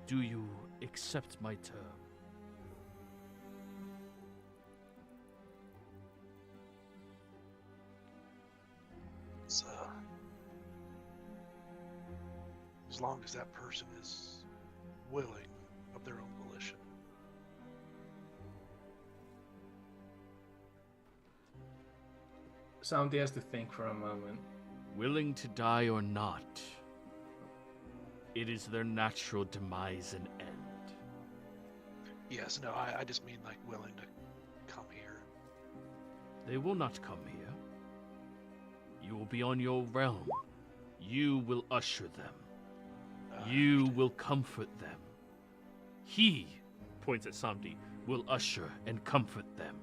Do you accept my term? So, as long as that person is willing of their own volition. Somebody has to think for a moment. Willing to die or not, it is their natural demise and end. Yes, no, I just mean like willing to come here. They will not come here. You will be on your realm. You will usher them. You will comfort them. He, points at Samdi, will usher and comfort them.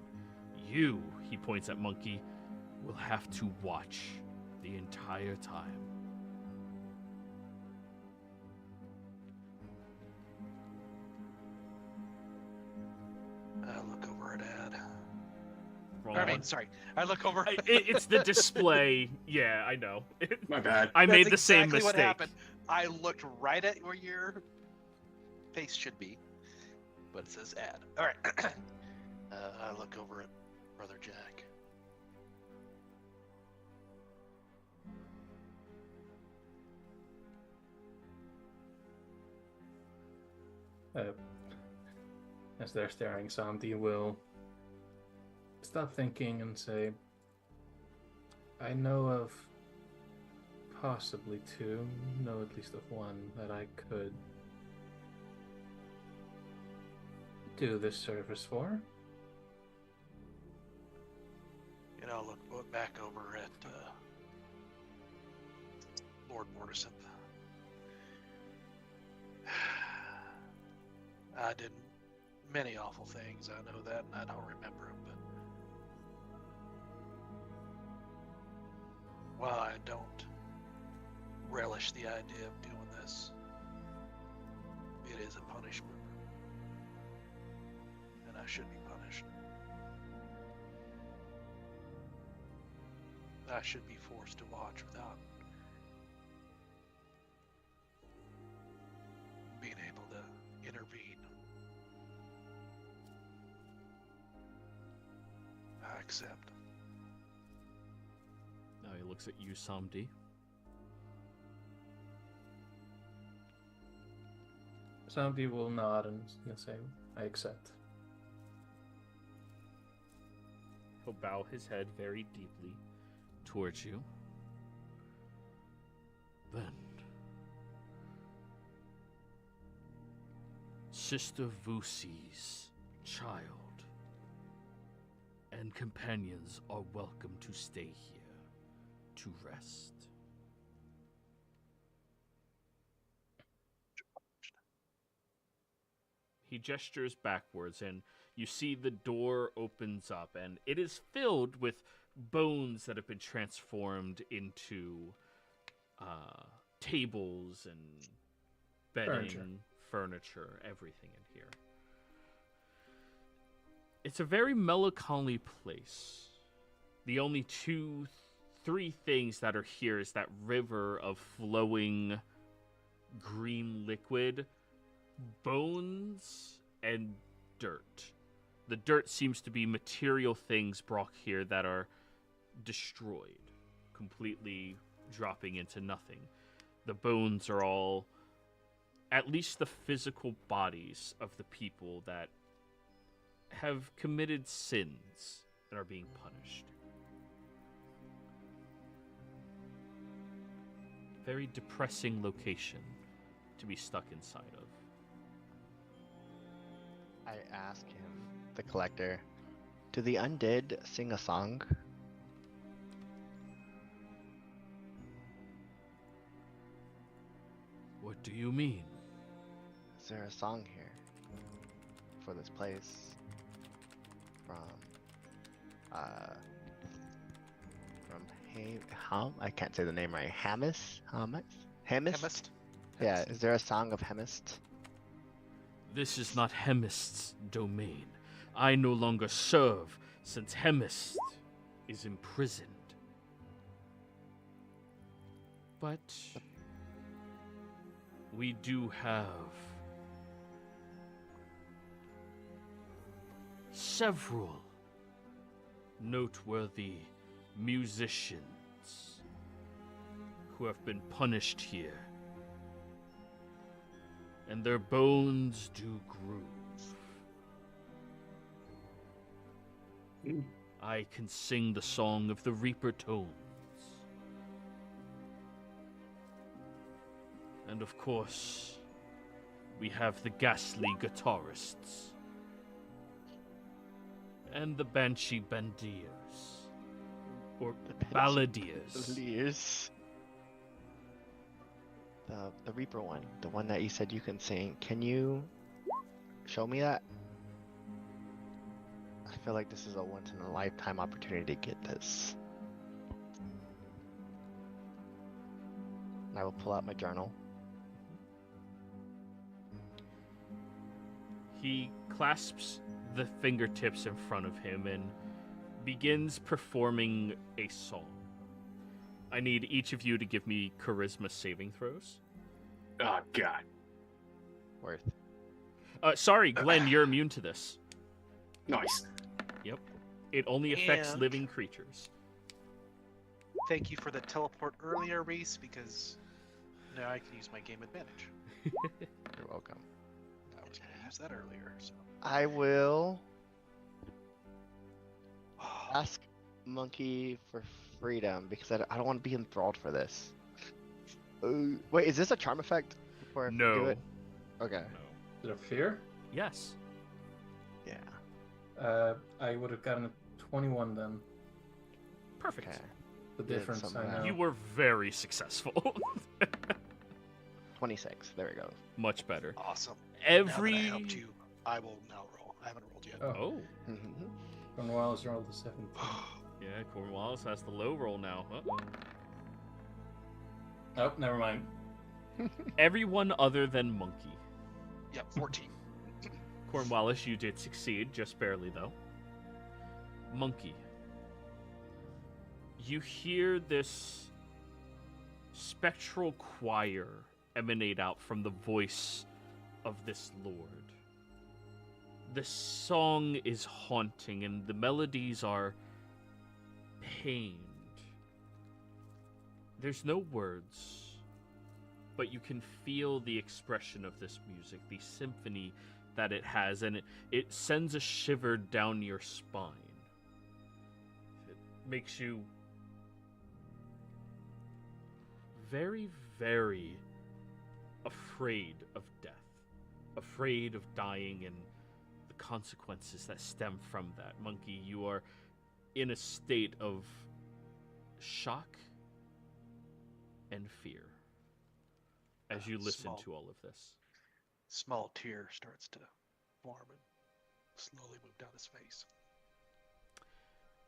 You, he points at Monkey, will have to watch the entire time. I look over at Ad. Wrong I one. mean, sorry. I look over. It's the display. Yeah, I know. My bad. I made the That's same exactly mistake. What happened. I looked right at where your face should be, but it says Ad. All right. I look over at Brother Jack. As they're staring, Samdi will stop thinking and say, I know of possibly two, know at least of one that I could do this service for. You know, look back over at Lord Mortisonth. I did many awful things, I know that, and I don't remember them, but while I don't relish the idea of doing this, it is a punishment, and I should be punished. I should be forced to watch without being able to intervene. I accept. Now he looks at you, Samdi. Samdi will nod and he'll say, I accept. He'll bow his head very deeply towards you. Then, Sister Vusi's child and companions are welcome to stay here to rest. He gestures backwards, and you see the door opens up, and it is filled with bones that have been transformed into tables and bedding, furniture, everything in here. It's a very melancholy place. The only three things that are here is that river of flowing green liquid, bones, and dirt. The dirt seems to be material things brought here that are destroyed, completely dropping into nothing. The bones are all, at least the physical bodies of the people that have committed sins and are being punished. Very depressing location to be stuck inside of. I ask him, the collector, do the undead sing a song? What do you mean? there a song here for this place from I can't say the name right. Hemist? Chemist? Yeah, is there a song of Hemist? This is not Hemist's domain. I no longer serve, since Hemist is imprisoned. But we do have several noteworthy musicians who have been punished here, and their bones do groove. I can sing the song of the Reaper tones. And of course, we have the ghastly guitarists. And the Banshee Bandiers. Or Balladeers. Lears. The Reaper one. The one that you said you can sing. Can you show me that? I feel like this is a once-in-a-lifetime opportunity to get this. I will pull out my journal. He clasps the fingertips in front of him and begins performing a song. I need each of you to give me charisma saving throws. Oh, God. Worth. Sorry, Glenn, you're immune to this. Nice. Yep. It only affects And- living creatures. Thank you for the teleport earlier, Reese, because now I can use my game advantage. You're welcome. I was going to use that earlier, so. I will ask Monkey for freedom because I don't want to be enthralled for this. Wait, is this a charm effect? Before I do No. it? Okay. Is it a fear? Yes. Yeah. I would have gotten a 21 then. Perfect. Okay. The Did difference, something I know. else. You were very successful. 26. There we go. Much better. Awesome. Every... Now that I helped you, I will now roll. I haven't rolled yet. Oh. Cornwallis rolled a 17. Yeah, Cornwallis has the low roll now. Uh-oh. Oh, never mind. Everyone other than Monkey. Yep, 14. Cornwallis, you did succeed, just barely though. Monkey. You hear this spectral choir emanate out from the voice of this lord. The song is haunting and the melodies are pained. There's no words, but you can feel the expression of this music, the symphony that it has, and it sends a shiver down your spine. It makes you very, very afraid of death, afraid of dying and the consequences that stem from that. Monkey, you are in a state of shock and fear as you listen Small. to all of this. Small tear starts to form and slowly move down his face.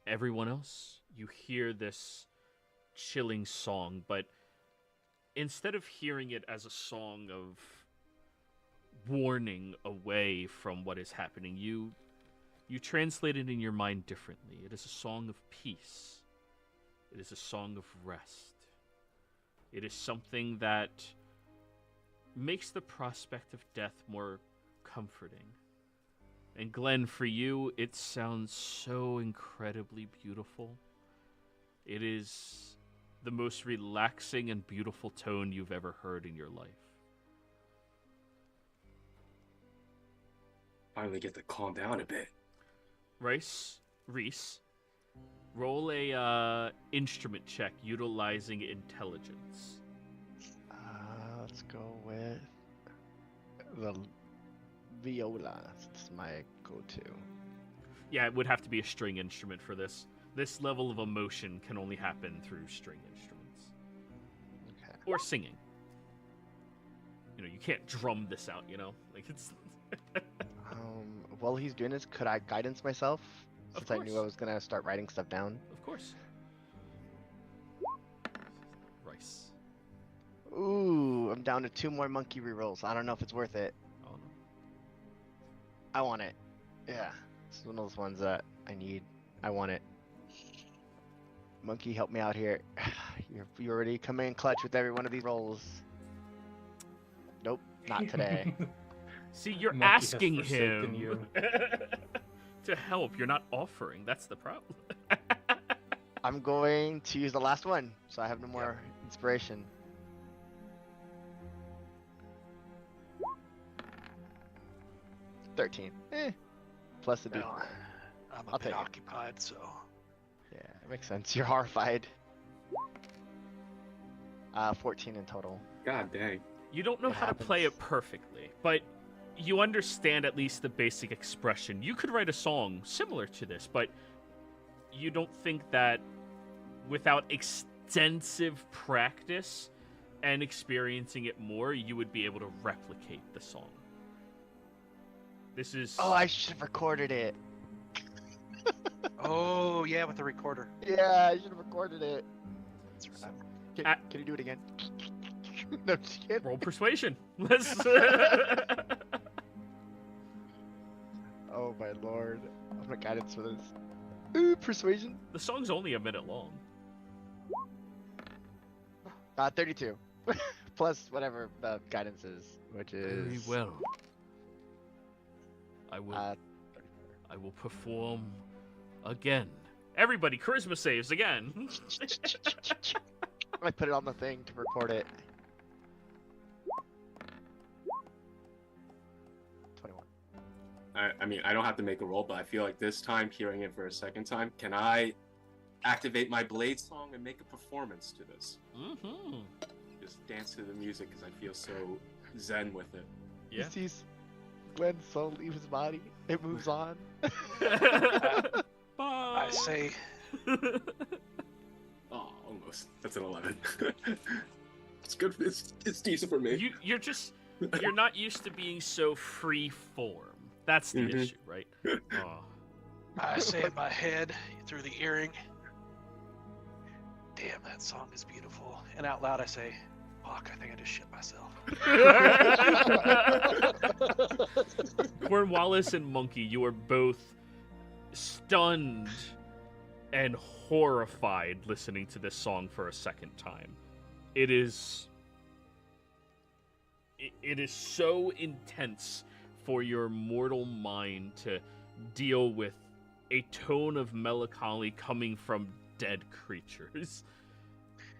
Everyone else, you hear this chilling song, but instead of hearing it as a song of warning away from what is happening, you translate it in your mind differently. It is a song of peace. It is a song of rest. It is something that makes the prospect of death more comforting. And Glenn, for you, it sounds so incredibly beautiful. It is the most relaxing and beautiful tone you've ever heard in your life. Finally get to calm down a bit. Reese, roll a instrument check utilizing intelligence. Let's go with the viola. It's my go-to. Yeah, it would have to be a string instrument for this. This level of emotion can only happen through string instruments. Okay. Or singing. you can't drum this out, like it's. While he's doing this, could I guidance myself? Of Since I knew I course. was gonna start writing stuff down. Of course. Rice. Ooh, I'm down to 2 more monkey rerolls. I don't know if it's worth it. Oh no. I want it. Yeah, it's one of those ones that I need. I want it. Monkey, help me out here. You already come in clutch with every one of these rolls. Nope, not today. See, you're Monkey has asking forsaken him you. to help. You're not offering. That's the problem. I'm going to use the last one, so I have no more inspiration. $13. Plus the Well, D4. I'm I'll a bit take it. occupied, so Yeah, it makes sense. You're horrified. 14 in total. God dang. You don't know It how to play it happens. perfectly, but you understand at least the basic expression. You could write a song similar to this, but you don't think that without extensive practice and experiencing it more, you would be able to replicate the song. This is... Oh, I should have recorded it. oh yeah, with the recorder. Yeah, I should have recorded it. That's right. Can you do it again? No, just kidding. Roll persuasion. Let's... Oh my lord. I'm gonna guidance for this. Ooh, persuasion. The song's only a minute long. 32. Plus whatever the guidance is, which is... Very well. I will... Uh, I will perform again. Everybody, charisma saves again. I put it on the thing to record it. 21. I mean, I don't have to make a roll, but I feel like this time, hearing it for a second time, can I activate my blade song and make a performance to this? Mm-hmm. Just dance to the music because I feel so zen with it. Yeah. He sees Glenn's soul leave his body. It moves on. Bye. I say, Oh, almost. That's an 11. It's good. It's decent for me. You're not used to being so free form. That's the Mhm. issue, right? Oh. I say in my head through the earring. Damn, that song is beautiful. And out loud, I say, "Fuck, I think I just shit myself." Cornwallis and Monkey, you are both stunned and horrified listening to this song for a second time. It is so intense for your mortal mind to deal with a tone of melancholy coming from dead creatures.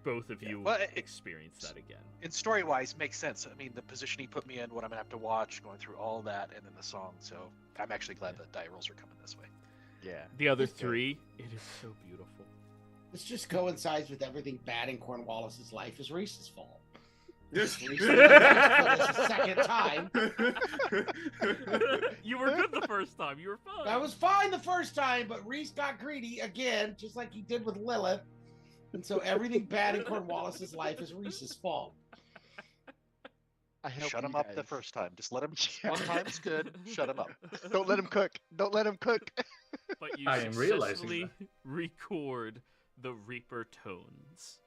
Both of you well, experience that again. And story-wise, makes sense. I mean, the position he put me in, what I'm gonna have to watch, going through all that, and then the song. So I'm actually glad that die rolls are coming this way. Yeah. The other It's good. 3, it is so beautiful. This just coincides with everything bad in Cornwallis's life is Reese's fault. Yes. Reese did this a second time. You were good the first time. You were fine. I was fine the first time, but Reese got greedy again, just like he did with Lilith. And so everything bad in Cornwallis's life is Reese's fault. I help Shut you him up the guys. first time. Just let him. One time's good. Shut him up. Don't let him cook. Don't let him cook. But you I am realizing successfully record the Reaper tones.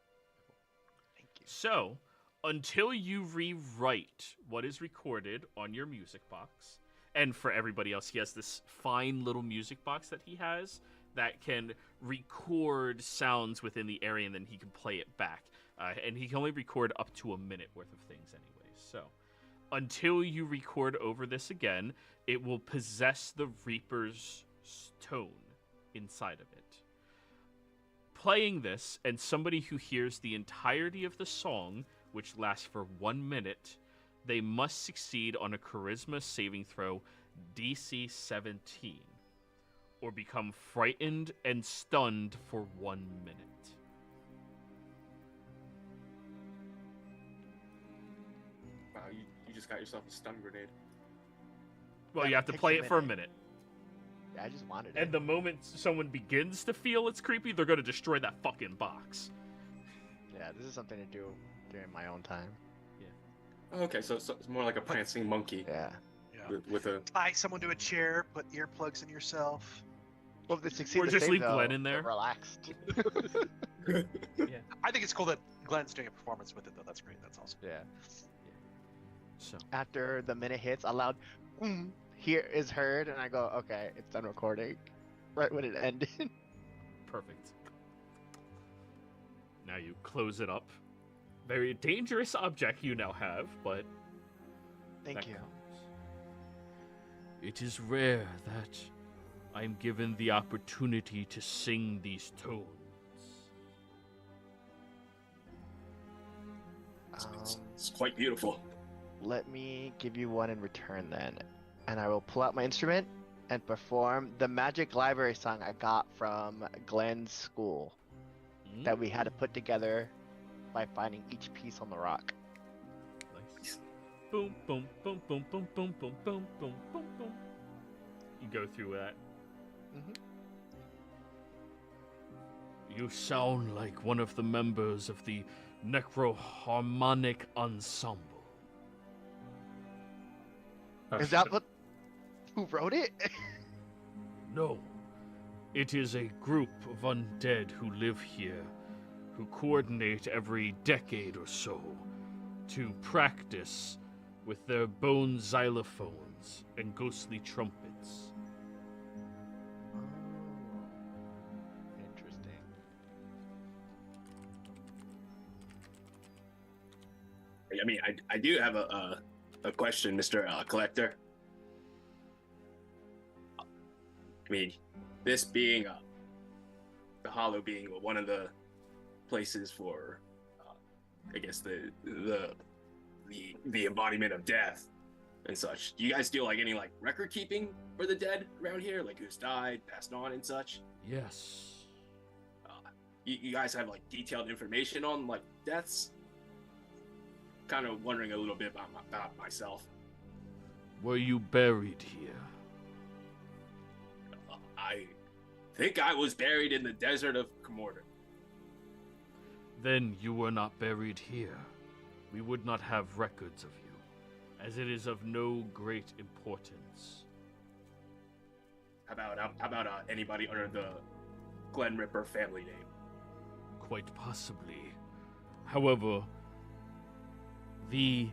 Thank you. So, until you rewrite what is recorded on your music box, and for everybody else, he has this fine little music box that he has that can record sounds within the area, and then he can play it back. And he can only record up to a minute worth of things anyway. So, until you record over this again, it will possess the Reaper's tone inside of it. Playing this, and somebody who hears the entirety of the song, which lasts for 1 minute, they must succeed on a charisma saving throw DC 17, or become frightened and stunned for 1 minute. Wow, you just got yourself a stun grenade. Well, Yeah, you have it to takes play a it for a minute. minute. Yeah, I just wanted it. And the moment someone begins to feel it's creepy, they're going to destroy that fucking box. Yeah, this is something to do during my own time. Okay, so it's more like a prancing monkey Yeah. Yeah. with a. Tie someone to a chair, put earplugs in yourself. Well, if they succeed Or the just save, leave though, Glenn in they're there. relaxed. I think it's cool that Glenn's doing a performance with it, though. That's great. That's awesome. Yeah. So After the minute hits, a loud boom here is heard, and I go, okay, it's done recording. Right when it ended. perfect. Now you close it up. Very dangerous object you now have, but Thank that you. counts. It is rare that I'm given the opportunity to sing these tones. It's quite beautiful. Let me give you one in return then. And I will pull out my instrument and perform the Magic Library song I got from Glenn's school that we had to put together by finding each piece on the rock. Nice. Boom, boom, boom, boom, boom, boom, boom, boom, boom, boom, boom. You go through that. Mhm. You sound like one of the members of the Necroharmonic Ensemble. Is that what? Who wrote it? No. It is a group of undead who live here, who coordinate every decade or so to practice with their bone xylophones and ghostly trumpets. Interesting. I mean, I do have a question, Mr. Collector. I mean, this being the Hollow being one of the places for, I guess the embodiment of death and such. Do you guys do like any like record keeping for the dead around here, like who's died, passed on, and such? Yes. You guys have like detailed information on like deaths? Kind of wondering a little bit about myself. Were you buried here? I think I was buried in the desert of Komortar. Then you were not buried here. We would not have records of you, as it is of no great importance. How about anybody under the Glen Ripper family name? Quite possibly. However, the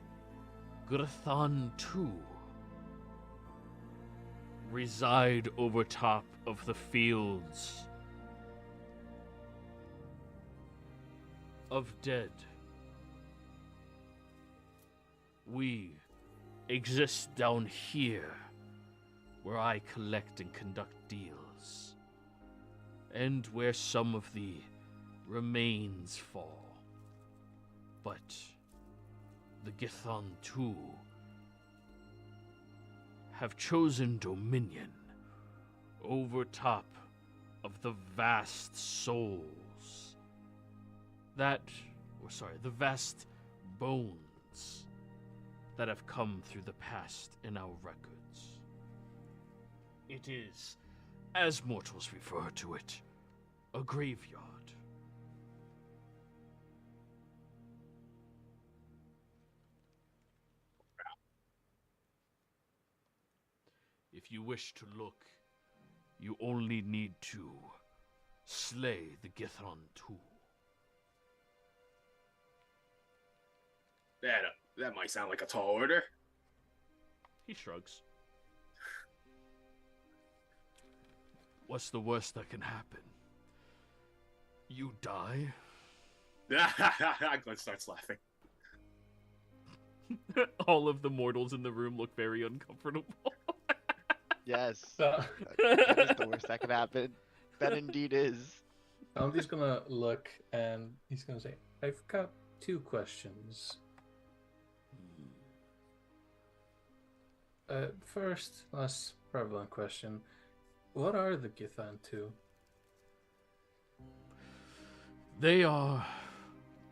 Grathan too reside over top of the fields of dead. We exist down here, where I collect and conduct deals, and where some of the remains fall. But the Githon too have chosen dominion over top of the vast souls the vast bones that have come through the past in our records. It is, as mortals refer to it, a graveyard. If you wish to look, you only need to slay the Githron too. That might sound like a tall order. He shrugs. What's the worst that can happen? You die? Glenn starts laughing. All of the mortals in the room look very uncomfortable. Yes. So, That is the worst that could happen. That indeed is. I'm just gonna look and he's gonna say, I've got 2 questions. First, less prevalent question. What are the Githon 2? They are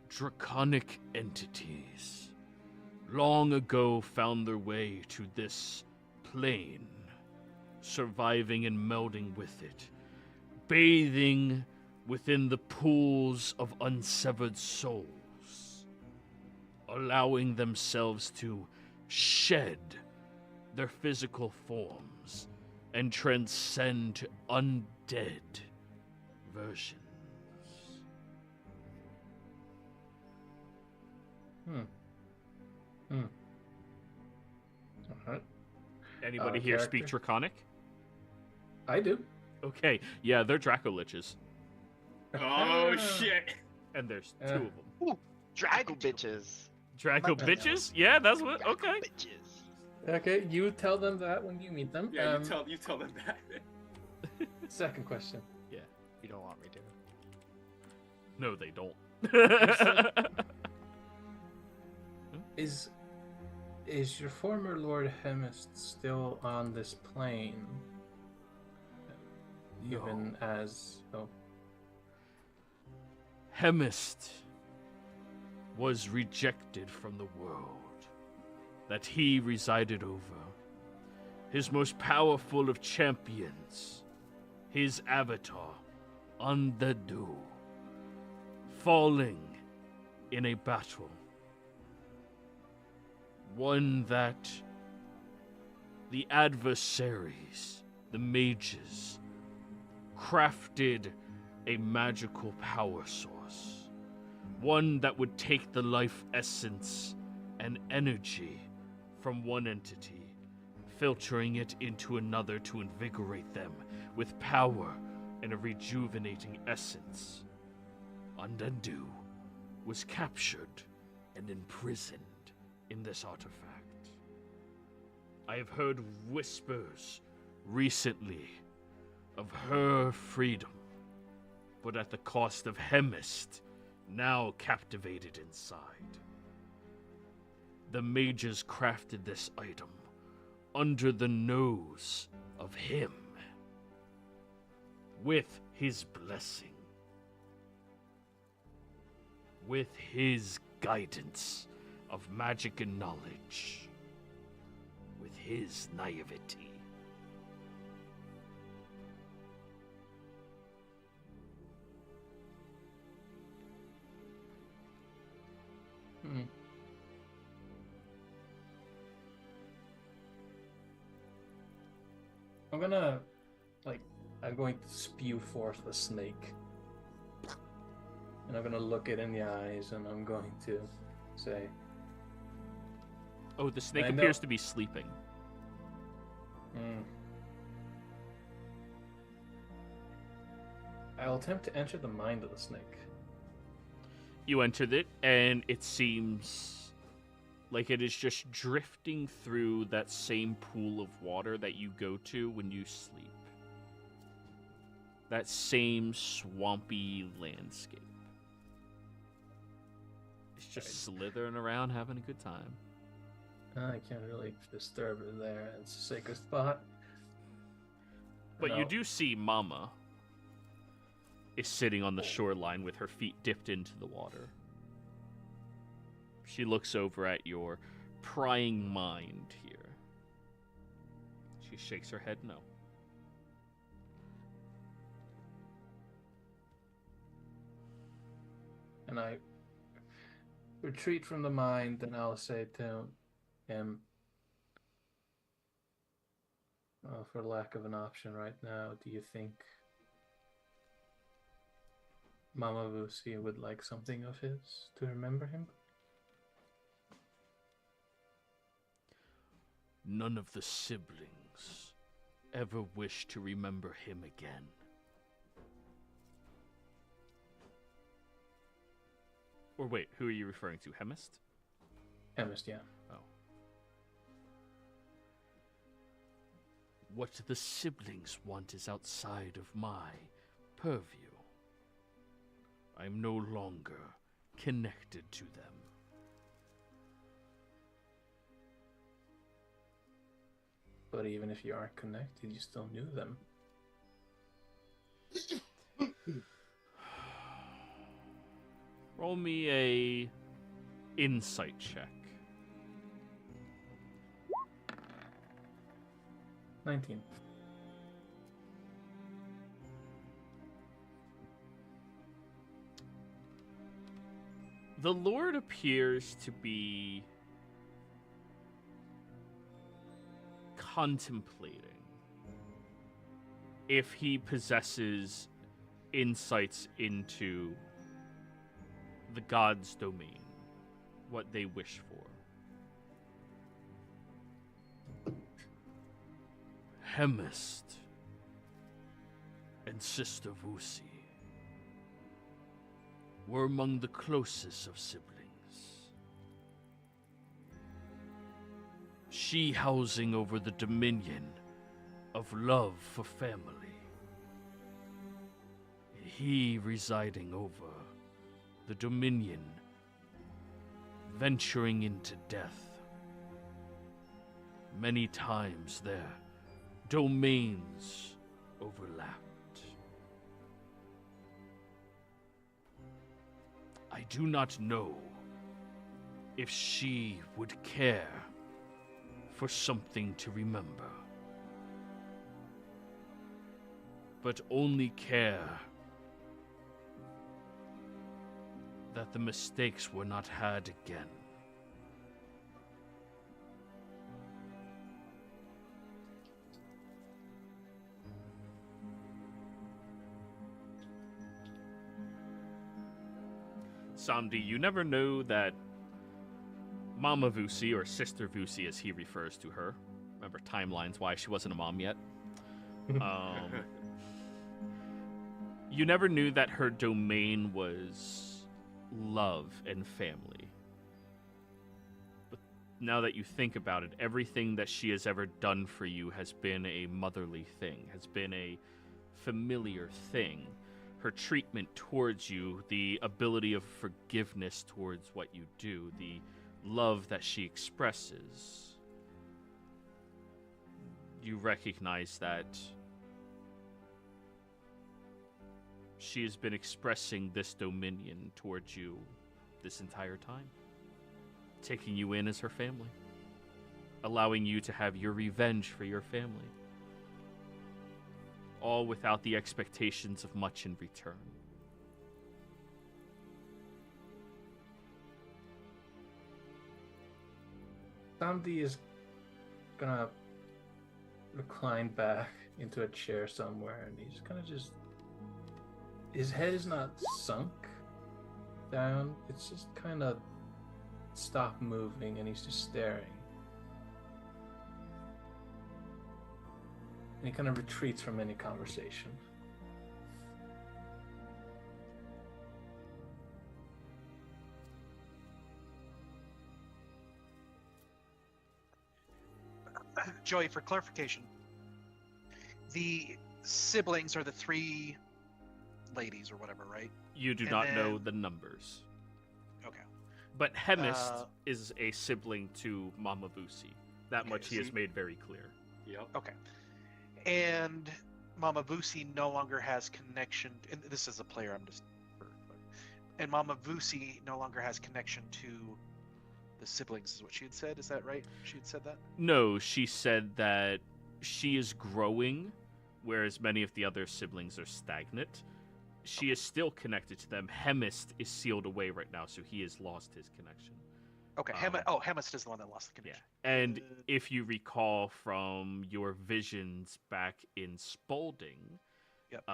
draconic entities. Long ago found their way to this plane, surviving and melding with it, bathing within the pools of unsevered souls allowing themselves to shed their physical forms and transcend undead versions. Alright. Anybody here speak Character? Draconic? I do. Okay, yeah, they're Draco-Liches. Oh shit! And there's two of them. Ooh, Draco bitches. Draco my bitches? Yeah, that's what. Draco Okay. bitches. Okay, you tell them that when you meet them. Yeah, you tell them that. Second question. You don't want me to. No, they don't. Is your former Lord Hemist still on this plane? Even as Hemist was rejected from the world that he resided over. His most powerful of champions, his avatar, Undead, falling in a battle. One that the adversaries, the mages, crafted a magical power source. One that would take the life essence and energy from one entity, filtering it into another to invigorate them with power and a rejuvenating essence. Undead was captured and imprisoned in this artifact. I have heard whispers recently of her freedom, but at the cost of Hemist, now captivated inside. The mages crafted this item under the nose of him, with his blessing, with his guidance of magic and knowledge, with his naivety. I'm going to spew forth the snake. And I'm gonna look it in the eyes and I'm going to say, Oh, the snake I know- appears to be sleeping. I'll attempt to enter the mind of the snake. You entered it, and it seems like it is just drifting through that same pool of water that you go to when you sleep. That same swampy landscape. It's just slithering around, having a good time. I can't really disturb it there. It's a sacred spot. But you No. do see Mama is sitting on the shoreline with her feet dipped into the water. She looks over at your prying mind here. She shakes her head no. And I retreat from the mind, and I'll say to him, for lack of an option right now, do you think Mama Vusi would like something of his to remember him? None of the siblings ever wish to remember him again. Or wait, who are you referring to? Hemist? Hemist, yeah. Oh. What the siblings want is outside of my purview. I'm no longer connected to them. But even if you aren't connected, you still knew them. Roll me a insight check. 19. The Lord appears to be contemplating if he possesses insights into the gods' domain, what they wish for. Hemist and Sister Vusi were among the closest of siblings. She housing over the dominion of love for family. He residing over the dominion, venturing into death. Many times their domains overlapped. I do not know if she would care for something to remember, but only care that the mistakes were not had again. Samdi, you never know that Mama Vusi, or Sister Vusi as he refers to her, remember timelines why she wasn't a mom yet, you never knew that her domain was love and family. But now that you think about it, everything that she has ever done for you has been a motherly thing, has been a familiar thing. Her treatment towards you, the ability of forgiveness towards what you do, the love that she expresses. You recognize that she has been expressing this dominion towards you this entire time, taking you in as her family, allowing you to have your revenge for your family, all without the expectations of much in return. Sandy is gonna recline back into a chair somewhere, and he's gonna just... His head is not sunk down, it's just kind of stopped moving, and he's just staring. And he kind of retreats from any conversation. Joey, for clarification, the siblings are the three ladies or whatever, right? You do And not know then- the numbers. Okay. But Hemist is a sibling to Mama Vusi. That much he has see? made very clear. Yep. Okay. And Mama Vusi no longer has connection. And this is a player. I'm just. And Mama Vusi no longer has connection to the siblings. Is what she had said. Is that right? She had said that. No, she said that she is growing, whereas many of the other siblings are stagnant. She is still connected to them. Hemist is sealed away right now, so he has lost his connection. Okay. Hemist is the one that lost the Yeah. connection. And if you recall from your visions back in Spalding, Yep.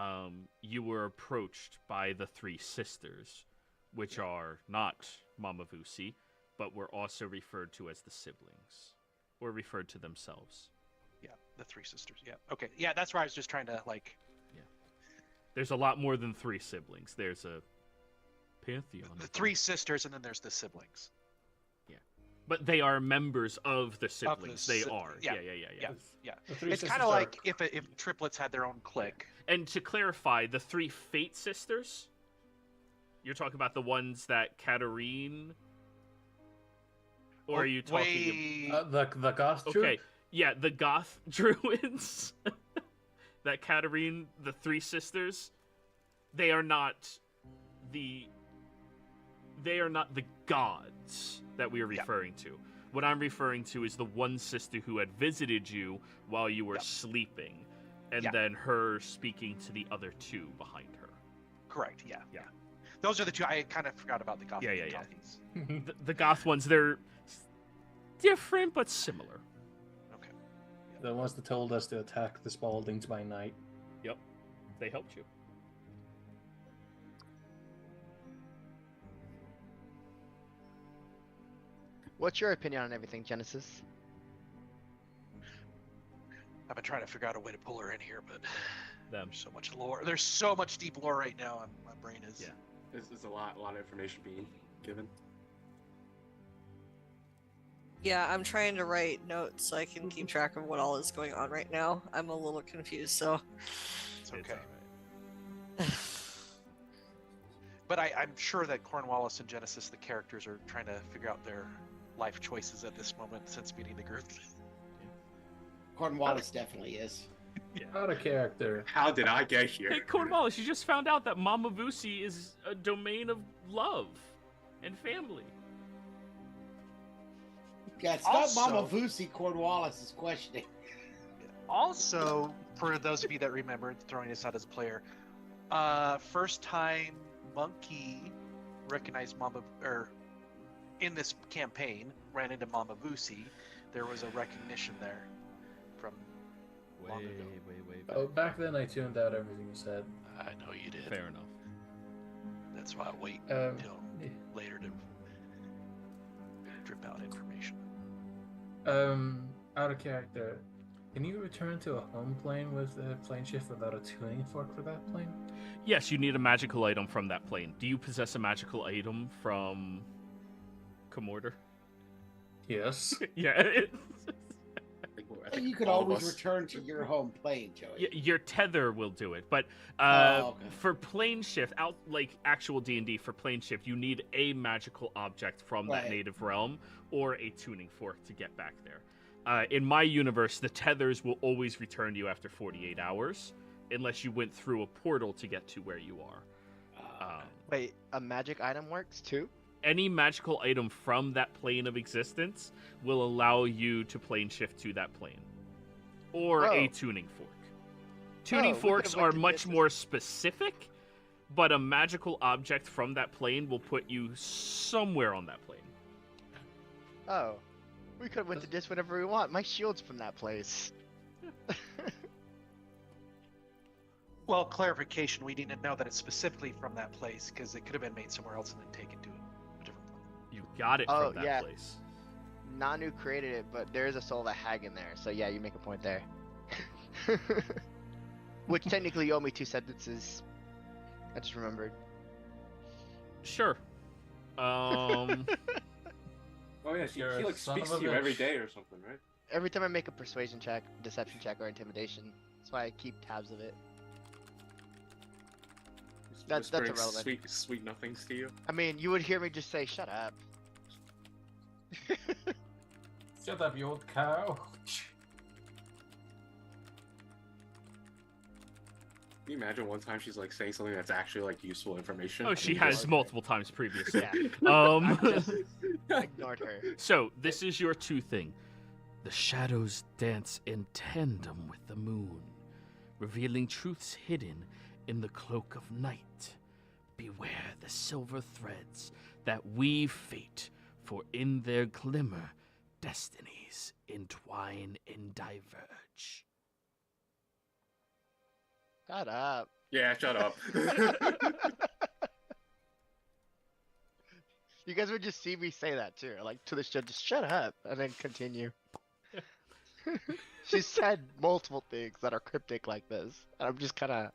You were approached by the three sisters, which are not Mama Vusi, but were also referred to as the siblings, or referred to themselves. Yeah, the three sisters. Yeah. Okay. Yeah, that's where I was just trying to like. There's a lot more than three siblings. There's a pantheon. The of three them. sisters, and then there's the siblings. But they are members of the siblings. They si- are. yeah, Yeah. Yeah. The three It's sisters kind of are- like if triplets had their own clique. And to clarify, the three Fate sisters, you're talking about the ones that Katarine, or are you talking? the goth druid? Okay, yeah, the Goth druids. That Katarine, the three sisters, they are not the gods that we are referring to. What I'm referring to is the one sister who had visited you while you were sleeping, and Yeah. then her speaking to the other two behind her. Correct. Yeah. Yeah. Those are the two. I kind of forgot about the Gothic Yeah, and yeah. Gothies. The goth ones, they're different but similar. Okay. The ones that told us to attack the Spauldings by night. Yep, they helped you. What's your opinion on everything, Genesis? I've been trying to figure out a way to pull her in here, but Them. there's so much lore. There's so much deep lore right now. My brain is. Yeah. There's a lot of information being given. Yeah, I'm trying to write notes so I can keep track of what all is going on right now. I'm a little confused, so. It's okay. But I'm sure that Cornwallis and Genesis, the characters, are trying to figure out their life choices at this moment since meeting the group. Cornwallis definitely is. Out of character. How did I get here? Hey, Cornwallis, you just found out that Mama Vusi is a domain of love and family. Yeah, it's Also- not Mama Vusi Cornwallis is questioning. Also, for those of you that remember, throwing this out as a player, first time Monkey recognized Mama, or in this campaign, ran into Mama Vusi, there was a recognition there from long ago. Way Oh, back then I tuned out everything you said. I know you did. Fair enough. That's why I wait Um, until later to drip out information. Out of character. Can you return to a home plane with a plane shift without a tuning fork for that plane? Yes, you need a magical item from that plane. Do you possess a magical item from Komortar? Yes. Yeah. I think You could all of always us- return to your home plane, Joey. Your tether will do it, but Okay. for plane shift, out like actual D&D for plane shift, you need a magical object from that Right. native realm or a tuning fork to get back there. In my universe, the tethers will always return you after 48 hours, unless you went through a portal to get to where you are. Wait, a magic item works too? Any magical item from that plane of existence will allow you to plane shift to that plane, or a Oh. tuning fork. Tuning we forks could've went are to much this- more specific, but a magical object from that plane will put you somewhere on that plane. Oh, we could have went to this whenever we want. My shield's from that place. Well, clarification, we need to know that it's specifically from that place, because it could have been made somewhere else and then taken to a different place. You got it Oh, from that yeah. place. Nanu created it, but there is a soul of a hag in there. So yeah, you make a point there. Which technically you owe me 2 sentences. I just remembered. Sure. Oh yeah, she You're a like son speaks of a to you every bitch. day or something, right? Every time I make a persuasion check, deception check, or intimidation. That's why I keep tabs of it. That's Whispering irrelevant. Sweet nothings to you. I mean, you would hear me just say, "Shut up." Shut up, you old cow. Can you imagine one time she's like saying something that's actually like useful information? Oh, and she you has just- multiple times previously. Yeah, Um, I just ignored her. so this is your 2 thing. The shadows dance in tandem with the moon, revealing truths hidden in the cloak of night. Beware the silver threads that weave fate, for in their glimmer destinies entwine and diverge. Shut up. Yeah, shut up. You guys would just see me say that too, like to the show, just shut up, and then continue. She said multiple things that are cryptic like this, and I'm just kind of.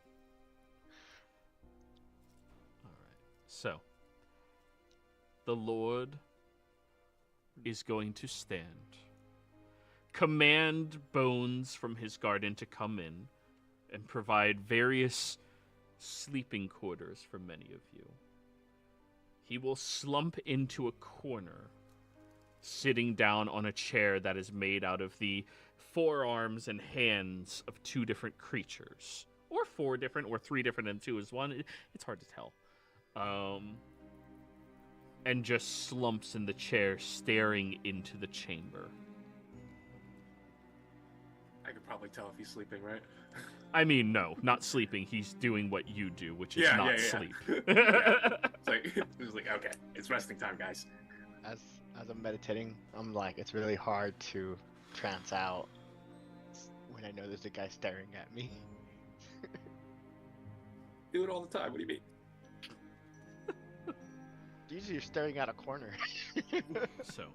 So, the Lord is going to stand. Command Bones from his garden to come in and provide various sleeping quarters for many of you. He will slump into a corner, sitting down on a chair that is made out of the forearms and hands of 2 different creatures. Or 4 different, or 3 different and 2 is 1. It's hard to tell. And just slumps in the chair, staring into the chamber. I could probably tell if he's sleeping, right? I mean, no, not sleeping. He's doing what you do, which is Yeah, not yeah, yeah. sleep. Yeah. It's like it was like, okay, it's resting time, guys. As I'm meditating, I'm like, it's really hard to trance out when I know there's a guy staring at me. Do it all the time. What do you mean? Usually you're staring at a corner. So,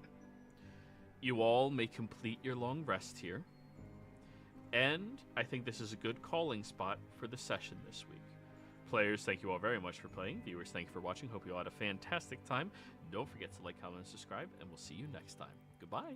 you all may complete your long rest here. And I think this is a good calling spot for the session this week. Players, thank you all very much for playing. Viewers, thank you for watching. Hope you all had a fantastic time. Don't forget to like, comment, and subscribe, and we'll see you next time. Goodbye.